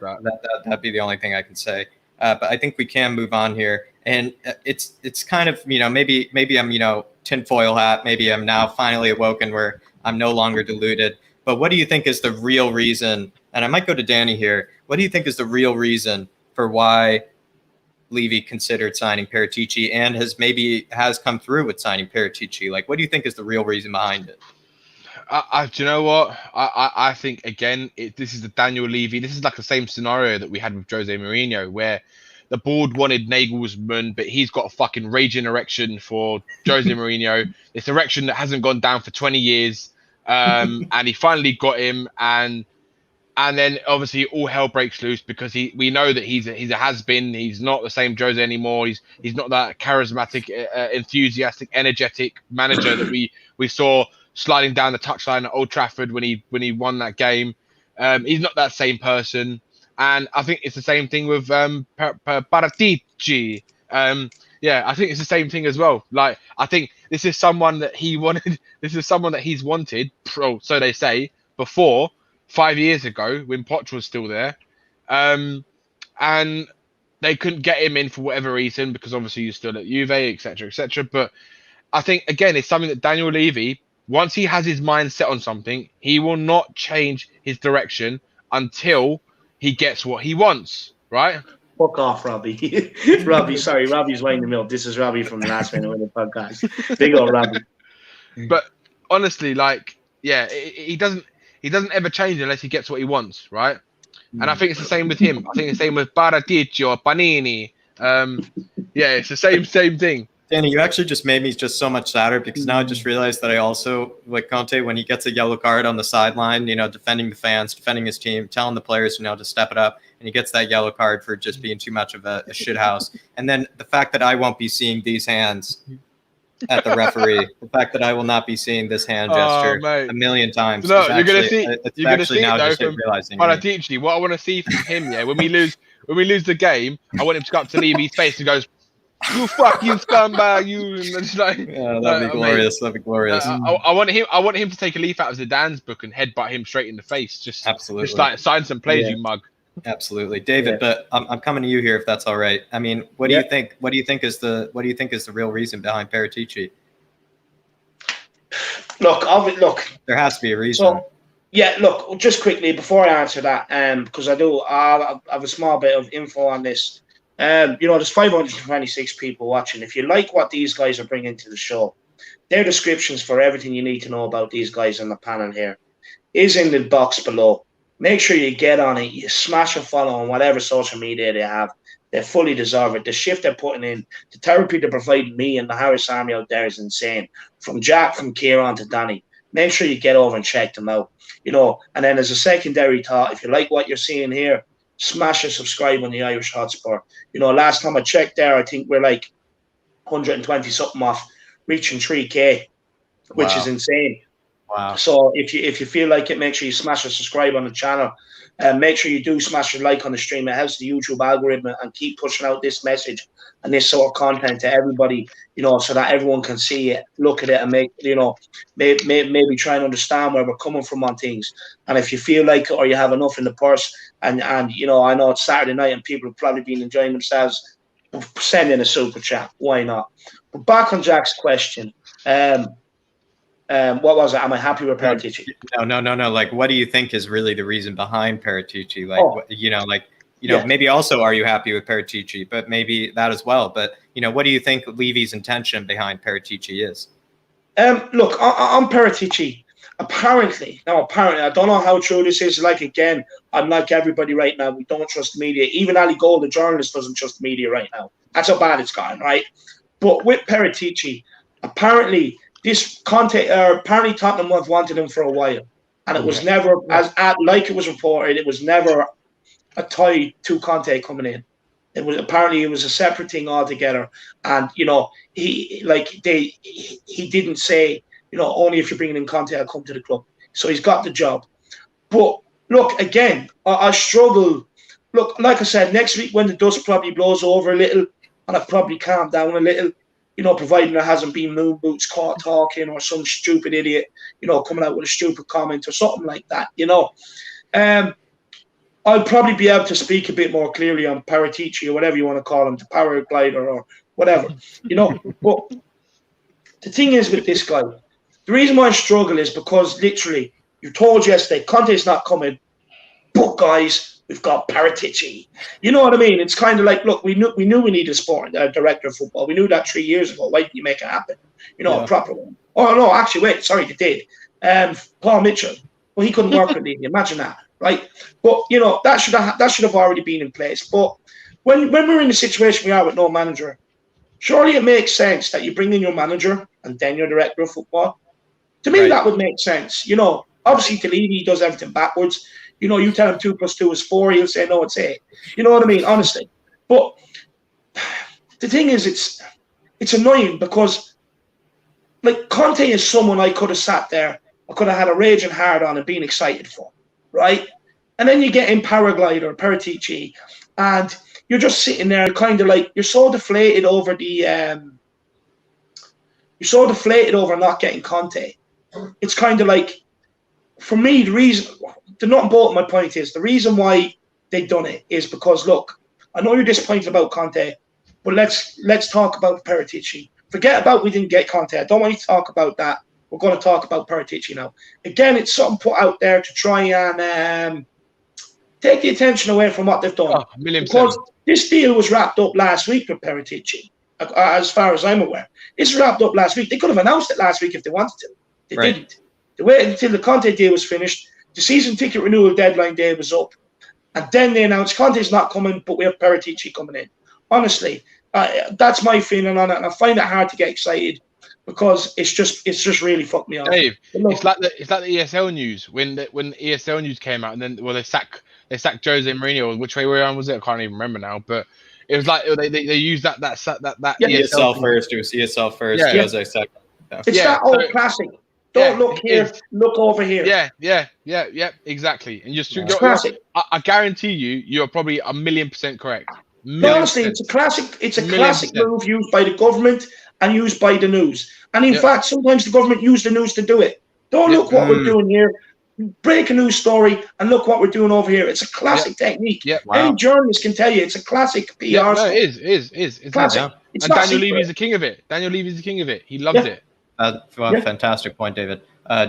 that'd be the only thing I can say. But I think we can move on here, and it's kind of maybe I'm tinfoil hat. Maybe I'm now finally awoken where I'm no longer deluded. But what do you think is the real reason? And I might go to Danny here. What do you think is the real reason for why Levy considered signing Paratici and has come through with signing Paratici? Like, what do you think is the real reason behind it? Do you know what? I think, again, this is the Daniel Levy. This is like the same scenario that we had with Jose Mourinho, where the board wanted Nagelsmann, but he's got a fucking raging erection for Jose Mourinho. This erection that hasn't gone down for 20 years. And he finally got him. And then obviously all hell breaks loose because we know that he's a has-been. He's not the same Jose anymore. He's not that charismatic, enthusiastic, energetic manager that we saw sliding down the touchline at Old Trafford when he won that game. He's not that same person. And I think it's the same thing with Paratici. I think it's the same thing as well. Like, I think this is someone that he wanted. This is someone that he's wanted, so they say, before 5 years ago when Poch was still there. And they couldn't get him in for whatever reason, because obviously you're still at Juve, etc., etc. But I think, again, it's something that Daniel Levy, once he has his mind set on something, he will not change his direction until he gets what he wants, right? Fuck off, Robbie. Robbie's waiting the middle. This is Robbie from the Last Minute Winner podcast. Big old Robbie. But honestly, he doesn't ever change unless he gets what he wants, right? And I think it's the same with him. I think it's the same with Paratici or Panini. It's the same thing. Danny, you actually just made me just so much sadder, because now I just realized that I also, like Conte, when he gets a yellow card on the sideline, defending the fans, defending his team, telling the players, to step it up, and he gets that yellow card for just being too much of a shithouse. And then the fact that I won't be seeing these hands at the referee, the fact that I will not be seeing this hand gesture a million times. No, you're going to see it though from Paratici. What I want to see from him, when we lose the game, I want him to go up to Levy's face and goes, "You fucking scumbag, you!" And it's like, that'd be glorious. That'd be glorious. I want him to take a leaf out of Zidane's book and headbutt him straight in the face. Just like sign some plays, you mug. Absolutely, David. But I'm coming to you here, if that's all right. I mean, what do you think? What do you think is the real reason behind Paratici? Look. There has to be a reason. So, look. Just quickly before I answer that, because I have a small bit of info on this. There's 526 people watching. If you like what these guys are bringing to the show, their descriptions for everything you need to know about these guys on the panel here is in the box below. Make sure you get on it. You smash a follow on whatever social media they have. They fully deserve it. The shift they're putting in, the therapy they're providing me and the Harris Army out there is insane. From Jack, from Kieran to Danny. Make sure you get over and check them out. And then as a secondary thought, if you like what you're seeing here, smash and subscribe on the Irish Hotspur. Last time I checked there, I think we're like 120 something off, reaching 3K, which is insane. Wow. So if you feel like it, make sure you smash the subscribe on the channel. Make sure you do smash the like on the stream. It helps the YouTube algorithm and keep pushing out this message and this sort of content to everybody, so that everyone can see it, look at it, and make, maybe try and understand where we're coming from on things. And if you feel like it or you have enough in the purse, and I know it's Saturday night and people have probably been enjoying themselves, send in a super chat. Why not? But back on Jack's question. What was it? Am I happy with Paratici? No. Like, what do you think is really the reason behind Paratici? Like, maybe also, are you happy with Paratici? But maybe that as well. But, what do you think Levy's intention behind Paratici is? Look, on Paratici, apparently, I don't know how true this is. Like, again, I'm like everybody right now. We don't trust the media. Even Ali Gold, the journalist, doesn't trust the media right now. That's how bad it's gotten, right? But with Paratici, apparently, this Conte, apparently Tottenham have wanted him for a while, and it was never, like it was reported, it was never a tie to Conte coming in. It was a separate thing altogether, and he didn't say, only if you're bringing in Conte, I'll come to the club. So he's got the job. But look, again, I struggle. Look, like I said, next week when the dust probably blows over a little, and I've probably calmed down a little, providing there hasn't been moon boots caught talking or some stupid idiot, coming out with a stupid comment or something like that, I'll probably be able to speak a bit more clearly on Paratici or whatever you want to call him, the paraglider or whatever, But the thing is with this guy, the reason why I struggle is because literally, you told yesterday, Conte's not coming, but guys, we've got Paratici. You know what I mean? It's kind of like, look, we knew we needed a director of football. We knew that 3 years ago. Why didn't you make it happen? A proper one. Oh, no, actually, wait. Sorry, they did. Paul Mitchell. Well, he couldn't work with Levy. Imagine that, right? But, that should have already been in place. But when we're in the situation we are with no manager, surely it makes sense that you bring in your manager and then your director of football. To me, that would make sense. Obviously, to Levy, he does everything backwards. You tell him 2 + 2 is 4, he'll say, no, it's 8. You know what I mean? Honestly. But the thing is, it's annoying because, like, Conte is someone I could have sat there, I could have had a raging hard on and been excited for, right? And then you get in Paraglider, Paratici, and you're just sitting there kind of like, you're so deflated over not getting Conte. It's kind of like, for me, the nut and bolt of my point is, the reason why they've done it is because, look, I know you're disappointed about Conte, but let's talk about Paratici. Forget about we didn't get Conte. I don't want you to talk about that. We're going to talk about Paratici now. Again, it's something put out there to try and take the attention away from what they've done. Because this deal was wrapped up last week with Paratici, as far as I'm aware. This was wrapped up last week. They could have announced it last week if they wanted to. They didn't. They waited until the Conte deal was finished. The season ticket renewal deadline day was up. And then they announced Conte's not coming, but we have Paratici coming in. Honestly, that's my feeling on it. And I find it hard to get excited because it's just really fucked me off. Dave, it's like the ESL news when ESL news came out, and then they sacked Jose Mourinho. Which way around was it? I can't even remember now. But it was like they used that ESL first. It was ESL first. Jose second. Yeah. It's that old classic. Don't look here, look over here. Yeah, exactly. And I guarantee you're probably 1,000,000% correct. Honestly, it's a classic move used by the government and used by the news. And in fact, sometimes the government use the news to do it. Don't look what we're doing here. Break a news story and look what we're doing over here. It's a classic technique. Any journalist can tell you it's a classic PR. It is. It's classic. And Daniel Levy's the king of it. He loves it. Fantastic point, David.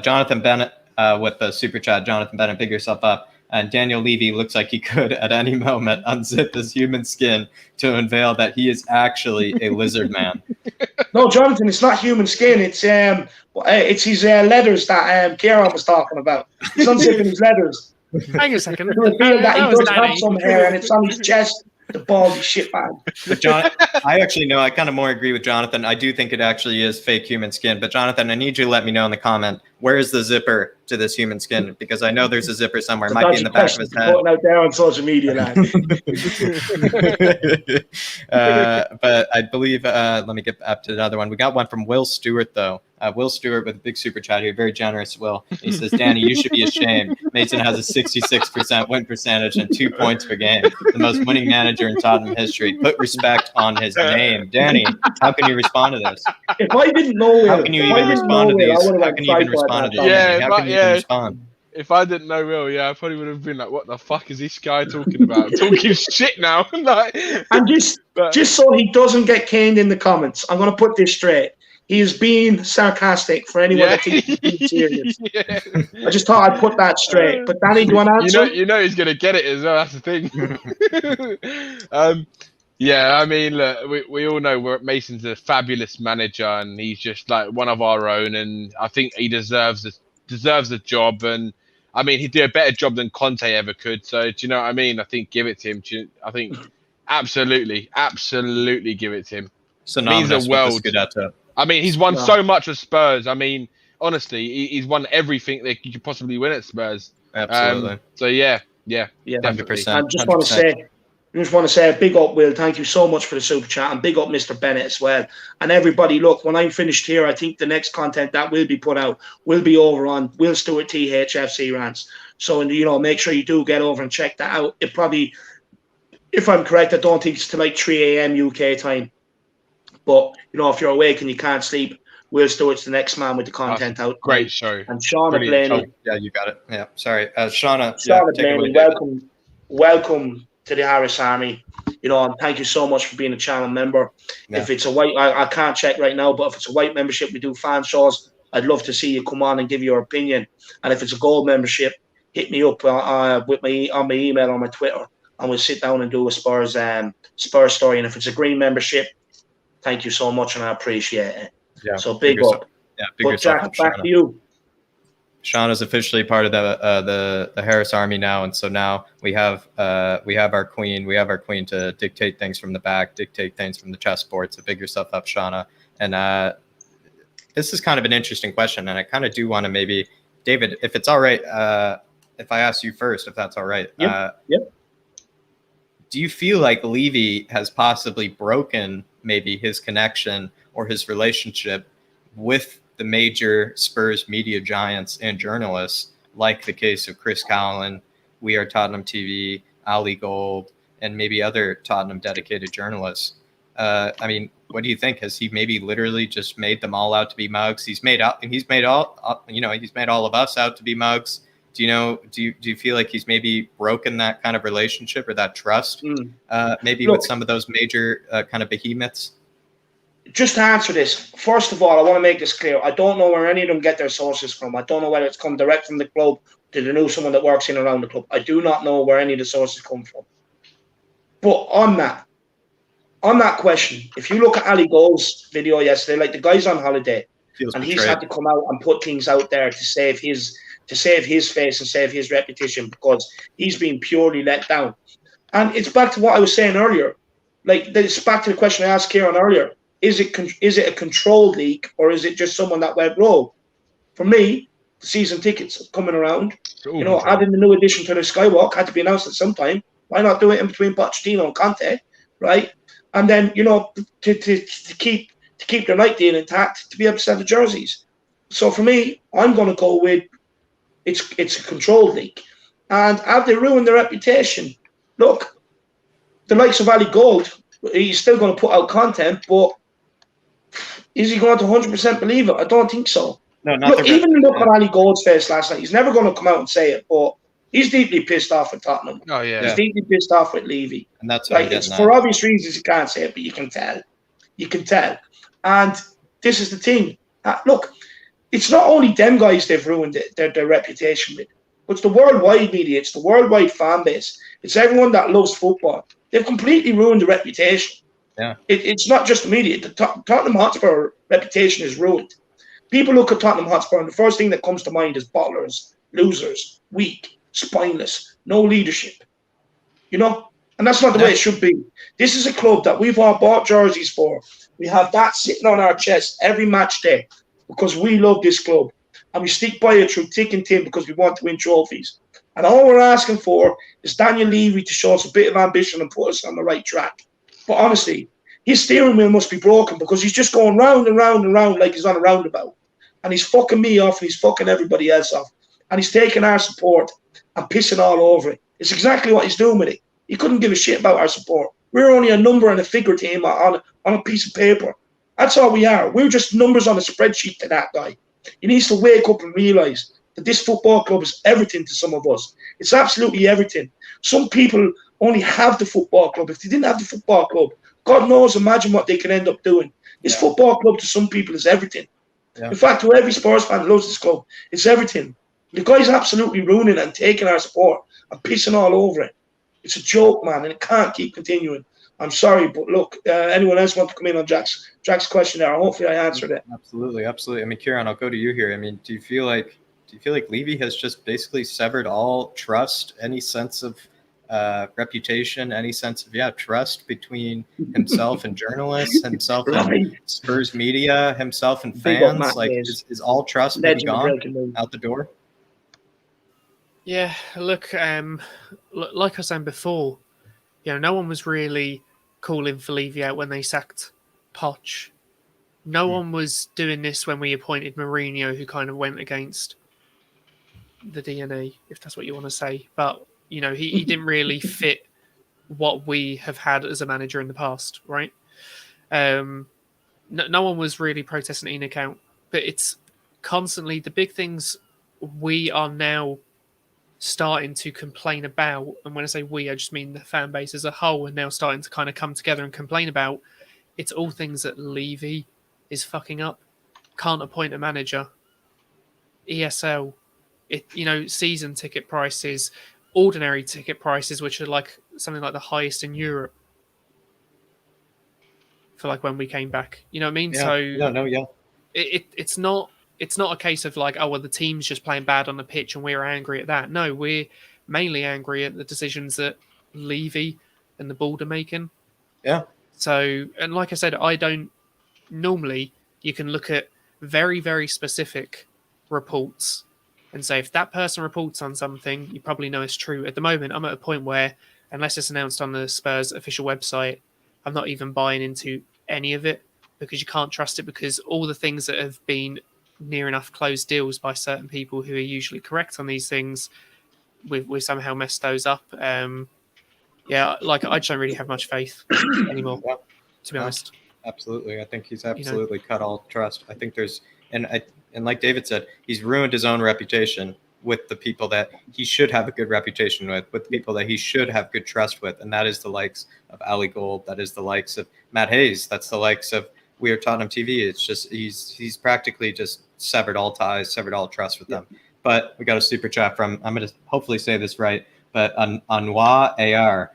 Jonathan Bennett with the super chat. Jonathan Bennett, big yourself up. And Daniel Levy looks like he could at any moment unzip his human skin to unveil that he is actually a lizard man. No, Jonathan, it's not human skin. It's his leathers that Kieran was talking about. He's unzipping his leathers. Hang a second. To reveal that he does have some hair and it's on his chest. The baldy shit man. But I kind of more agree with Jonathan. I do think it actually is fake human skin. But Jonathan, I need you to let me know in the comment, where is the zipper to this human skin? Because I know there's a zipper somewhere. It It's a might be in the back of question his to head. putting out there on social media, lad. But I believe, let me get up to another one. We got one from Will Stewart, though. Will Stewart with a big super chat here. Very generous, Will. He says, Danny, you should be ashamed. Mason has a 66% win percentage and 2 points per game. The most winning manager in Tottenham history. Put respect on his name. Danny, how can you respond to this? If I didn't know Will, How can you even respond to these? How can you even respond to these? Yeah, How can you even respond? If I didn't know Will, yeah, I probably would have been like, "What the fuck is this guy talking about? Talking shit now." Like, and just so he doesn't get caned in the comments, I'm going to put this straight. He is being sarcastic for anyone that thinks he's being serious. Yeah. I just thought I'd put that straight. But Danny, do you want to answer? You know he's going to get it as well. That's the thing. Yeah, I mean, look, we all know Mason's a fabulous manager, and he's just like one of our own. And I think he deserves the job. And I mean, he'd do a better job than Conte ever could. So, do you know what I mean? I think give it to him. I think absolutely give it to him. Synonymous with the Scudetto. I mean, he's won so much with Spurs. I mean, honestly, he's won everything that you could possibly win at Spurs. Absolutely. So yeah, 100%. I just want to say a big up, Will. Thank you so much for the super chat, and big up Mr. Bennett as well. And everybody, look, when I'm finished here, I think the next content that will be put out will be over on Will Stewart THFC rants. So, make sure you do get over and check that out. It probably, if I'm correct, I don't think it's till like 3 a.m. UK time. But, if you're awake and you can't sleep, Will Stewart's the next man with the content out. Great show. And Shauna Blaney. Yeah, you got it. Yeah, sorry. Shauna Blaney, welcome to the Harris Army. And thank you so much for being a channel member. Yeah. If it's a white, I can't check right now, but if it's a white membership, we do fan shows. I'd love to see you come on and give your opinion. And if it's a gold membership, hit me up on my email or my Twitter, and we'll sit down and do a Spurs story. And if it's a green membership, thank you so much, and I appreciate it. Yeah, so big up. But Jack, back to you. Shauna's officially part of the Harris Army now, and so now we have our queen. We have our queen to dictate things from the back, dictate things from the chessboard. So big yourself up, Shauna. And this is kind of an interesting question, and I kind of do want to maybe, David, if it's all right, if I ask you first, if that's all right. Yep. Do you feel like Levy has possibly broken maybe his connection or his relationship with the major Spurs media giants and journalists, like the case of Chris Callan, We Are Tottenham TV, Ali Gold, and maybe other Tottenham dedicated journalists? I mean, what do you think? Has he maybe literally just made them all out to be mugs? He's made all of us out to be mugs. Do you feel like he's maybe broken that kind of relationship or that trust, with some of those major kind of behemoths? Just to answer this, first of all, I want to make this clear. I don't know where any of them get their sources from. I don't know whether it's come direct from the club, did they know someone that works in and around the club. I do not know where any of the sources come from. But on that question, if you look at Ali Gold's video yesterday, like the guy's on holiday, and he's had to come out and put things out there to save his face and save his reputation, because he's been purely let down. And it's back to what I was saying earlier. Like, it's back to the question I asked Kieran earlier. Is it a controlled leak, or is it just someone that went rogue? For me, the season tickets coming around, adding the new addition to the Skywalk had to be announced at some time. Why not do it in between Pochettino and Conte, right? And then, to keep their night deal intact, to be able to sell the jerseys. So for me, I'm going to go with it's a controlled leak. And have they ruined their reputation? Look, the likes of Ali Gold, he's still going to put out content, but is he going to 100% believe it? I don't think so. No, look at Ali Gold's face last night. He's never going to come out and say it, but he's deeply pissed off with Tottenham. Oh, yeah. He's deeply pissed off with Levy. And that's what it's for obvious reasons you can't say it, but you can tell. You can tell. And this is the thing. Look, it's not only them guys they've ruined their reputation with, but it's the worldwide media, it's the worldwide fan base, it's everyone that loves football. They've completely ruined the reputation. Yeah, it's not just the media. The Tottenham Hotspur reputation is ruined. People look at Tottenham Hotspur, and the first thing that comes to mind is bottlers, losers, weak, spineless, no leadership. And that's not the way it should be. This is a club that we've all bought jerseys for. We have that sitting on our chest every match day because we love this club. and we stick by it through thick and thin because we want to win trophies. And all we're asking for is Daniel Levy to show us a bit of ambition and put us on the right track. But honestly, his steering wheel must be broken because he's just going round and round and round like he's on a roundabout. And he's fucking me off and he's fucking everybody else off. And he's taking our support and pissing all over it. It's exactly what he's doing with it. He couldn't give a shit about our support. We're only a number and a figure to him on a piece of paper. That's all we are. We're just numbers on a spreadsheet to that guy. He needs to wake up and realise that this football club is everything to some of us. It's absolutely everything. Some people only have the football club. If they didn't have the football club, God knows, imagine what they could end up doing. This football club to some people is everything. Yeah. In fact, to every Spurs fan loves this club, it's everything. The guy's absolutely ruining and taking our support and pissing all over it. It's a joke, man, and it can't keep continuing. I'm sorry, but look, anyone else want to come in on Jack's question there? Hopefully I answered it. Absolutely. I mean, Kieran, I'll go to you here. I mean, do you feel like Levy has just basically severed all trust, any sense of reputation, any sense of trust between himself and journalists, himself and Spurs media, himself and fans? Like, is all trust maybe gone out the door? Yeah, look, like I was saying before, no one was really calling for Levy out when they sacked Poch. No one was doing this when we appointed Mourinho, who kind of went against the DNA, if that's what you want to say. But, he didn't really fit what we have had as a manager in the past, right? No one was really protesting ENIC out, but it's constantly the big things we are now starting to complain about, and when I say we, I just mean the fan base as a whole, and now starting to kind of come together and complain about. It's all things that Levy is fucking up. Can't appoint a manager. ESL, season ticket prices, ordinary ticket prices, which are like something like the highest in Europe for like when we came back. You know what I mean? Yeah. It's not. It's not a case of like, oh, well, the team's just playing bad on the pitch and we're angry at that. No, we're mainly angry at the decisions that Levy and the board are making. Yeah. So, and like I said, I don't normally, you can look at very, very specific reports and say, if that person reports on something, you probably know it's true. At the moment, I'm at a point where, unless it's announced on the Spurs official website, I'm not even buying into any of it because you can't trust it, because all the things that have been near enough closed deals by certain people who are usually correct on these things, we somehow messed those up. I just don't really have much faith anymore, to be honest. Absolutely. I think he's absolutely cut all trust. I think there's, and like David said, he's ruined his own reputation with the people that he should have a good reputation with the people that he should have good trust with. And that is the likes of Ali Gold. That is the likes of Matt Hayes. That's the likes of We Are Tottenham TV. It's just, he's practically just severed all ties, severed all trust with them. But we got a super chat from, I'm going to hopefully say this right, but Anwa AR.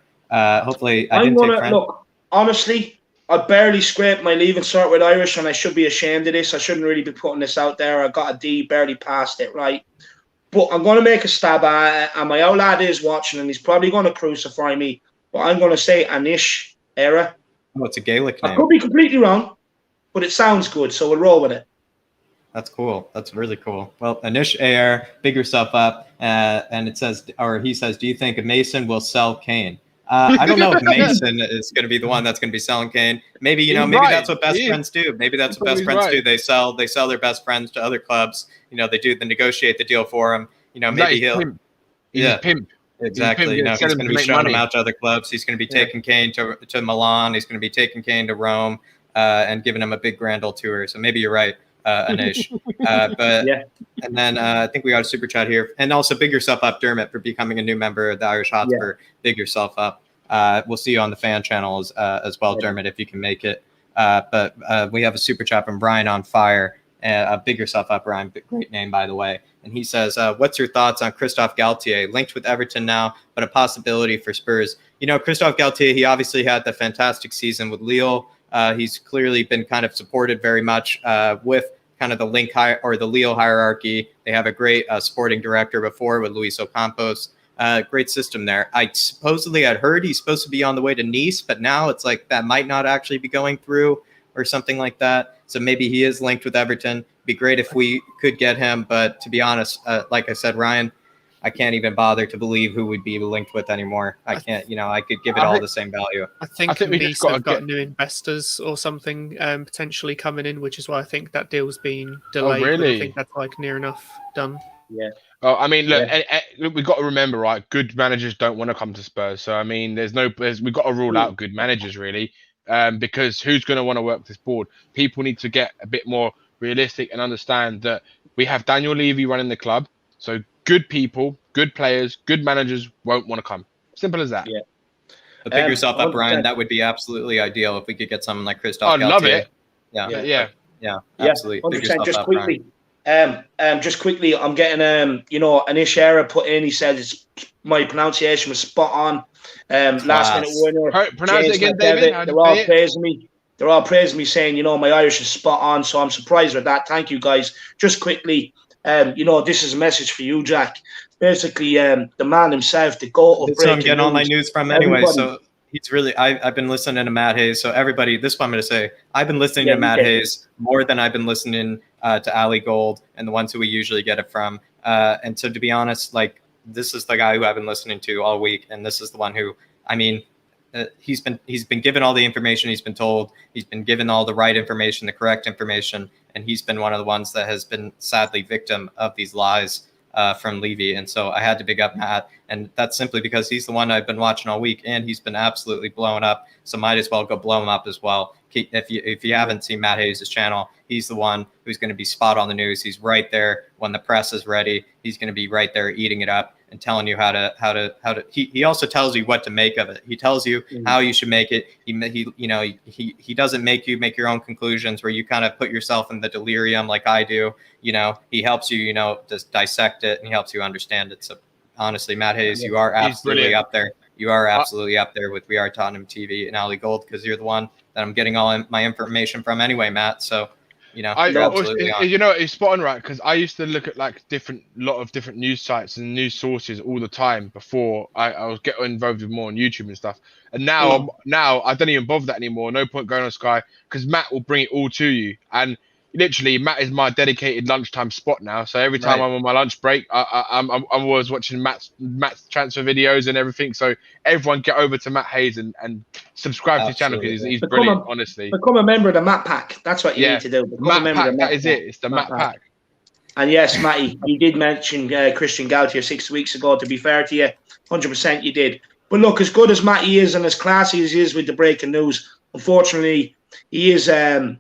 Hopefully I didn't take friend. Look, honestly, I barely scraped my leaving cert with Irish, and I should be ashamed of this. I shouldn't really be putting this out there. I got a D, barely passed it, right? But I'm going to make a stab at it, and my old lad is watching, and he's probably going to crucify me. But I'm going to say Anish Era. Oh, it's a Gaelic name. I could be completely wrong, but it sounds good, so we'll roll with it. That's cool. That's really cool. Well, Anish Ayer, big yourself up, and it says, or he says, do you think Mason will sell Kane? I don't know if Mason is going to be the one that's going to be selling Kane. Maybe, maybe that's what best friends do. Maybe that's what best friends do. They sell their best friends to other clubs. They negotiate the deal for him. Maybe he's a pimp. Exactly. He's going to be showing him out to other clubs. He's going to be taking Kane to Milan. He's going to be taking Kane to Rome and giving him a big grand old tour. So maybe you're right, Anish. And then I think we got a super chat here. And also big yourself up, Dermot, for becoming a new member of the Irish Hotspur. Yeah. Big yourself up. We'll see you on the fan channels as well, Dermot, if you can make it. But we have a super chat from Brian on Fire. Big yourself up, Brian. Great name, by the way. And he says, what's your thoughts on Christophe Galtier? Linked with Everton now, but a possibility for Spurs. Christophe Galtier, he obviously had the fantastic season with Lille. He's clearly been kind of supported very much with kind of the the Lille hierarchy. They have a great sporting director before with Luis Ocampos. Great system there. I'd heard he's supposed to be on the way to Nice, but now it's like that might not actually be going through or something like that. So maybe he is linked with Everton. be great if we could get him, but to be honest, like I said, Ryan, I can't even bother to believe who would be linked with anymore. I can't, I could give it all the same value. I think we Nice just have got new investors or something potentially coming in, which is why I think that deal's been delayed. really? I think that's like near enough done. Yeah. Oh, I mean, look, look, we've got to remember, right? Good managers don't want to come to Spurs. So, I mean, we've got to rule out good managers, really, because who's going to want to work this board? People need to get a bit more realistic and understand that we have Daniel Levy running the club. So, good people, good players, good managers won't want to come. Simple as that. Yeah. But pick yourself up, 100%. Brian. That would be absolutely ideal if we could get someone like Christophe. I'd love it. Yeah, absolutely. 100%. Just quickly, I'm getting Anish Era put in. He said my pronunciation was spot on. Last minute winner. Pronounce James it again, McDevitt. David. They're all praising me. They're all praising me, saying my Irish is spot on. So I'm surprised with that. Thank you, guys. Just quickly, this is a message for you, Jack. Basically, the man himself, the goat of breaking news. I'm getting all my news from anyway. So he's really. I've been listening to Matt Hayes. So everybody, this is what I'm going to say. I've been listening to Matt Hayes more than I've been listening to Ali Gold and the ones who we usually get it from. And so to be honest, like this is the guy who I've been listening to all week, and this is the one who, I mean, he's been given all the information he's been told. He's been given all the right information, the correct information, and he's been one of the ones that has been sadly victim of these lies from Levy. And so I had to big up Matt, and that's simply because he's the one I've been watching all week, and he's been absolutely blown up. So might as well go blow him up as well. If you haven't seen Matt Hayes' channel, he's the one who's going to be spot on the news. He's right there when the press is ready. He's going to be right there eating it up and telling you how to. He also tells you what to make of it. He tells you how you should make it. He doesn't make you make your own conclusions where you kind of put yourself in the delirium like I do. He helps you, just dissect it, and he helps you understand it. So honestly, Matt Hayes, you are absolutely up there. You are absolutely up there with We Are Tottenham TV and Ali Gold, because you're the one that I'm getting all my information from anyway, Matt. So, it's spot on, right? Because I used to look at like lot of different news sites and news sources all the time before I was getting involved with more on YouTube and stuff. And now, I don't even bother that anymore. No point going on Sky, because Matt will bring it all to you. And literally, Matt is my dedicated lunchtime spot now. So every time I'm on my lunch break, I'm always watching Matt's transfer videos and everything. So everyone get over to Matt Hayes and subscribe to his channel, because he's brilliant, honestly. Become a member of the Matt Pack. That's what you need to do. Matt Pack, that is it. It's the Matt Pack. And yes, Matty, you did mention Christian Gaultier 6 weeks ago. To be fair to you, 100% you did. But look, as good as Matty is and as classy as he is with the breaking news, unfortunately, he is Ireland's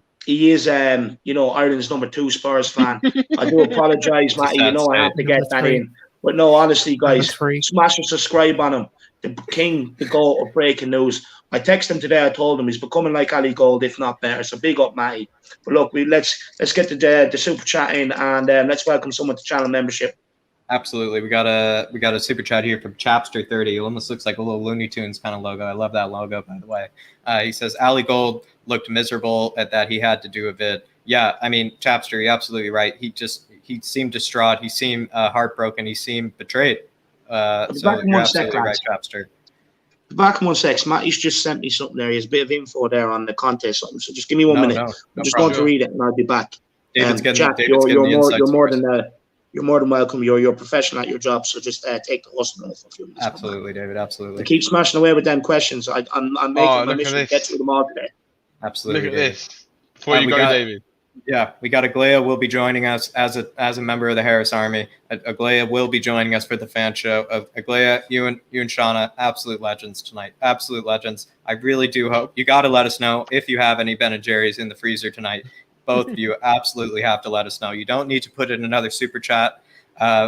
number 2 Spurs fan. I do apologise, Matty. I have to get that in. But no, honestly, guys, smash a subscribe on him. The king, the goat of breaking news. I texted him today. I told him he's becoming like Ali Gold, if not better. So big up, Matty. But look, let's get the super chat in, and let's welcome someone to channel membership. Absolutely, we got a super chat here from Chapster30. It almost looks like a little Looney Tunes kind of logo. I love that logo, by the way. He says Ali Gold looked miserable at that he had to do a vid. Yeah, I mean, Chapster, you're absolutely right. He seemed distraught. He seemed heartbroken. He seemed betrayed. So you're absolutely right, Chapster. Back in 1 sec. Matty's just sent me something there. He has a bit of info there on the contest something. So just give me 1 minute. I'm just going to read it, and I'll be back. Jack, you're more than welcome. You're a professional at your job, so just take the hustle for a few minutes. Absolutely, David. Absolutely. Keep smashing away with them questions. I'm making my mission to get through them all today. Absolutely. Look at this. Before you go, David. Yeah, we got Aglaya will be joining us as a member of the Harris Army. Aglaya will be joining us for the fan show. Aglaya, you and Shauna, absolute legends tonight. Absolute legends. I really do hope you got to let us know if you have any Ben & Jerry's in the freezer tonight. Both of you absolutely have to let us know. You don't need to put in another super chat.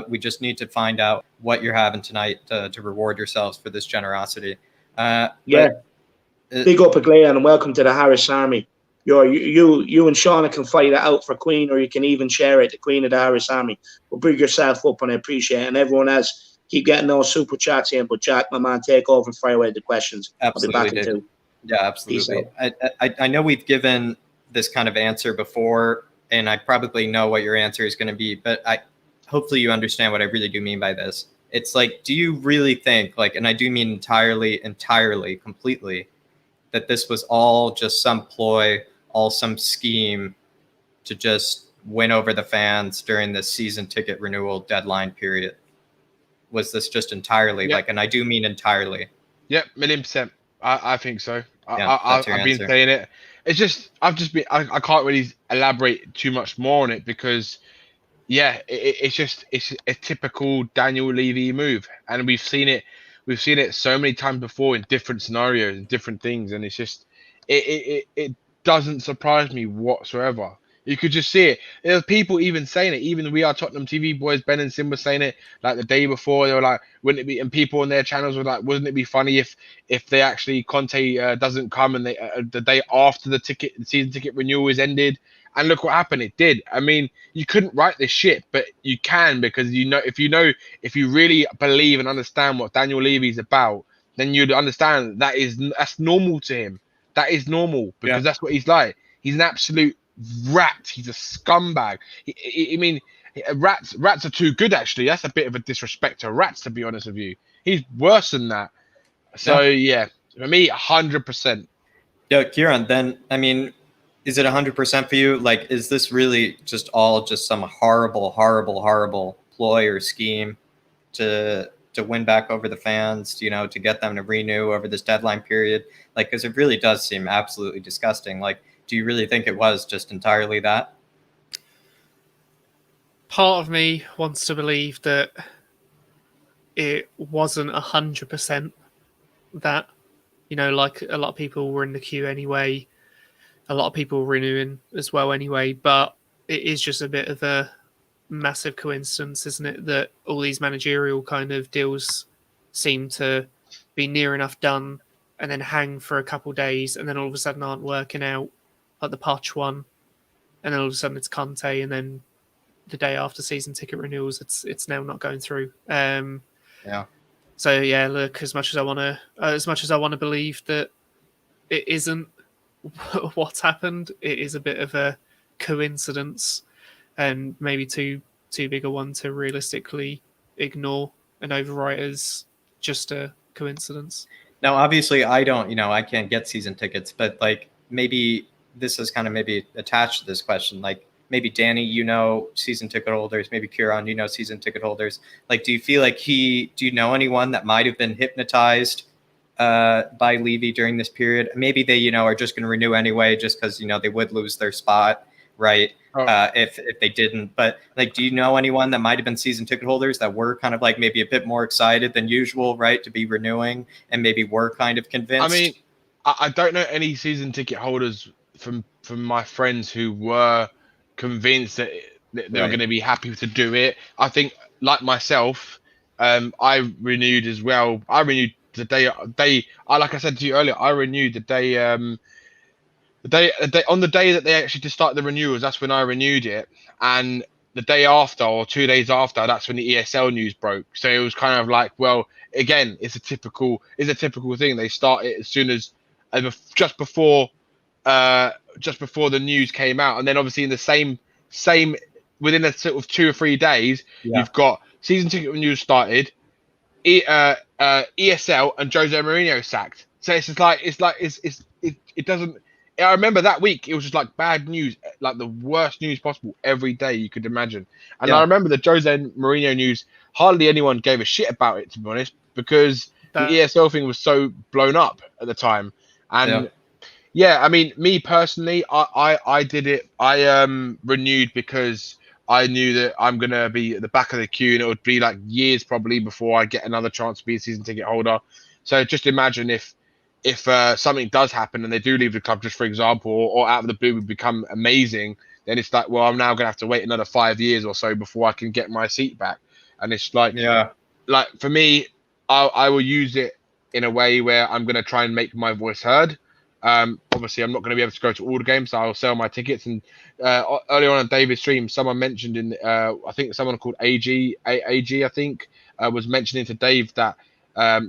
We just need to find out what you're having tonight to reward yourselves for this generosity. Big up, Aglaya, and welcome to the Harris Army. You and Shauna can fight it out for Queen, or you can even share it, the Queen of the Harris Army. But bring yourself up, and I appreciate it. And everyone else, keep getting those super chats in. But Jack, my man, take over and fire away the questions. Absolutely, I'll be back in 2. Yeah, absolutely. I know we've given this kind of answer before, and I probably know what your answer is going to be, but hopefully you understand what I really do mean by this. It's like, do you really think, and I do mean entirely, completely, that this was all just some ploy, all some scheme to just win over the fans during the season ticket renewal deadline period? Was this just entirely like, and I do mean entirely. Yep, 1,000,000%. I think so. That's your I've been answer. saying it. It's just I can't really elaborate too much more on it because it's a typical Daniel Levy move, and we've seen it so many times before in different scenarios and different things, and it's just it doesn't surprise me whatsoever. You could just see it. There's people even saying it. Even We Are Tottenham TV boys, Ben and Sim were saying it like the day before. They were like, "Wouldn't it be?" And people on their channels were like, "Wouldn't it be funny if they actually Conte doesn't come and they the day after the season ticket renewal is ended?" And look what happened. It did. I mean, you couldn't write this shit, but you can because if you really believe and understand what Daniel Levy is about, then you'd understand that's normal to him. That is normal because that's what he's like. He's an absolute rat. He's a scumbag. I mean, rats are too good. Actually, that's a bit of a disrespect to rats, to be honest with you. He's worse than that. So for me, 100%. Yeah, Kieran. Then I mean, is it 100% for you? Like, is this really just some horrible ploy or scheme to win back over the fans? To get them to renew over this deadline period? Like, because it really does seem absolutely disgusting. Like, do you really think it was just entirely that? Part of me wants to believe that it wasn't 100% that. Like a lot of people were in the queue anyway. A lot of people renewing as well anyway. But it is just a bit of a massive coincidence, isn't it, that all these managerial kind of deals seem to be near enough done and then hang for a couple of days and then all of a sudden aren't working out, like the Poch one, and then all of a sudden it's Conte, and then the day after season ticket renewals it's now not going through. So look, as much as I want to believe that it isn't what's happened, it is a bit of a coincidence, and maybe too big a one to realistically ignore and overwrite as just a coincidence. Now, obviously, I can't get season tickets, but like maybe this is kind of maybe attached to this question. Like maybe Danny, season ticket holders, maybe Kieran, season ticket holders. Like, do you feel like do you know anyone that might have been hypnotized by Levy during this period? Maybe they, are just going to renew anyway, just because, they would lose their spot, right? If they didn't. But like, do you know anyone that might have been season ticket holders that were kind of like maybe a bit more excited than usual, right, to be renewing, and maybe were kind of convinced? I mean, I don't know any season ticket holders from my friends who were convinced that they were going to be happy to do it. I think, like myself, I renewed as well. I renewed the day. Like I said to you earlier, I renewed the day. On the day that they actually just started the renewals, that's when I renewed it. And the day after, or 2 days after, that's when the ESL news broke. So it was kind of like, well, again, it's a typical thing. They start it as soon as just before the news came out, and then obviously in the same within a sort of 2 or 3 days, you've got season ticket renewals started, ESL and Jose Mourinho sacked. So it's just like it doesn't. I remember that week it was just like bad news, like the worst news possible every day you could imagine. And I remember the Jose Mourinho news, hardly anyone gave a shit about it, to be honest, because the ESL thing was so blown up at the time. And I mean, me personally, I did it. I renewed because I knew that I'm gonna be at the back of the queue, and it would be like years probably before I get another chance to be a season ticket holder. So just imagine if something does happen and they do leave the club, just for example, or out of the blue would become amazing, then it's like, well, I'm now gonna have to wait another 5 years or so before I can get my seat back. And it's like, like for me, I will use it in a way where I'm gonna try and make my voice heard. Obviously, I'm not going to be able to go to all the games, so I'll sell my tickets. And earlier on David's stream, someone mentioned I think someone called AG, I think, was mentioning to Dave that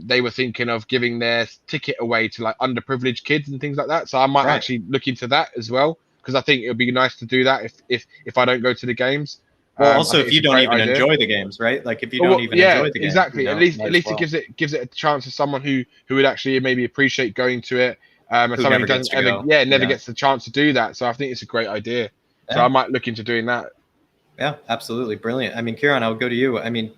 they were thinking of giving their ticket away to like underprivileged kids and things like that. So I might actually look into that as well, because I think it would be nice to do that if I don't go to the games. Well, also if you don't even enjoy the games, right? Like if you don't even enjoy the games, exactly. At least it gives it a chance to someone who would actually maybe appreciate going to it. And someone who doesn't ever gets the chance to do that. So I think it's a great idea. So I might look into doing that. Yeah, absolutely. Brilliant. I mean, Kieran, I'll go to you. I mean,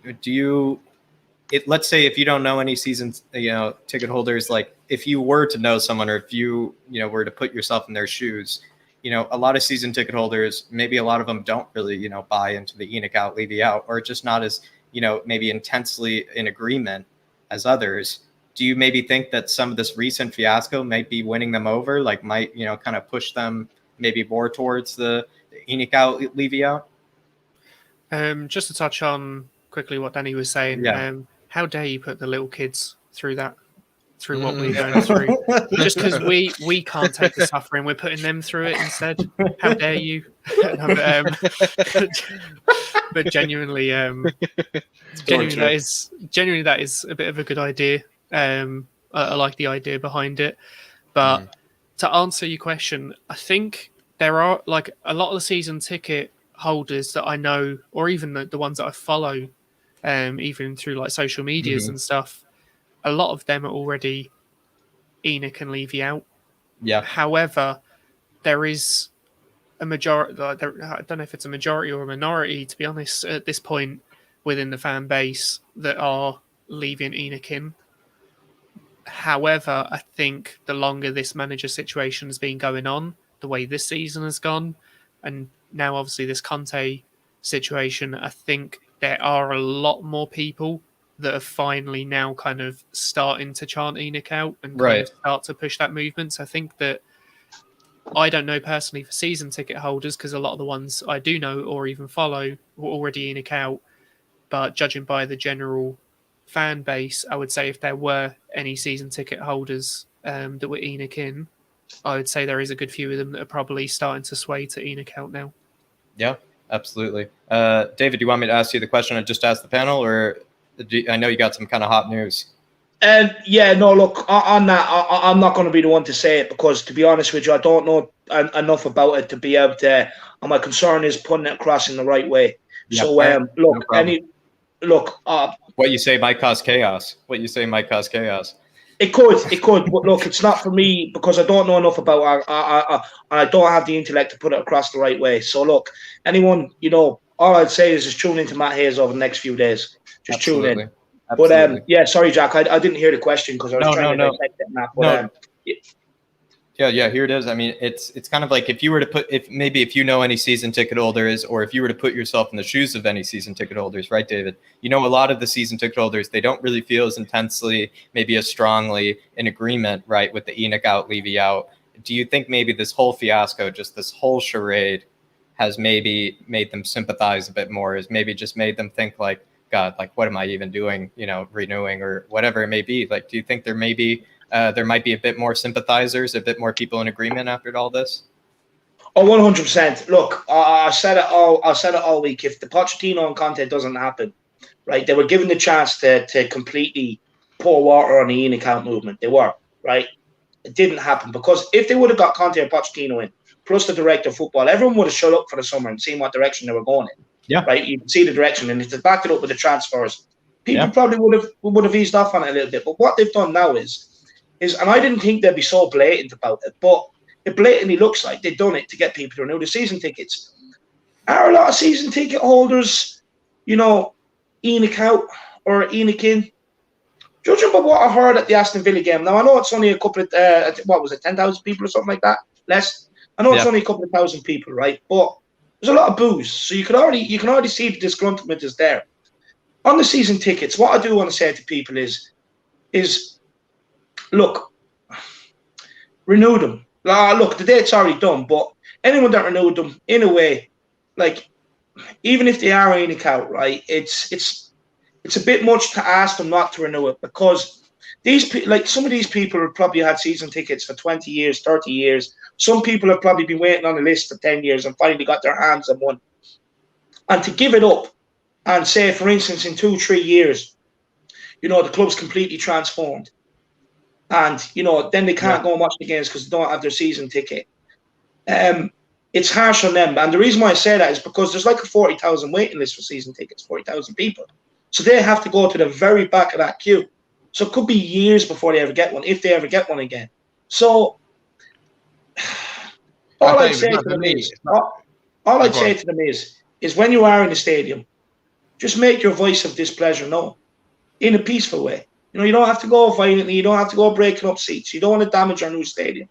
let's say if you don't know any season, ticket holders, like if you were to know someone, or if you were to put yourself in their shoes, a lot of season ticket holders, maybe a lot of them don't really, buy into the ENIC out, Levy out, or just not as, maybe intensely in agreement as others. Do you maybe think that some of this recent fiasco might be winning them over, like might, kind of push them maybe more towards the ENIC out, Levy out? Just to touch on quickly what Danny was saying, how dare you put the little kids through what we're going through? Just because we can't take the suffering, we're putting them through it instead. How dare you? But genuinely, that is a bit of a good idea. I like the idea behind it. But to answer your question, I think there are like a lot of the season ticket holders that I know, or even the ones that I follow, even through like social medias and stuff, a lot of them are already ENIC and Levy out. Yeah. However, there is a majority, I don't know if it's a majority or a minority, to be honest, at this point within the fan base that are Levy and ENIC in. However, I think the longer this manager situation has been going on, the way this season has gone, and now obviously this Conte situation, I think there are a lot more people that are finally now kind of starting to chant ENIC out and kind of start to push that movement. So I think that, I don't know personally for season ticket holders, because a lot of the ones I do know or even follow were already ENIC out, but judging by the general fan base, I would say if there were any season ticket holders that were ENIC in, I would say there is a good few of them that are probably starting to sway to ENIC out now. Yeah, absolutely. David, do you want me to ask you the question I just asked the panel, or I know you got some kind of hot news? Look, on that, I'm not going to be the one to say it, because to be honest with you, I don't know enough about it to be able to, and my concern is putting it across in the right way. Yeah, so, what you say might cause chaos. It could, but look, it's not for me, because I don't know enough about it. I don't have the intellect to put it across the right way. So look, anyone, all I'd say is just tune into Matt Hayes over the next few days. Just tune in. Absolutely. But sorry, Jack, I didn't hear the question because I was trying to dissect it. But, Yeah, here it is. I mean, it's kind of like if you were to put, if you know any season ticket holders, or if you were to put yourself in the shoes of any season ticket holders, right, David? A lot of the season ticket holders, they don't really feel as intensely, maybe as strongly in agreement, right, with the ENIC out, Levy out. Do you think maybe this whole fiasco, just this whole charade, has maybe made them sympathize a bit more, has maybe just made them think like, God, like, what am I even doing, renewing or whatever it may be? Like, do you think there might be a bit more sympathizers, a bit more people in agreement after all this? Oh, 100%. Look, I said it all week. If the Pochettino and Conte doesn't happen, right, they were given the chance to completely pour water on the ENIC out movement. They were, right? It didn't happen, because if they would have got Conte and Pochettino in, plus the director of football, everyone would have shut up for the summer and seen what direction they were going in. Yeah. Right. You can see the direction, and if they backed it up with the transfers, people probably would have eased off on it a little bit. But what they've done now is, and I didn't think they'd be so blatant about it, but it blatantly looks like they've done it to get people to renew the season tickets. Are a lot of season ticket holders, ENIC out or ENIC in? Judging by what I heard at the Aston Villa game, now I know it's only a couple of 10,000 people or something like that, less. I know it's only a couple of thousand people, right? But there's a lot of boos, so you can already see the disgruntlement is there. On the season tickets, what I do want to say to people is look, renew them. Look, the date's already done, but anyone that renewed them, in a way, like, even if they are ENIC out, right, it's a bit much to ask them not to renew it, because some of these people have probably had season tickets for 20 years, 30 years. Some people have probably been waiting on a list for 10 years and finally got their hands on one. And to give it up and say, for instance, in 2-3 years, the club's completely transformed. And, then they can't go and watch the games because they don't have their season ticket. It's harsh on them. And the reason why I say that is because there's like a 40,000 waiting list for season tickets, 40,000 people. So they have to go to the very back of that queue. So it could be years before they ever get one, if they ever get one again. So all I'd say to them is, All I'd say to them is when you are in the stadium, just make your voice of displeasure known in a peaceful way. You know, you don't have to go violently. You don't have to go breaking up seats. You don't want to damage our new stadium.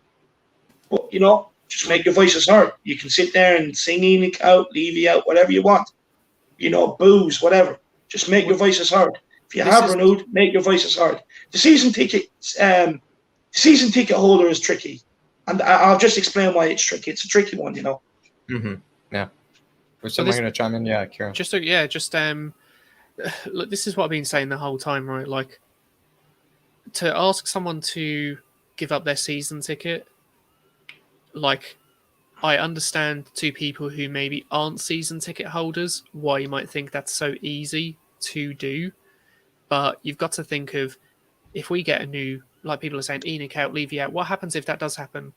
But, you know, just make your voices heard. You can sit there and sing ENIC out, Levy out, whatever you want. You know, booze, whatever. Just make your voices heard. If you have renewed, make your voices heard. The season ticket holder is tricky. And I'll just explain why it's tricky. It's a tricky one, you know. Mm-hmm. Yeah. Was someone going to chime in? Yeah, Kieran. Look, this is what I've been saying the whole time, right? Like, to ask someone to give up their season ticket, like, I understand to people who maybe aren't season ticket holders why you might think that's so easy to do, but you've got to think of, if we get a new, like people are saying, ENIC out, Levy out, what happens if that does happen?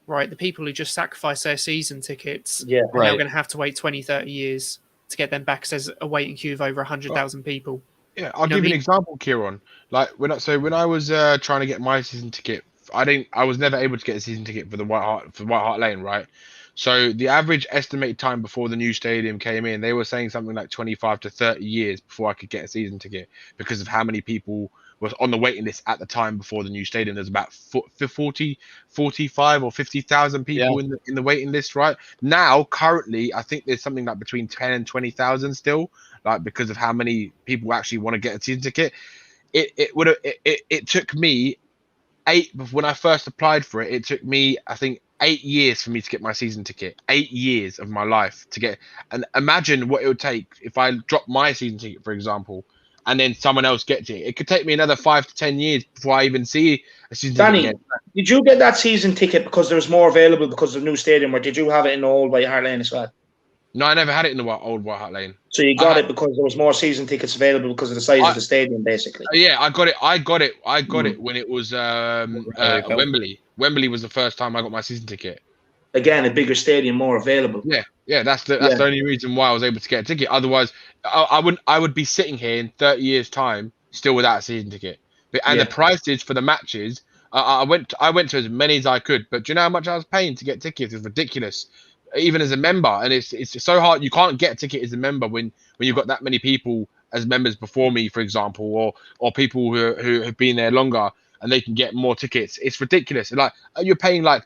Right, the people who just sacrifice their season tickets are now going to have to wait 20, 30 years to get them back, because there's a waiting queue of over 100,000 people. Yeah, I'll give you an example, Kieran. Like when I was trying to get my season ticket, I was never able to get a season ticket for the White Hart Lane, right? So the average estimated time before the new stadium came in, they were saying something like 25 to 30 years before I could get a season ticket, because of how many people was on the waiting list at the time before the new stadium. There's about 45 or 50,000 people in the waiting list, right? Now, currently, I think there's something like between 10 and 20,000 still, like because of how many people actually want to get a season ticket. It took me when I first applied for it. It took me, I think, 8 years for me to get my season ticket. 8 years of my life to get. And imagine what it would take if I dropped my season ticket, for example, and then someone else gets it. It could take me another 5 to 10 years before I even see a season ticket again. Did you get that season ticket because there was more available because of the new stadium, or did you have it in the old White Hart Lane as well? No, I never had it in the old White Hart Lane. So you got it because there was more season tickets available because of the size of the stadium, basically. Yeah, I got it when it was Wembley. Wembley was the first time I got my season ticket. Again, a bigger stadium, more available. Yeah, that's the only reason why I was able to get a ticket. Otherwise, I would be sitting here in 30 years' time still without a season ticket. And the prices for the matches, I went to as many as I could. But do you know how much I was paying to get tickets? It's ridiculous, even as a member. And it's so hard. You can't get a ticket as a member when you've got that many people as members before me, for example, or people who have been there longer and they can get more tickets. It's ridiculous. Like, you're paying like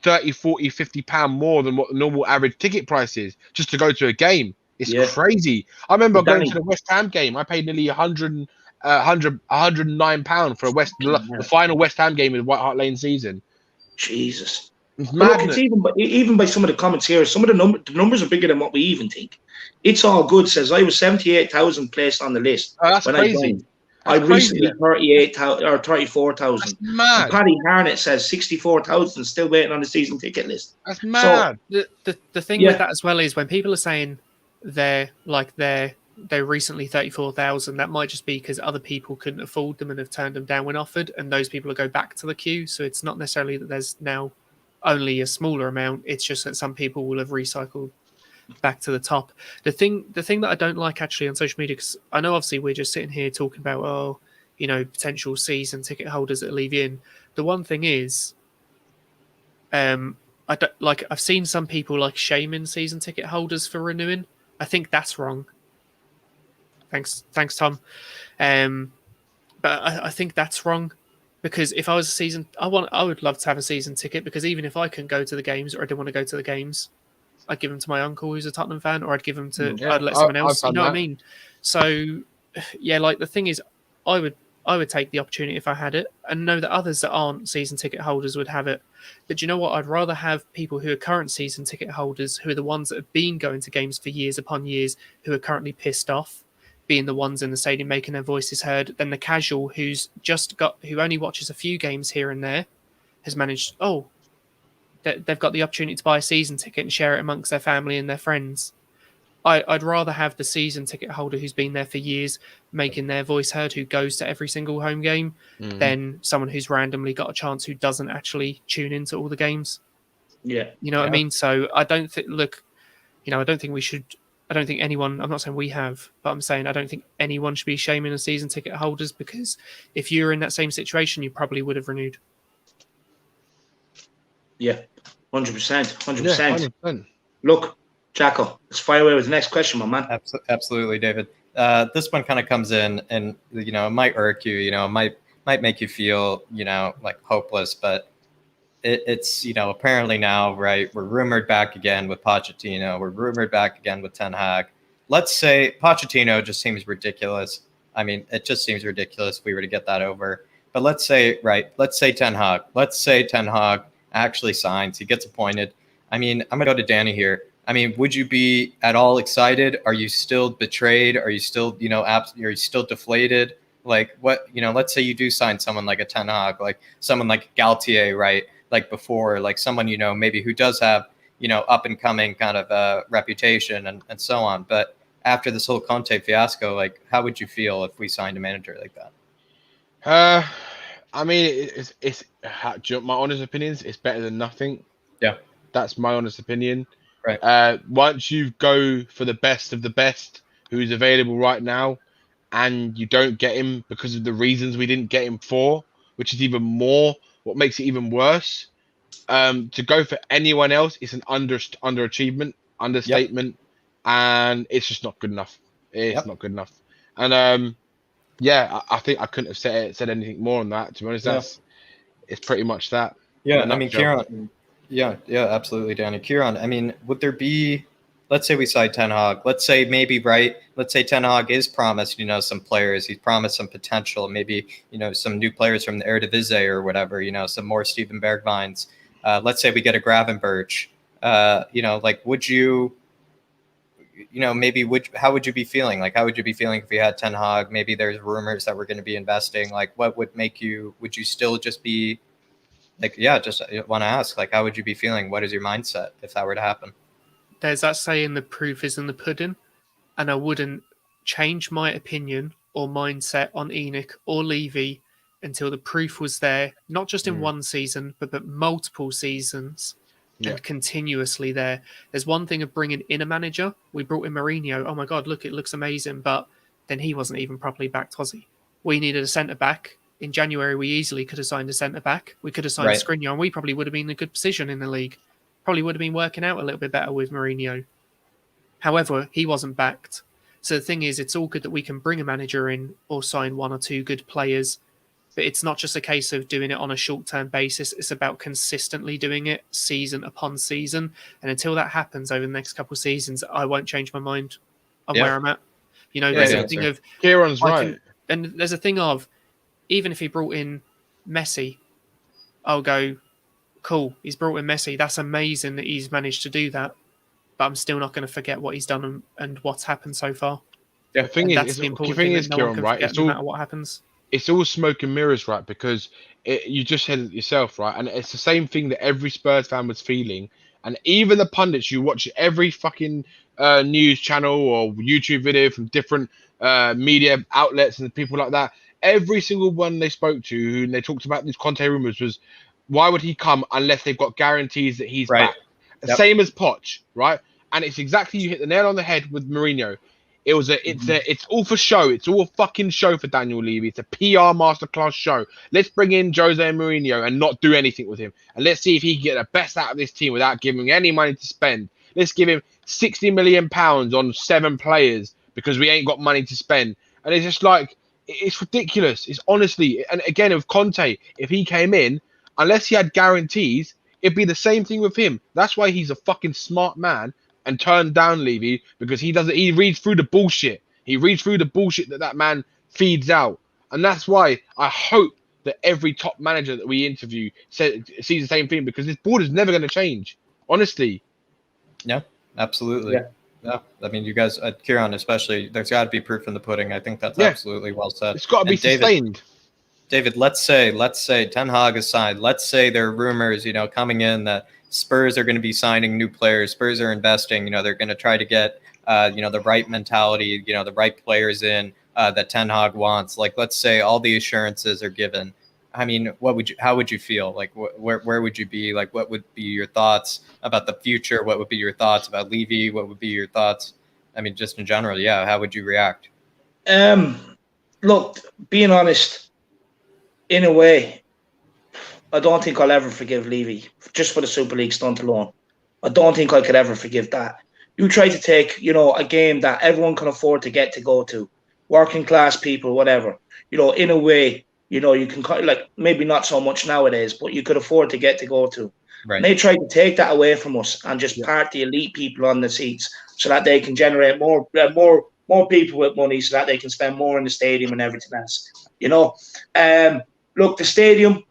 30, 40, 50 pound more than what the normal average ticket price is just to go to a game. It's crazy. I remember going to the West Ham game. I paid nearly 109 pound for the final West Ham game in the White Hart Lane season. Jesus. It's look, it's even by some of the comments here, some of the numbers are bigger than what we even think. It's all good says I was 78,000 placed on the list. Oh, that's crazy. I recently 38,000 or 34,000. Mad. Paddy Harnett says 64,000 still waiting on the season ticket list. That's mad. So, the thing with that as well is when people are saying they're recently 34,000, that might just be because other people couldn't afford them and have turned them down when offered, and those people will go back to the queue. So it's not necessarily that there's now only a smaller amount. It's just that some people will have recycled back to the top. The thing that I don't like actually on social media, because I know obviously we're just sitting here talking about potential season ticket holders that leave in. The one thing is, I've seen some people like shaming season ticket holders for renewing. I think that's wrong. Thanks, Tom. But I think that's wrong, because if I was a season, I would love to have a season ticket, because even if I couldn't go to the games or I didn't want to go to the games, I'd give them to my uncle who's a Tottenham fan, or I'd give them to I'd let someone else. You know what I mean? So yeah, like the thing is, I would take the opportunity if I had it, and know that others that aren't season ticket holders would have it. But you know what? I'd rather have people who are current season ticket holders, who are the ones that have been going to games for years upon years, who are currently pissed off, being the ones in the stadium making their voices heard, than the casual who only watches a few games here and there, has managed, they've got the opportunity to buy a season ticket and share it amongst their family and their friends. I'd rather have the season ticket holder who's been there for years, making their voice heard, who goes to every single home game, than someone who's randomly got a chance who doesn't actually tune into all the games. Yeah. You know what I mean? So I don't think, I don't think we should, I don't think anyone, I'm not saying we have, but I'm saying I don't think anyone should be shaming the season ticket holders, because if you're in that same situation, you probably would have renewed. Yeah, 100%. 100%. Look, Jacko, let's fire away with the next question, my man. Absolutely, David. This one kind of comes in, and it might irk you. It might make you feel like hopeless, but it's apparently now, right? We're rumored back again with Pochettino. We're rumored back again with Ten Hag. Let's say Pochettino just seems ridiculous. I mean, it just seems ridiculous if we were to get that over. But let's say Ten Hag. Let's say Ten Hag actually signs. He gets appointed. I mean, I'm going to go to Danny here. I mean, would you be at all excited? Are you still betrayed? Are you still, are you still deflated? Like what, let's say you do sign someone like a Ten Hag, like someone like Galtier, right? Like before, like someone, maybe who does have, up and coming kind of reputation and so on. But after this whole Conte fiasco, like how would you feel if we signed a manager like that? I mean, it's my honest opinions. It's better than nothing. Yeah. That's my honest opinion. Right. Once you go for the best of the best who's available right now, and you don't get him because of the reasons we didn't get him for, which is even more what makes it even worse. To go for anyone else is an understatement, and it's just not good enough. It's not good enough. And I think I couldn't have said anything more on that. To be honest, it's pretty much that. Yeah, I mean, Kieran. Yeah, absolutely, Danny. Kieran, I mean, would there be, let's say we sign Ten Hag, let's say maybe, right, let's say Ten Hag is promised, some players, he's promised some potential, maybe, some new players from the Eredivisie or whatever, some more Steven Bergwijns. Let's say we get a Gravenberch, like, would you, maybe how would you be feeling? Like, how would you be feeling if you had Ten Hag? Maybe there's rumors that we're going to be investing. Like, what would make you, would you still just be, like, just want to ask, like, how would you be feeling? What is your mindset if that were to happen? There's that saying, the proof is in the pudding, and I wouldn't change my opinion or mindset on ENIC or Levy until the proof was there, not just in one season, but multiple seasons and continuously there. There's one thing of bringing in a manager. We brought in Mourinho. Oh my God, look, it looks amazing. But then he wasn't even properly backed, was he? We needed a centre-back. In January, we easily could have signed a centre-back. We could have signed Skriniar, and we probably would have been in a good position in the league. Probably would have been working out a little bit better with Mourinho. However, he wasn't backed. So the thing is, it's all good that we can bring a manager in or sign one or two good players, but it's not just a case of doing it on a short-term basis. It's about consistently doing it season upon season. And until that happens over the next couple of seasons, I won't change my mind on where I'm at. There's a thing of... Kieran's right. And there's a thing of, even if he brought in Messi, I'll go, cool, he's brought in Messi. That's amazing that he's managed to do that. But I'm still not going to forget what he's done and what's happened so far. Yeah, the thing is, Kieran, right? It's all, no matter what happens. It's all smoke and mirrors, right? Because you just said it yourself, right? And it's the same thing that every Spurs fan was feeling. And even the pundits, you watch every fucking news channel or YouTube video from different media outlets and people like that. Every single one they spoke to, who they talked about these Conte rumors, was why would he come unless they've got guarantees that he's back? Same as Poch, right? And it's exactly, you hit the nail on the head with Mourinho. It's all for show. It's all a fucking show for Daniel Levy. It's a PR masterclass show. Let's bring in Jose Mourinho and not do anything with him. And let's see if he can get the best out of this team without giving any money to spend. Let's give him £60 million on 7 players because we ain't got money to spend. And it's just like, it's ridiculous. It's honestly, and again, with Conte, if he came in, unless he had guarantees, it'd be the same thing with him. That's why he's a fucking smart man and turned down Levy, because he reads through the bullshit. He reads through the bullshit that man feeds out. And that's why I hope that every top manager that we interview sees the same thing, because this board is never going to change. Honestly. Yeah, absolutely. Yeah. I mean, you guys, Kieran especially, there's got to be proof in the pudding. I think that's absolutely well said. It's got to be sustained. David, let's say Ten Hag is signed. Let's say there are rumors, coming in that Spurs are going to be signing new players. Spurs are investing. They're going to try to get, the right mentality, the right players in that Ten Hag wants. Like, let's say all the assurances are given. I mean, how would you feel? Like, where would you be? Like, what would be your thoughts about the future? What would be your thoughts about Levy? What would be your thoughts? I mean, just in general, how would you react? Look, being honest, in a way, I don't think I'll ever forgive Levy just for the Super League stunt alone. I don't think I could ever forgive that. You try to take, a game that everyone can afford to go to, working class people, whatever, in a way, you can like maybe not so much nowadays, but you could afford to go to. Right. And they tried to take that away from us and just part the elite people on the seats so that they can generate more people with money so that they can spend more in the stadium and everything else. Look, the stadium,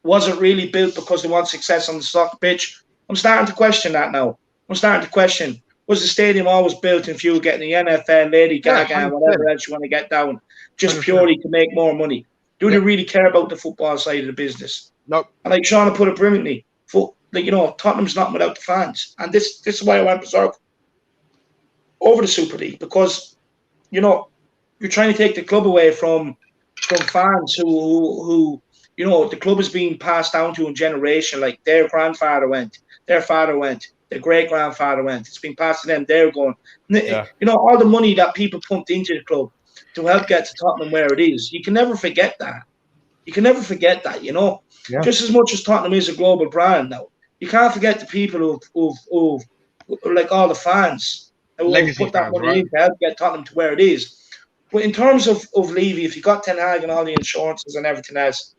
was it really built because they want success on the soccer pitch? I'm starting to question that now. I'm starting to question, was the stadium always built in view of getting the NFL, Lady Gaga, and whatever else you want to get down, just 100%. Purely to make more money? Do they really care about the football side of the business? Nope. And like Sean put it brilliantly, Tottenham's not without the fans. And this is why I went berserk over the Super League, because, you're trying to take the club away from fans who the club is being passed down to a generation, like their grandfather went, their father went, their great-grandfather went. It's been passed to them. They're going. Yeah. All the money that people pumped into the club to help get to Tottenham where it is. You can never forget that. Yeah. Just as much as Tottenham is a global brand now, you can't forget the people who like all the fans who put that money in to help get Tottenham to where it is. But in terms of Levy, if you got Ten Hag and all the insurances and everything else,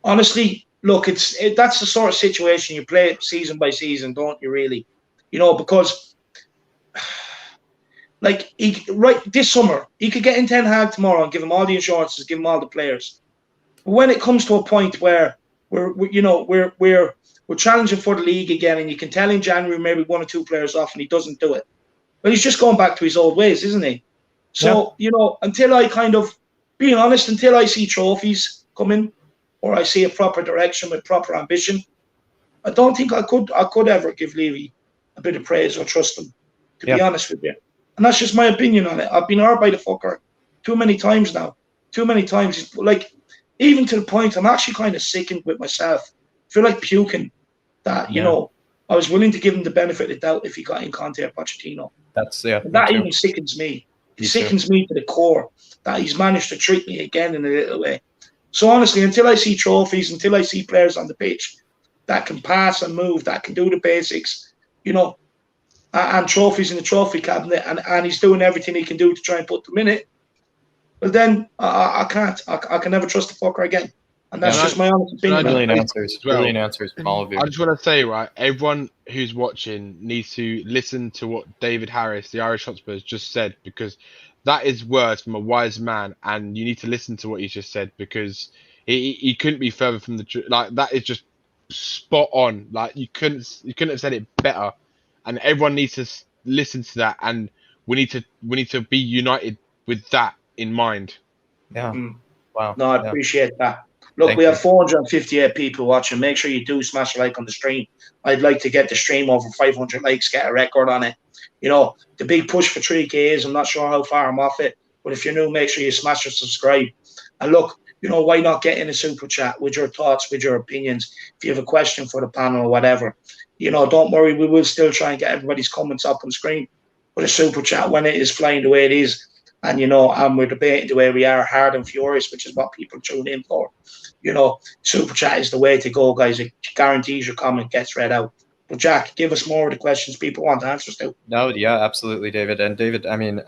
honestly, look, that's the sort of situation you play it season by season, don't you? Really, because like this summer he could get in Ten Hag tomorrow and give him all the insurances, give him all the players. But when it comes to a point where we're challenging for the league again, and you can tell in January maybe 1 or 2 players off, and he doesn't do it. Well, he's just going back to his old ways, isn't he? So, until I being honest, until I see trophies coming or I see a proper direction with proper ambition, I don't think I could ever give Levy a bit of praise or trust him, to be honest with you. And that's just my opinion on it. I've been hurt by the fucker too many times now. Too many times. Like, even to the point I'm actually kind of sickened with myself. I feel like puking that, I was willing to give him the benefit of the doubt if he got in Conte or Pochettino. That even sickens me. It sickens me to the core that he's managed to trick me again in a little way. So honestly, until I see trophies, until I see players on the pitch that can pass and move, that can do the basics, and trophies in the trophy cabinet, and he's doing everything he can do to try and put them in it, well then I can't. I can never trust the fucker again. And that's just my honest opinion. Brilliant answers from all of you. I just want to say, right, everyone who's watching needs to listen to what David Harris, the Irish Hotspurs, just said, because that is words from a wise man, and you need to listen to what he's just said, because he couldn't be further from the truth. Like, that is just spot on. Like, you couldn't have said it better, and everyone needs to listen to that, and we need to be united with that in mind. Yeah. Wow. No, I appreciate that. Look, we have 458 people watching. Make sure you do smash a like on the stream. I'd like to get the stream over 500 likes, get a record on it. The big push for 3K is, I'm not sure how far I'm off it, but if you're new, make sure you smash or subscribe. And look, why not get in a super chat with your thoughts, with your opinions? If you have a question for the panel or whatever, don't worry, we will still try and get everybody's comments up on screen. But a super chat, when it is flying the way it is, and and we're debating the way we are, hard and furious, which is what people tune in for. Super chat is the way to go, guys. It guarantees your comment gets read out. But Jack, give us more of the questions people want answers to. No, yeah, absolutely, David. And David, I mean,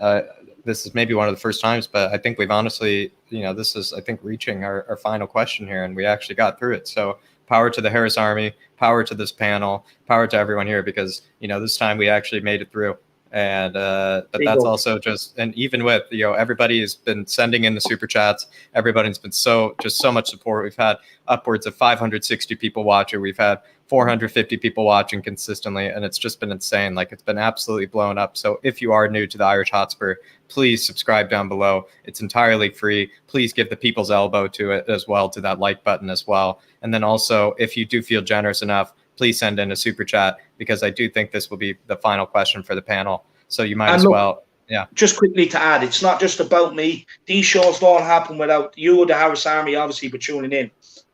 this is maybe one of the first times, but I think we've honestly, this is, I think, reaching our final question here, and we actually got through it. So power to the Harris Army, power to this panel, power to everyone here, because, this time we actually made it through. And but that's also just, and even with everybody has been sending in the super chats, everybody's been so much support. We've had upwards of 560 people watching, we've had 450 people watching consistently, and it's just been insane. Like, it's been absolutely blown up. So if you are new to the Irish Hotspur, please subscribe down below. It's entirely free. Please give the people's elbow to it as well, to that like button as well. And then also, if you do feel generous enough, please send in a super chat, because I do think this will be the final question for the panel. So you might as well. Yeah. Just quickly to add, it's not just about me. These shows don't happen without you, the Harris Army, obviously, for tuning in.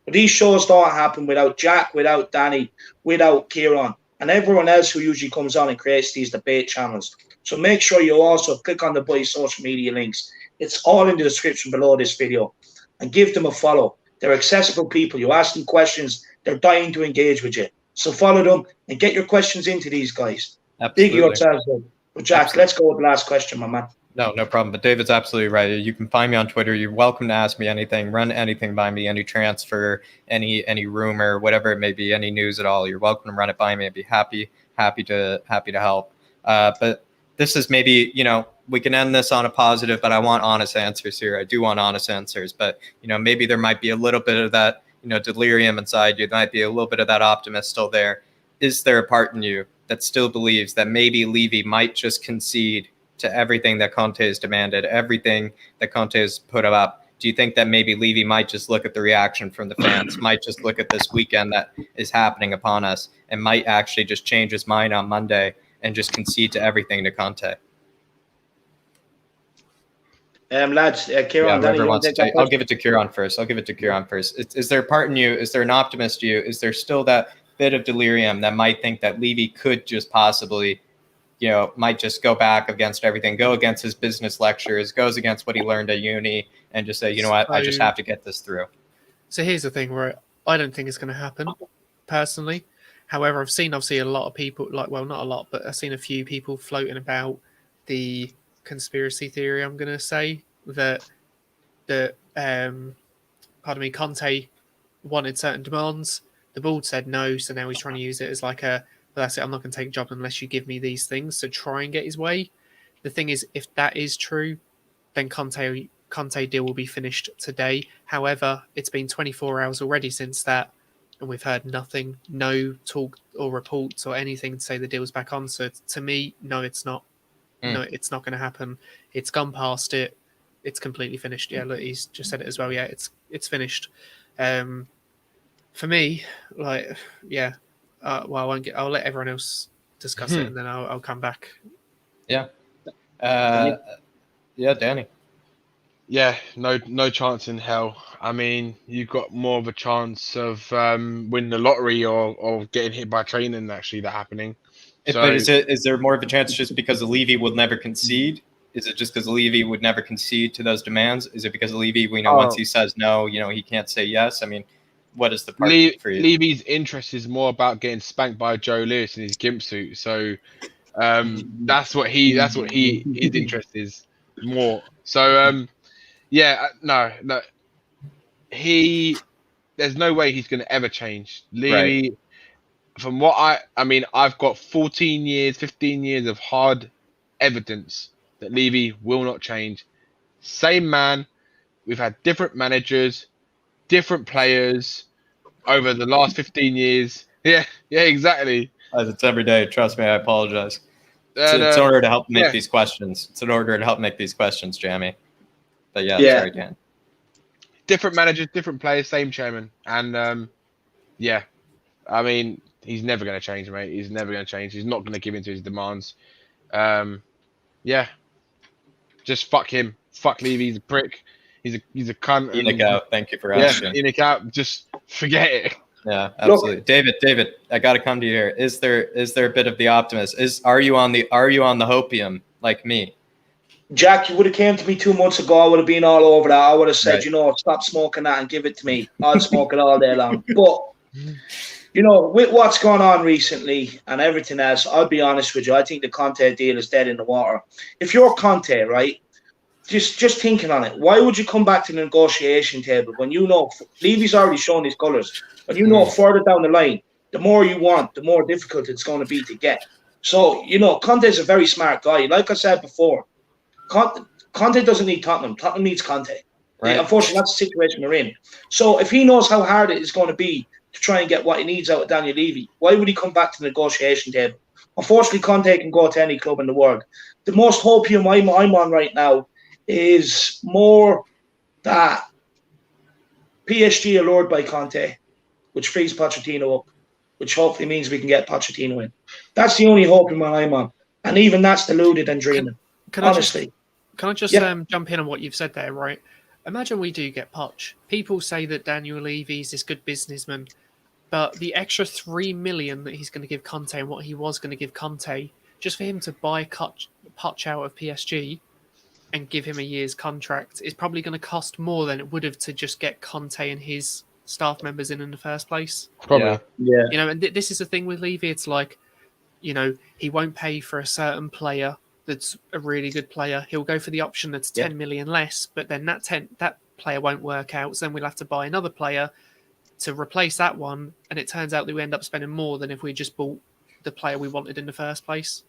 But these shows don't happen without Jack, without Danny, without Kieran, and everyone else who usually comes on and creates these debate channels. So make sure you also click on the boys' social media links. It's all in the description below this video, and give them a follow. They're accessible people. You ask them questions, they're dying to engage with you. So follow them and get your questions into these guys. Dig Absolutely. yourselves up. But Jack, let's go with the last question, my man. No problem. But David's absolutely right. You can find me on Twitter. You're welcome to ask me anything, run anything by me, any transfer, any rumor, whatever it may be, any news at all. You're welcome to run it by me. I'd be happy to help. But this is maybe, we can end this on a positive, but I want honest answers here. I do want honest answers, but maybe there might be a little bit of that, delirium inside you. There might be a little bit of that optimist still there. Is there a part in you that still believes that maybe Levy might just concede to everything that Conte has demanded, everything that Conte has put up? Do you think that maybe Levy might just look at the reaction from the fans, might just look at this weekend that is happening upon us, and might actually just change his mind on Monday and just concede to everything to Conte? Lads, Kieran, Danny, I'll give it to Kieran first. Is there a part in you? Is there an optimist in you? Is there still that bit of delirium that might think that Levy could just possibly, might just go back against everything, go against his business lectures, goes against what he learned at uni, and just say, I just have to get this through? So here's the thing, where I don't think it's going to happen, personally. However, I've seen obviously a lot of people, not a lot, but I've seen a few people floating about the conspiracy theory, I'm going to say, that Conte wanted certain demands. The board said no, so now he's trying to use it as like that's it, I'm not going to take a job unless you give me these things, to try and get his way. The thing is, if that is true, then Conte deal will be finished today. However, it's been 24 hours already since that, and we've heard nothing, no talk or reports or anything to say the deal's back on. So to me, no, it's not. No, it's not going to happen. It's gone past it. It's completely finished. Yeah, look, he's just said it as well. Yeah, it's finished. For me, I'll let everyone else discuss it, and then I'll come back. Yeah. Danny. Yeah, no chance in hell. I mean, you've got more of a chance of winning the lottery or getting hit by a train than actually that happening. But is there more of a chance just because Levy will never concede? Is it just because Levy would never concede to those demands? Is it because Levy, once he says no, he can't say yes? I mean, what is the part for you? Levy's interest is more about getting spanked by Joe Lewis in his gimp suit. So that's what his interest is more. So no. There's no way he's going to ever change. Levy, from what I've got 15 years of hard evidence that Levy will not change. Same man. We've had different managers, different players over the last 15 years. Yeah, exactly. It's every day. Trust me, I apologize. It's in order to help make these questions. It's in order to help make these questions, Jamie. But sorry, Dan. Different managers, different players, same chairman. And he's never going to change, mate. He's never going to change. He's not going to give in to his demands. Just fuck him. Fuck Levy. He's a prick. He's a cunt. ENIC out. Thank you for asking. ENIC out. Just forget it. Yeah, absolutely. Look, David, I got to come to you here. Is there a bit of the optimist? Are you on the hopium like me? Jack, you would have came to me 2 months ago. I would have been all over that. I would have said, stop smoking that and give it to me. I'll smoke it all day long. But, with what's gone on recently and everything else, I'll be honest with you. I think the Conte deal is dead in the water. If you're Conte, right, just thinking on it, why would you come back to the negotiation table when Levy's already shown his colours? When further down the line, the more you want, the more difficult it's going to be to get. So, Conte's a very smart guy. Like I said before, Conte doesn't need Tottenham. Tottenham needs Conte. Right. Unfortunately, that's the situation we're in. So if he knows how hard it is going to be to try and get what he needs out of Daniel Levy, why would he come back to the negotiation table? Unfortunately, Conte can go to any club in the world. The most hopium I'm on right now is more that PSG are lured by Conte, which frees Pochettino up, which hopefully means we can get Pochettino in. That's the only hopium I'm on. And even that's deluded and dreaming. Honestly. Can I just jump in on what you've said there, right? Imagine we do get Poch. People say that Daniel Levy's this good businessman, but the extra 3 million that he's going to give Conte and what he was going to give Conte, just for him to buy Poch out of PSG, and give him a year's contract is probably going to cost more than it would have to just get Conte and his staff members in the first place. Probably. Yeah. You know, and this is the thing with Levy. It's like, you know, he won't pay for a certain player that's a really good player. He'll go for the option that's 10 million less, but then that player won't work out. So then we'll have to buy another player to replace that one, and it turns out that we end up spending more than if we just bought the player we wanted in the first place.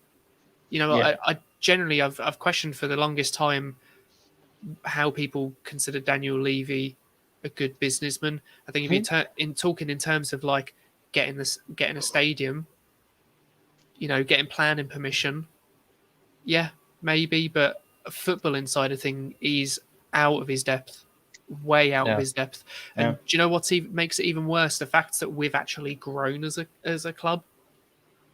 You know, I generally I've questioned for the longest time how people consider Daniel Levy a good businessman. I think if you're talking in terms of like getting a stadium, you know, getting planning permission, yeah, maybe, but a footballing side of thing is out of his depth, way out of his depth. And do you know what makes it even worse? The fact that we've actually grown as a club,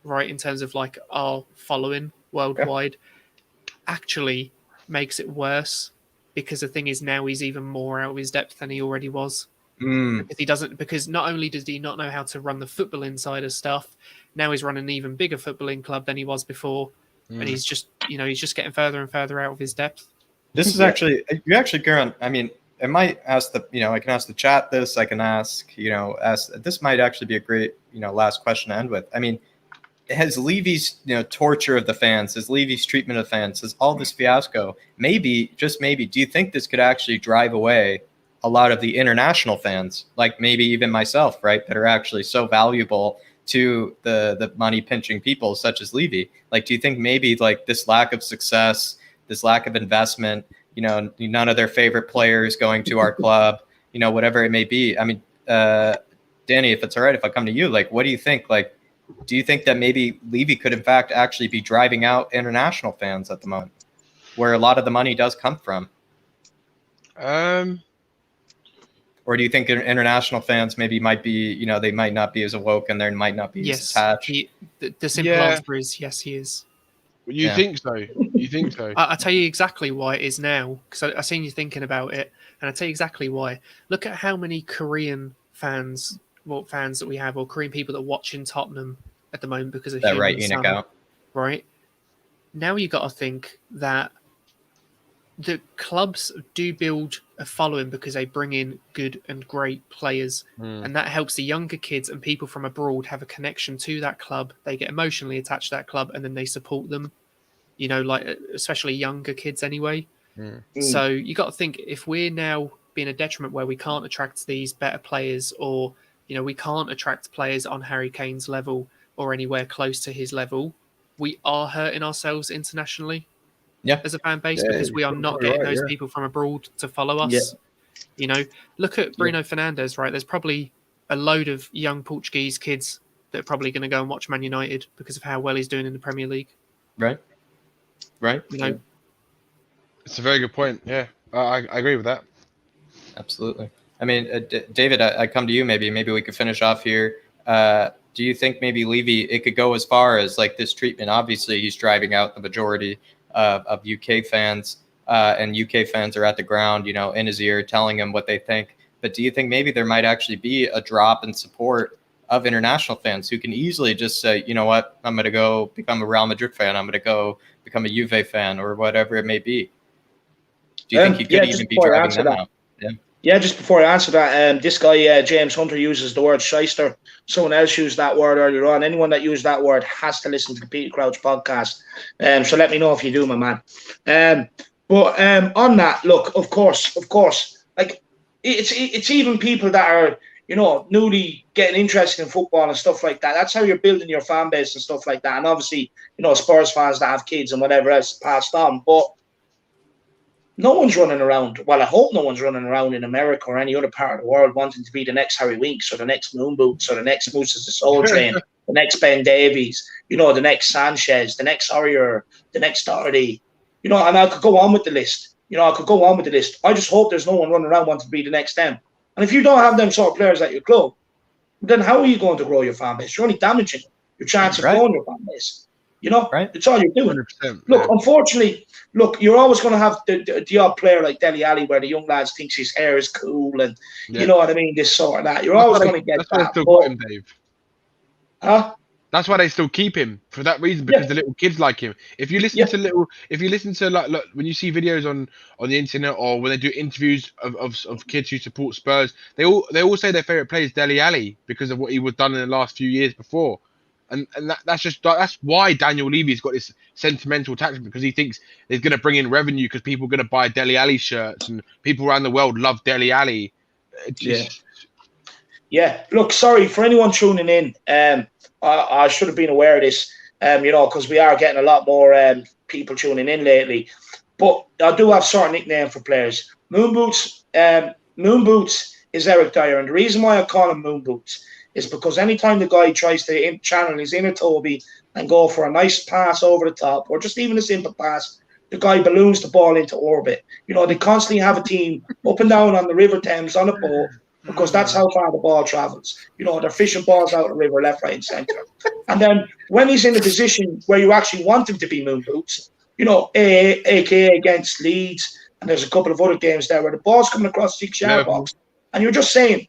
right, in terms of like our following worldwide, actually makes it worse, because the thing is now he's even more out of his depth than he already was. Because not only does he not know how to run the footballing side of stuff, now he's running an even bigger footballing club than he was before, and he's just getting further and further out of his depth. This is actually, Kieran, I mean, I might ask I can ask the chat this, I can ask, this might actually be a great, last question to end with. I mean, has Levy's, torture of the fans, has Levy's treatment of fans, has all this fiasco, maybe, just maybe, do you think this could actually drive away a lot of the international fans, like maybe even myself, right, that are actually so valuable to the money pinching people such as Levy? Like, do you think maybe like this lack of success, this lack of investment, none of their favorite players going to our club, whatever it may be? I mean, Danny, if it's all right, if I come to you, like, what do you think? Like, do you think that maybe Levy could in fact actually be driving out international fans at the moment, where a lot of the money does come from? Or do you think international fans maybe might be, they might not be as awoke and they might not be as attached? The simple answer is yes, he is. You think so? You think so? I'll tell you exactly why it is now, because I've seen you thinking about it, and I'll tell you exactly why. Look at how many Korean fans that we have, or Korean people that watch in Tottenham at the moment because of that right, ENIC out. Right? Now you got to think that the clubs do build a following because they bring in good and great players, and that helps the younger kids and people from abroad have a connection to that club. They get emotionally attached to that club, and then they support them, like especially younger kids anyway. So you got to think, if we're now being a detriment where we can't attract these better players, or we can't attract players on Harry Kane's level or anywhere close to his level, we are hurting ourselves internationally. As a fan base, because we are not getting those people from abroad to follow us. Look at Bruno Fernandes, right? There's probably a load of young Portuguese kids that are probably going to go and watch Man United because of how well he's doing in the Premier League. Right. It's a very good point. Yeah, I agree with that. Absolutely. I mean, David, I come to you. Maybe we could finish off here. Do you think maybe Levy, it could go as far as like this treatment? Obviously, he's driving out the majority of UK fans, and UK fans are at the ground, in his ear, telling him what they think. But do you think maybe there might actually be a drop in support of international fans who can easily just say, you know what, I'm going to go become a Real Madrid fan, I'm going to go become a Juve fan, or whatever it may be? Do you think he could even be driving them out? Yeah, just before I answer that, this guy, James Hunter, uses the word shyster. Someone else used that word earlier on. Anyone that used that word has to listen to the Peter Crouch podcast. So let me know if you do, my man. But on that, look, of course, like it's even people that are, newly getting interested in football and stuff like that. That's how you're building your fan base and stuff like that. And obviously, Spurs fans that have kids and whatever else passed on. But no one's running around. Well, I hope no one's running around in America or any other part of the world wanting to be the next Harry Winks or the next Moon Boots or the next Mooses the Soul Train, the next Ben Davies, the next Sanchez, the next Aurier, the next Doherty. And I could go on with the list. I just hope there's no one running around wanting to be the next them. And if you don't have them sort of players at your club, then how are you going to grow your fan base? You're only damaging your chance of growing your fan base. It's all you're doing. Look, unfortunately, you're always going to have the odd player like Dele Alli where the young lads thinks his hair is cool and you know what I mean, this sort of that. You're always going to get that. Still got him, Dave. Huh? That's why they still keep him for that reason, because the little kids like him. If you listen to like look, when you see videos on the internet or when they do interviews of kids who support Spurs, they all say their favorite player is Dele Alli because of what he was done in the last few years before, and that's why Daniel Levy's got this sentimental attachment, because he thinks he's going to bring in revenue because people are going to buy Dele Alli shirts and people around the world love Dele Alli. Yeah. Look, sorry for anyone tuning in. I should have been aware of this, because we are getting a lot more people tuning in lately. But I do have certain nickname for players. Moon Boots is Eric Dyer, and the reason why I call him Moon Boots is because anytime the guy tries to channel his inner Toby and go for a nice pass over the top, or just even a simple pass, the guy balloons the ball into orbit. They constantly have a team up and down on the River Thames on a boat, because that's how far the ball travels. They're fishing balls out of the river, left, right, and centre. And then when he's in a position where you actually want him to be Moon Boots, aka against Leeds, and there's a couple of other games there where the ball's coming across the 6-yard box, and you're just saying,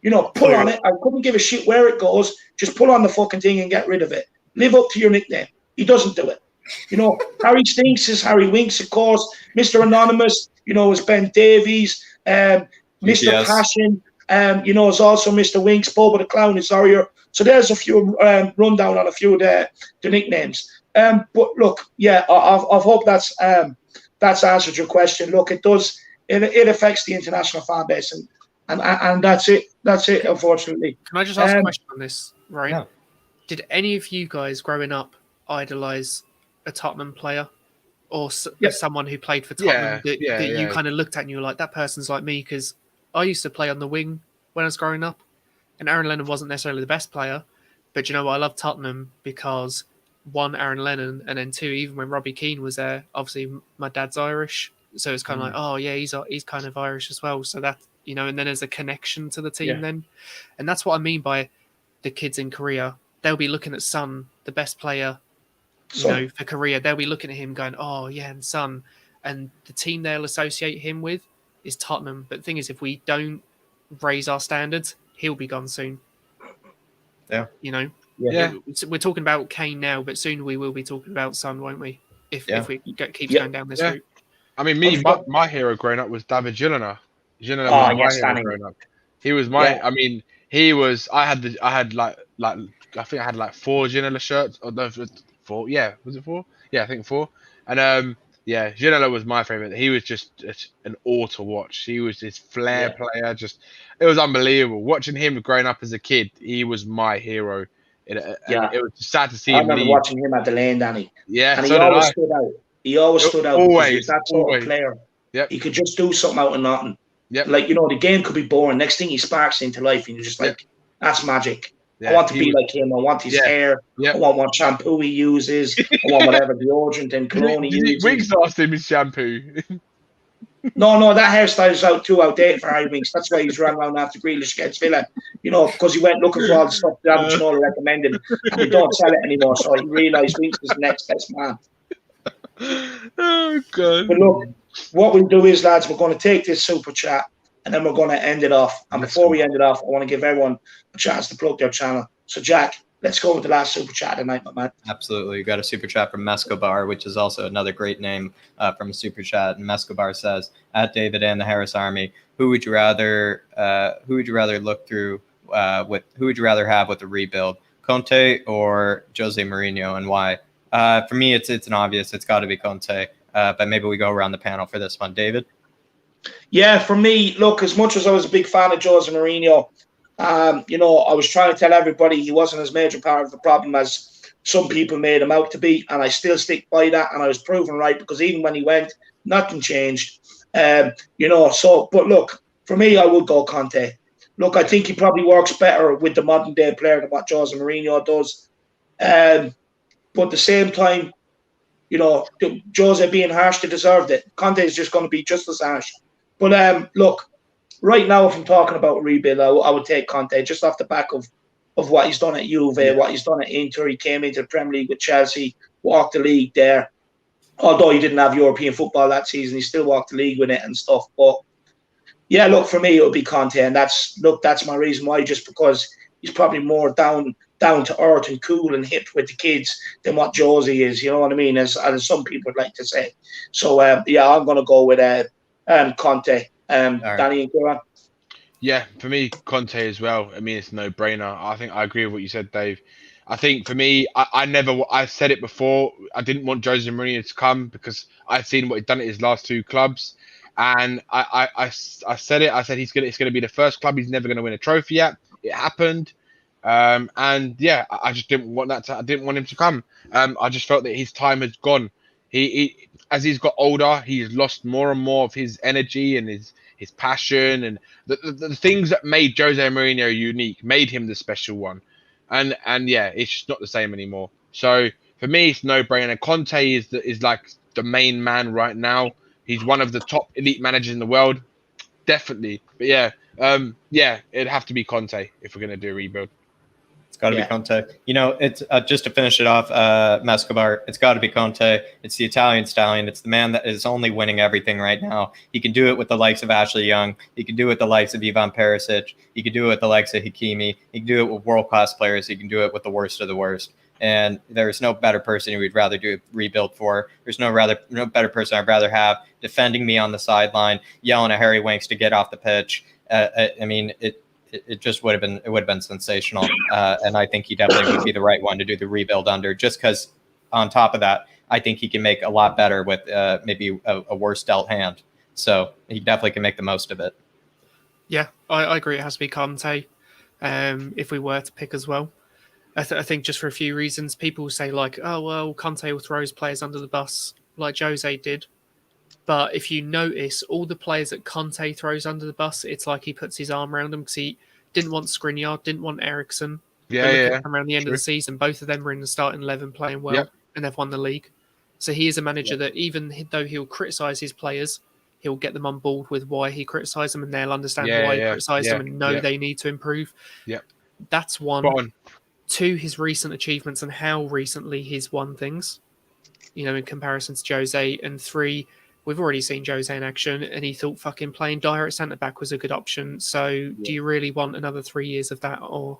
pull on it. I couldn't give a shit where it goes. Just pull on the fucking thing and get rid of it. Live up to your nickname. He doesn't do it. Harry Stinks is Harry Winks, of course. Mr. Anonymous, is Ben Davies. Mr. Passion, is also Mr. Winks. Bobo the Clown is Orier. So there's a few rundown on a few of the nicknames. But look, I hope that's answered your question. Look, it does. It affects the international fan base, and that's it. That's it. Unfortunately. Can I just ask a question on this? Right? Yeah. Did any of you guys growing up idolize a Tottenham player? Or someone who played for Tottenham that you kind of looked at and you were like, that person's like me? Because I used to play on the wing when I was growing up, and Aaron Lennon wasn't necessarily the best player, but you know what? I love Tottenham because one, Aaron Lennon, and then two, even when Robbie Keane was there, obviously my dad's Irish, so it's kind of like, oh yeah, he's kind of Irish as well. So that, and then there's a connection to the team then, and that's what I mean by the kids in Korea. They'll be looking at Son, the best player. For Korea, they'll be looking at him going, oh, yeah, and Son. And the team they'll associate him with is Tottenham. But the thing is, if we don't raise our standards, he'll be gone soon. Yeah. We're talking about Kane now, but soon we will be talking about Son, won't we? If we keep going down this route. I mean, my hero growing up was David Ginola. Ginola was my hero growing up. He was my, I mean, he was, I had like, I think I had like 4 Ginola shirts. Or no, 4. Yeah, was it 4? Yeah, I think 4. And Ginola was my favorite. He was just an awe to watch. He was this flair player. It was unbelievable watching him growing up as a kid. He was my hero. It was sad to see him. I remember watching him at the lane, Danny. Yeah, and he always stood out. He always stood out. Always, that sort of player. Yep. He could just do something out of nothing. Yep. Like the game could be boring. Next thing he sparks into life, and you're just like, that's magic. I want to be like him. I want his hair. I want what shampoo he uses. I want whatever deodorant and cologne he uses. Winks asked him his shampoo. No, that hairstyle is too outdated for Harry Winks. That's why he's running around after Grealish against Villa. Because he went looking for all the stuff that Ginola recommended, and they don't sell it anymore. So he realised Winks was the next best man. Oh, God. But look, what we'll do is, lads, we're going to take this super chat, and then we're going to end it off. And before we end it off, I want to give everyone a chance to plug their channel. So, Jack, let's go with the last super chat tonight, my man. Absolutely. You got a super chat from Mescobar, which is also another great name from a super chat. And Mescobar says, at David and the Harris Army, who would you rather look through who would you rather have with a rebuild, Conte or Jose Mourinho, and why? For me, it's an obvious. It's got to be Conte. But maybe we go around the panel for this one. David? Yeah, for me, look, as much as I was a big fan of Jose Mourinho, I was trying to tell everybody he wasn't as major part of the problem as some people made him out to be, and I still stick by that, and I was proven right, because even when he went, nothing changed. But look, for me, I would go Conte. Look, I think he probably works better with the modern day player than what Jose Mourinho does. But at the same time, Jose being harsh, they deserved it. Conte is just going to be just as harsh. But look, right now, if I'm talking about rebuild, I would take Conte just off the back of what he's done at Juve, what he's done at Inter. He came into the Premier League with Chelsea, walked the league there. Although he didn't have European football that season, he still walked the league with it and stuff. But yeah, look, for me, it would be Conte, and that's my reason why. Just because he's probably more down down to earth and cool and hip with the kids than what Josie is. You know what I mean? As some people would like to say. So yeah, I'm going to go with Conte. Right. Danny and Kieran. Yeah, for me, Conte as well. I mean, it's a no-brainer. I think I agree with what you said, Dave. I think for me, I said it before. I didn't want Jose Mourinho to come because I'd seen what he'd done at his last 2 clubs, and I said it. I said it's gonna be the first club he's never gonna win a trophy at. It happened, and yeah, I just didn't want that. I didn't want him to come. I just felt that his time had gone. He as he's got older, he's lost more and more of his energy and his passion and the things that made Jose Mourinho unique, made him the special one. And yeah, it's just not the same anymore. So for me, it's no brainer. Conte is like the main man right now. He's one of the top elite managers in the world, definitely. But yeah, it'd have to be Conte if we're gonna do a rebuild. It's got to be Conte. You know, it's just to finish it off, Mescobar, it's got to be Conte. It's the Italian stallion. It's the man that is only winning everything right now. He can do it with the likes of Ashley Young. He can do it with the likes of Ivan Perisic. He can do it with the likes of Hakimi. He can do it with world-class players. He can do it with the worst of the worst. And there's no better person we'd rather do a rebuild for. There's no better person I'd rather have defending me on the sideline, yelling at Harry Winks to get off the pitch. I mean, it just would have been sensational, and I think he definitely would be the right one to do the rebuild under. Just because, on top of that, I think he can make a lot better with maybe a worse dealt hand. So he definitely can make the most of it. Yeah, I agree. It has to be Conte. If we were to pick as well, I think just for a few reasons, people say like, oh well, Conte will throw his players under the bus like Jose did. But if you notice, all the players that Conte throws under the bus, it's like he puts his arm around them because he didn't want Skriniar, didn't want Eriksen. Around the end of the season, both of them were in the starting 11 playing well, and they've won the league. So he is a manager that even though he'll criticise his players, he'll get them on board with why he criticised them, and they'll understand why he criticised them and know they need to improve. Yeah, that's one. 2, his recent achievements and how recently he's won things, you know, in comparison to Jose. And 3, we've already seen Jose in action, and he thought fucking playing Dyer at centre back was a good option. So, do you really want another 3 years of that, or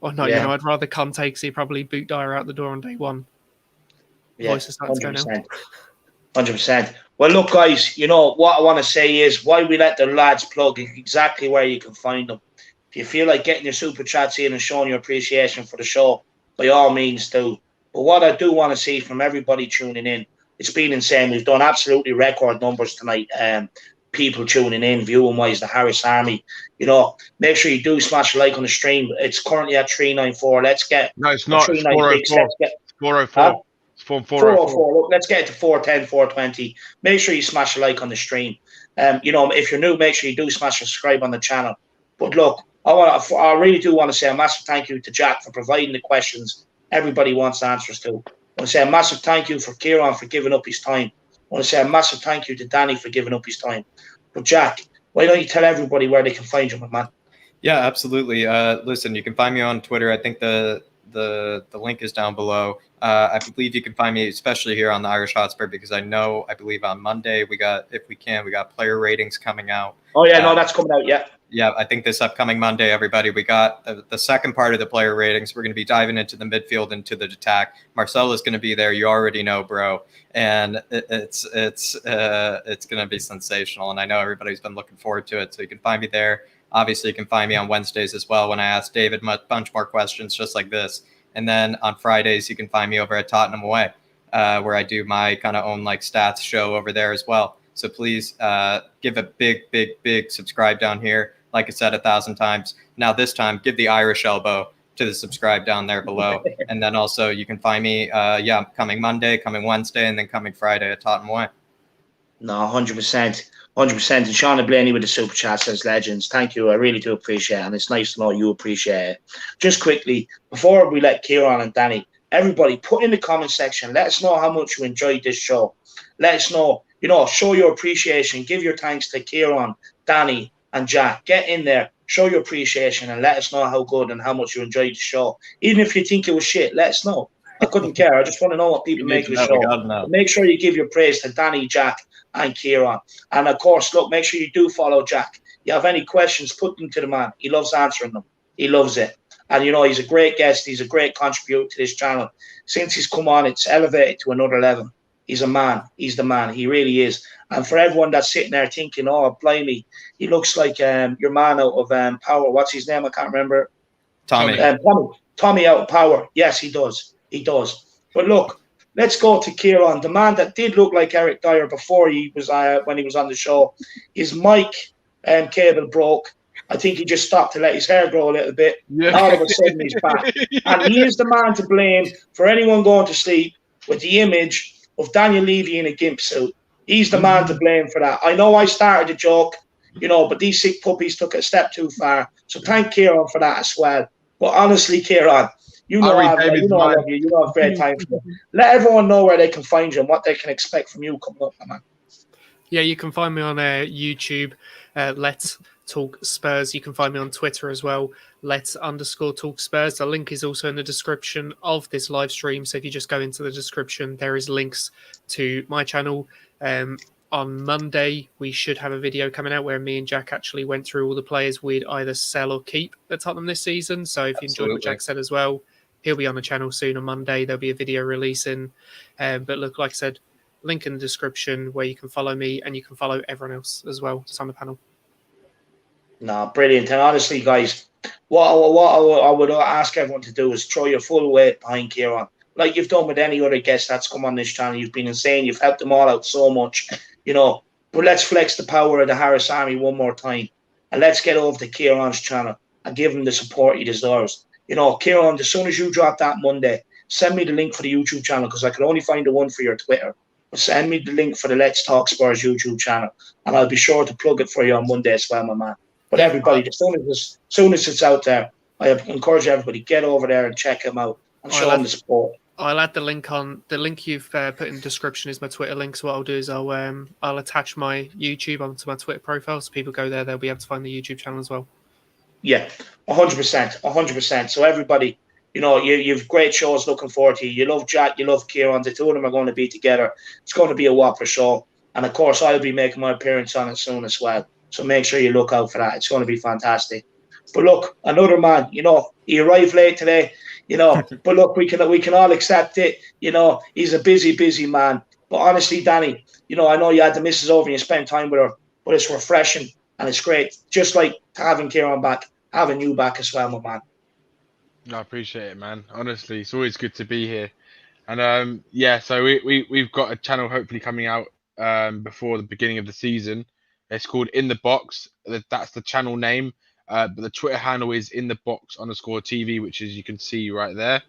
not? You know, I'd rather Conte because he'd probably boot Dyer out the door on day 1. Yeah, 100%. Well, look, guys, you know what I want to say is why we let the lads plug exactly where you can find them. If you feel like getting your super chats in and showing your appreciation for the show, by all means do. But what I do want to see from everybody tuning in, it's been insane. We've done absolutely record numbers tonight. People tuning in, viewing wise, the Harris Army. You know, make sure you do smash a like on the stream. It's currently at 394. Let's get it's not 404. It's 404. It's 404. Look, let's get it to 410, 420. Make sure you smash a like on the stream. You know, if you're new, make sure you do smash subscribe on the channel. But look, I really do want to say a massive thank you to Jack for providing the questions everybody wants answers to. I want to say a massive thank you for Kieran for giving up his time. I want to say a massive thank you to Danny for giving up his time. But Jack, why don't you tell everybody where they can find you, my man? Yeah, absolutely. Listen, you can find me on Twitter. I think the link is down below. I believe you can find me, especially here on the Irish Hotspur, because I believe on Monday we got player ratings coming out. Oh yeah, no, that's coming out. Yeah, I think this upcoming Monday, everybody, we got the second part of the player ratings. We're going to be diving into the midfield, into the attack. Marcelo's going to be there. You already know, bro. And it's going to be sensational. And I know everybody's been looking forward to it. So you can find me there. Obviously, you can find me on Wednesdays as well when I ask David a bunch more questions just like this. And then on Fridays, you can find me over at Tottenham Away, where I do my kind of own like stats show over there as well. So please give a big subscribe down here. Like I said 1,000 times. Now this time, give the Irish elbow to the subscribe down there below. And then also you can find me, coming Monday, coming Wednesday, and then coming Friday at Tottenham Way. No, 100%. 100%. And Sean Blaney with the super chat says, legends. Thank you. I really do appreciate it. And it's nice to know you appreciate it. Just quickly, before we let Kieran and Danny, everybody put in the comment section. Let us know how much you enjoyed this show. Let us know, you know, show your appreciation. Give your thanks to Kieran, Danny, and Jack. Get in there, show your appreciation, and let us know how good and how much you enjoyed the show. Even if you think it was shit, let us know. I couldn't care. I just want to know what people make of the show. Make sure you give your praise to Danny, Jack, and Kieran. And of course, look, make sure you do follow Jack. You have any questions, put them to the man. He loves answering them. He loves it. And, you know, he's a great guest. He's a great contributor to this channel. Since he's come on, it's elevated to another level. He's a man. He's the man. He really is. And for everyone that's sitting there thinking, oh, blimey, he looks like your man out of Power. What's his name? I can't remember. Tommy. Tommy out of Power. Yes, he does. He does. But look, let's go to Kieran, the man that did look like Eric Dyer before he was when he was on the show. His mic cable broke. I think he just stopped to let his hair grow a little bit. Yeah. And all of a sudden he's back. And he is the man to blame for anyone going to sleep with the image of Daniel Levy in a gimp suit. He's the man to blame for that. I know I started the joke, you know, but these sick puppies took it a step too far. So thank Kieran for that as well. But honestly, Kieran, you know I love you. You know I have great time for you. Let everyone know where they can find you and what they can expect from you coming up, man. Yeah, you can find me on YouTube. Let's Talk Spurs. You can find me on Twitter as well. Let's_talk Spurs. The link is also in the description of this live stream. So if you just go into the description, there is links to my channel. On Monday, we should have a video coming out where me and Jack actually went through all the players we'd either sell or keep at Tottenham this season. So if you enjoyed what Jack said as well, he'll be on the channel soon on Monday. There'll be a video releasing. But look, like I said, link in the description where you can follow me and you can follow everyone else as well that's on the panel. No, brilliant. And honestly, guys, what I would ask everyone to do is throw your full weight behind Kieran. Like you've done with any other guest that's come on this channel. You've been insane. You've helped them all out so much, you know. But let's flex the power of the Harris Army one more time. And let's get over to Kieran's channel and give him the support he deserves. You know, Kieran, as soon as you drop that Monday, send me the link for the YouTube channel because I can only find the one for your Twitter. But send me the link for the Let's Talk Spurs YouTube channel. And I'll be sure to plug it for you on Monday as well, my man. But everybody, as soon as it's out there, I encourage everybody, get over there and check him out and show him the support. I'll add the link on. The link you've put in the description is my Twitter link. So what I'll do is I'll attach my YouTube onto my Twitter profile. So people go there, they'll be able to find the YouTube channel as well. Yeah, 100%. So everybody, you know, you've great shows looking forward to. You love Jack, you love Kieran. The two of them are going to be together. It's going to be a whopper show. And of course, I'll be making my appearance on it soon as well. So make sure you look out for that. It's going to be fantastic. But look, another man, you know, he arrived late today, you know, but look, we can all accept it. You know, he's a busy man. But honestly, Danny, you know, I know you had the missus over and you spent time with her, but it's refreshing and it's great. Just like having Kieran back, having you back as well, my man. I appreciate it, man. Honestly, it's always good to be here. And yeah, so we've got a channel hopefully coming out before the beginning of the season. It's called In the Box. That's the channel name. But the Twitter handle is InTheBox_TV, which is you can see right there.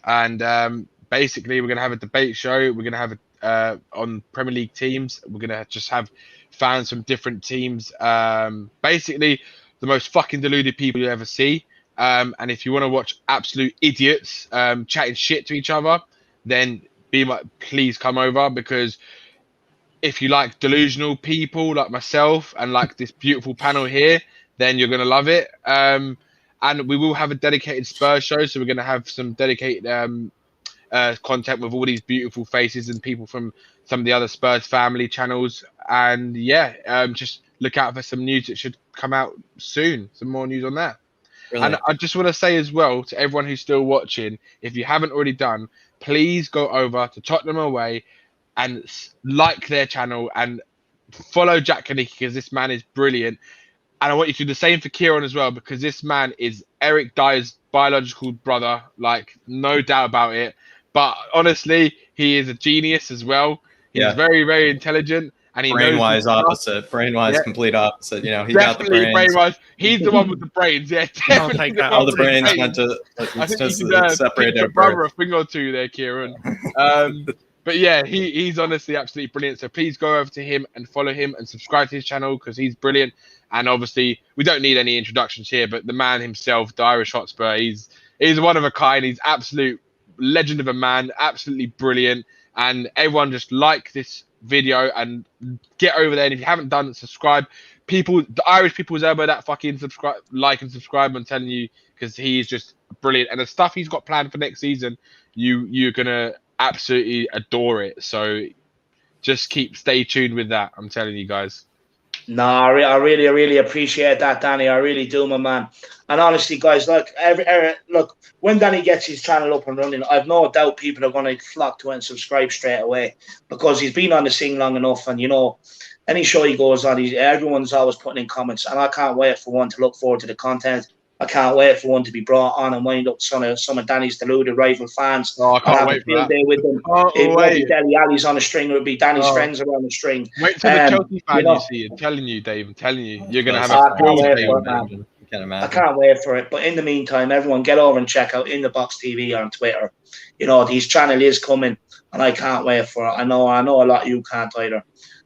And basically, we're going to have a debate show. We're going to have it on Premier League teams. We're going to just have fans from different teams. Basically, the most fucking deluded people you'll ever see. And if you want to watch absolute idiots chatting shit to each other, then please come over, because if you like delusional people like myself and like this beautiful panel here, then you're going to love it. And we will have a dedicated Spurs show. So we're going to have some dedicated content with all these beautiful faces and people from some of the other Spurs family channels. And yeah, just look out for some news that should come out soon. Some more news on that. Brilliant. And I just want to say as well to everyone who's still watching, if you haven't already done, please go over to Tottenham Away and like their channel and follow Jack KINEKE, because this man is brilliant. And I want you to do the same for Kieran as well, because this man is Eric Dyer's biological brother, like no doubt about it. But honestly, he is a genius as well. He's very, very intelligent. And he brain-wise opposite. Brain-wise, complete opposite. You know, he got the brains. Brain-wise. He's the one with the brains. Yeah, definitely. All the brains went to separate their brother a thing or two there, Kieran. But yeah, he's honestly absolutely brilliant. So please go over to him and follow him and subscribe to his channel, because he's brilliant. And obviously, we don't need any introductions here, but the man himself, Theirishyid, he's one of a kind. He's absolute legend of a man, absolutely brilliant. And everyone just like this video and get over there. And if you haven't done, subscribe. People, the Irish people's elbow that fucking subscribe, like and subscribe. I'm telling you, because he's just brilliant. And the stuff he's got planned for next season, you're gonna absolutely adore it. So just stay tuned with that. I'm telling you guys. No, I really appreciate that, Danny. I really do, my man. And honestly, guys, look, look, when Danny gets his channel up and running, I've no doubt people are going to flock to it and subscribe straight away because he's been on the scene long enough. And, you know, any show he goes on, everyone's always putting in comments. And I can't wait for one to look forward to the content. I can't wait for one to be brought on and wind up some of Danny's deluded rival fans. Oh, I can't wait for that. Day with them. It won't be Deli Ali's on a string. It would be Danny's friends around the string. Wait till the Chelsea fan you see. I'm telling you, Dave. I'm telling you, you're going to have a field day. I can't wait for it. But in the meantime, everyone get over and check out In The Box TV on Twitter. You know, his channel is coming, and I can't wait for it. I know a lot of you can't either.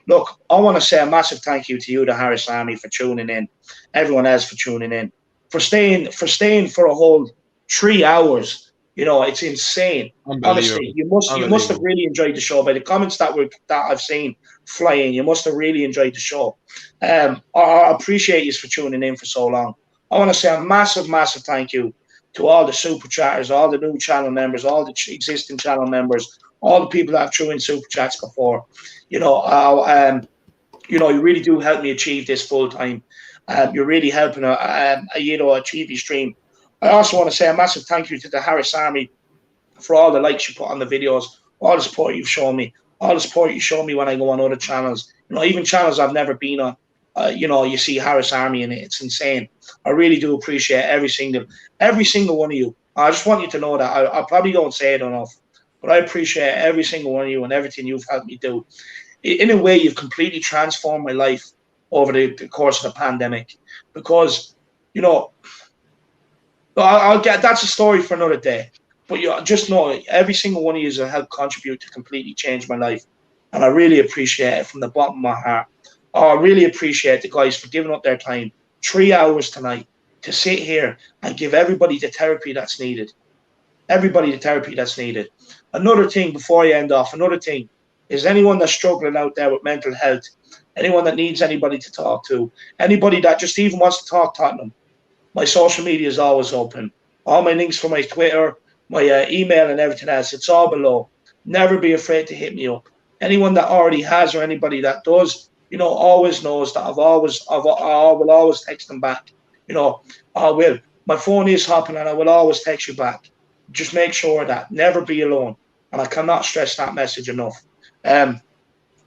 Look, I want to say a massive thank you to you, the Harris Army, for tuning in. Everyone else for tuning in. For staying for a whole 3 hours. You know, it's insane. Honestly, you must have really enjoyed the show. By the comments that I've seen flying, you must have really enjoyed the show. I appreciate you for tuning in for so long. I want to say a massive thank you to all the super chatters, all the new channel members, all the existing channel members, all the people that have threw in super chats before. You know, you really do help me achieve this full time. You're really helping achieve your stream. I also want to say a massive thank you to the Harris Army for all the likes you put on the videos, all the support you've shown me, all the support you show me when I go on other channels. You know, even channels I've never been on. You know, you see Harris Army in it. It's insane. I really do appreciate every single one of you. I just want you to know that. I probably don't say it enough, but I appreciate every single one of you and everything you've helped me do. In a way, you've completely transformed my life over the course of the pandemic, because, you know, that's a story for another day. But you just know every single one of you has helped contribute to completely change my life, and I really appreciate it from the bottom of my heart. I really appreciate the guys for giving up their time, 3 hours tonight, to sit here and give everybody the therapy that's needed. Everybody the therapy that's needed. Another thing before I end off, is anyone that's struggling out there with mental health, anyone that needs anybody to talk to, anybody that just even wants to talk Tottenham, my social media is always open. All my links for my Twitter, my email and everything else, it's all below. Never be afraid to hit me up. Anyone that already has or anybody that does, you know, always knows that I will always text them back. You know, I will. My phone is hopping and I will always text you back. Just make sure that. Never be alone. And I cannot stress that message enough.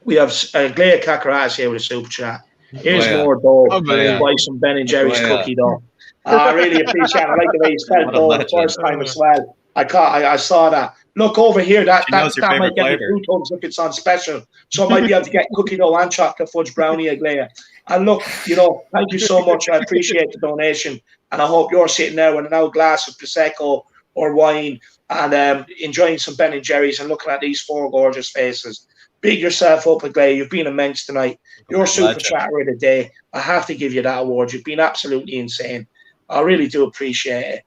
We have Glea Kakaras here with a super chat. Here's more dough. Buy some Ben and Jerry's cookie dough. I really appreciate it. I like the way you spelled dough the first time as well. I saw that. Look over here, that might get me 2 tubs if it's on special. So I might be able to get cookie dough and chocolate fudge brownie, Glea. And look, you know, thank you so much. I appreciate the donation. And I hope you're sitting there with an old glass of Prosecco or wine and enjoying some Ben and Jerry's and looking at these 4 gorgeous faces. Big yourself up, Glea. You've been immense tonight. You're super chatter of the day. I have to give you that award. You've been absolutely insane. I really do appreciate it.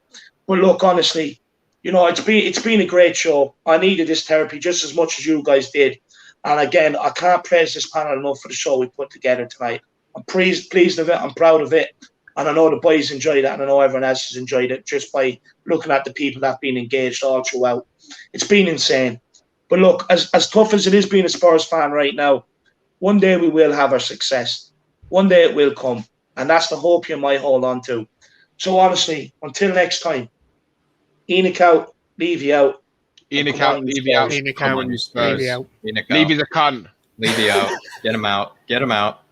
But look, honestly, you know, it's been a great show. I needed this therapy just as much as you guys did. And again, I can't praise this panel enough for the show we put together tonight. I'm pleased of it. I'm proud of it. And I know the boys enjoyed it, and I know everyone else has enjoyed it just by looking at the people that have been engaged all throughout. It's been insane. But look, as tough as it is being a Spurs fan right now, one day we will have our success. One day it will come. And that's the hope you might hold on to. So honestly, until next time, ENIC out, Levy out. ENIC out, Levy out. ENIC out, Levy out. Levy's a cunt. Levy out. Get him out. Get him out.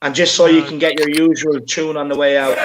And just so you can get your usual tune on the way out.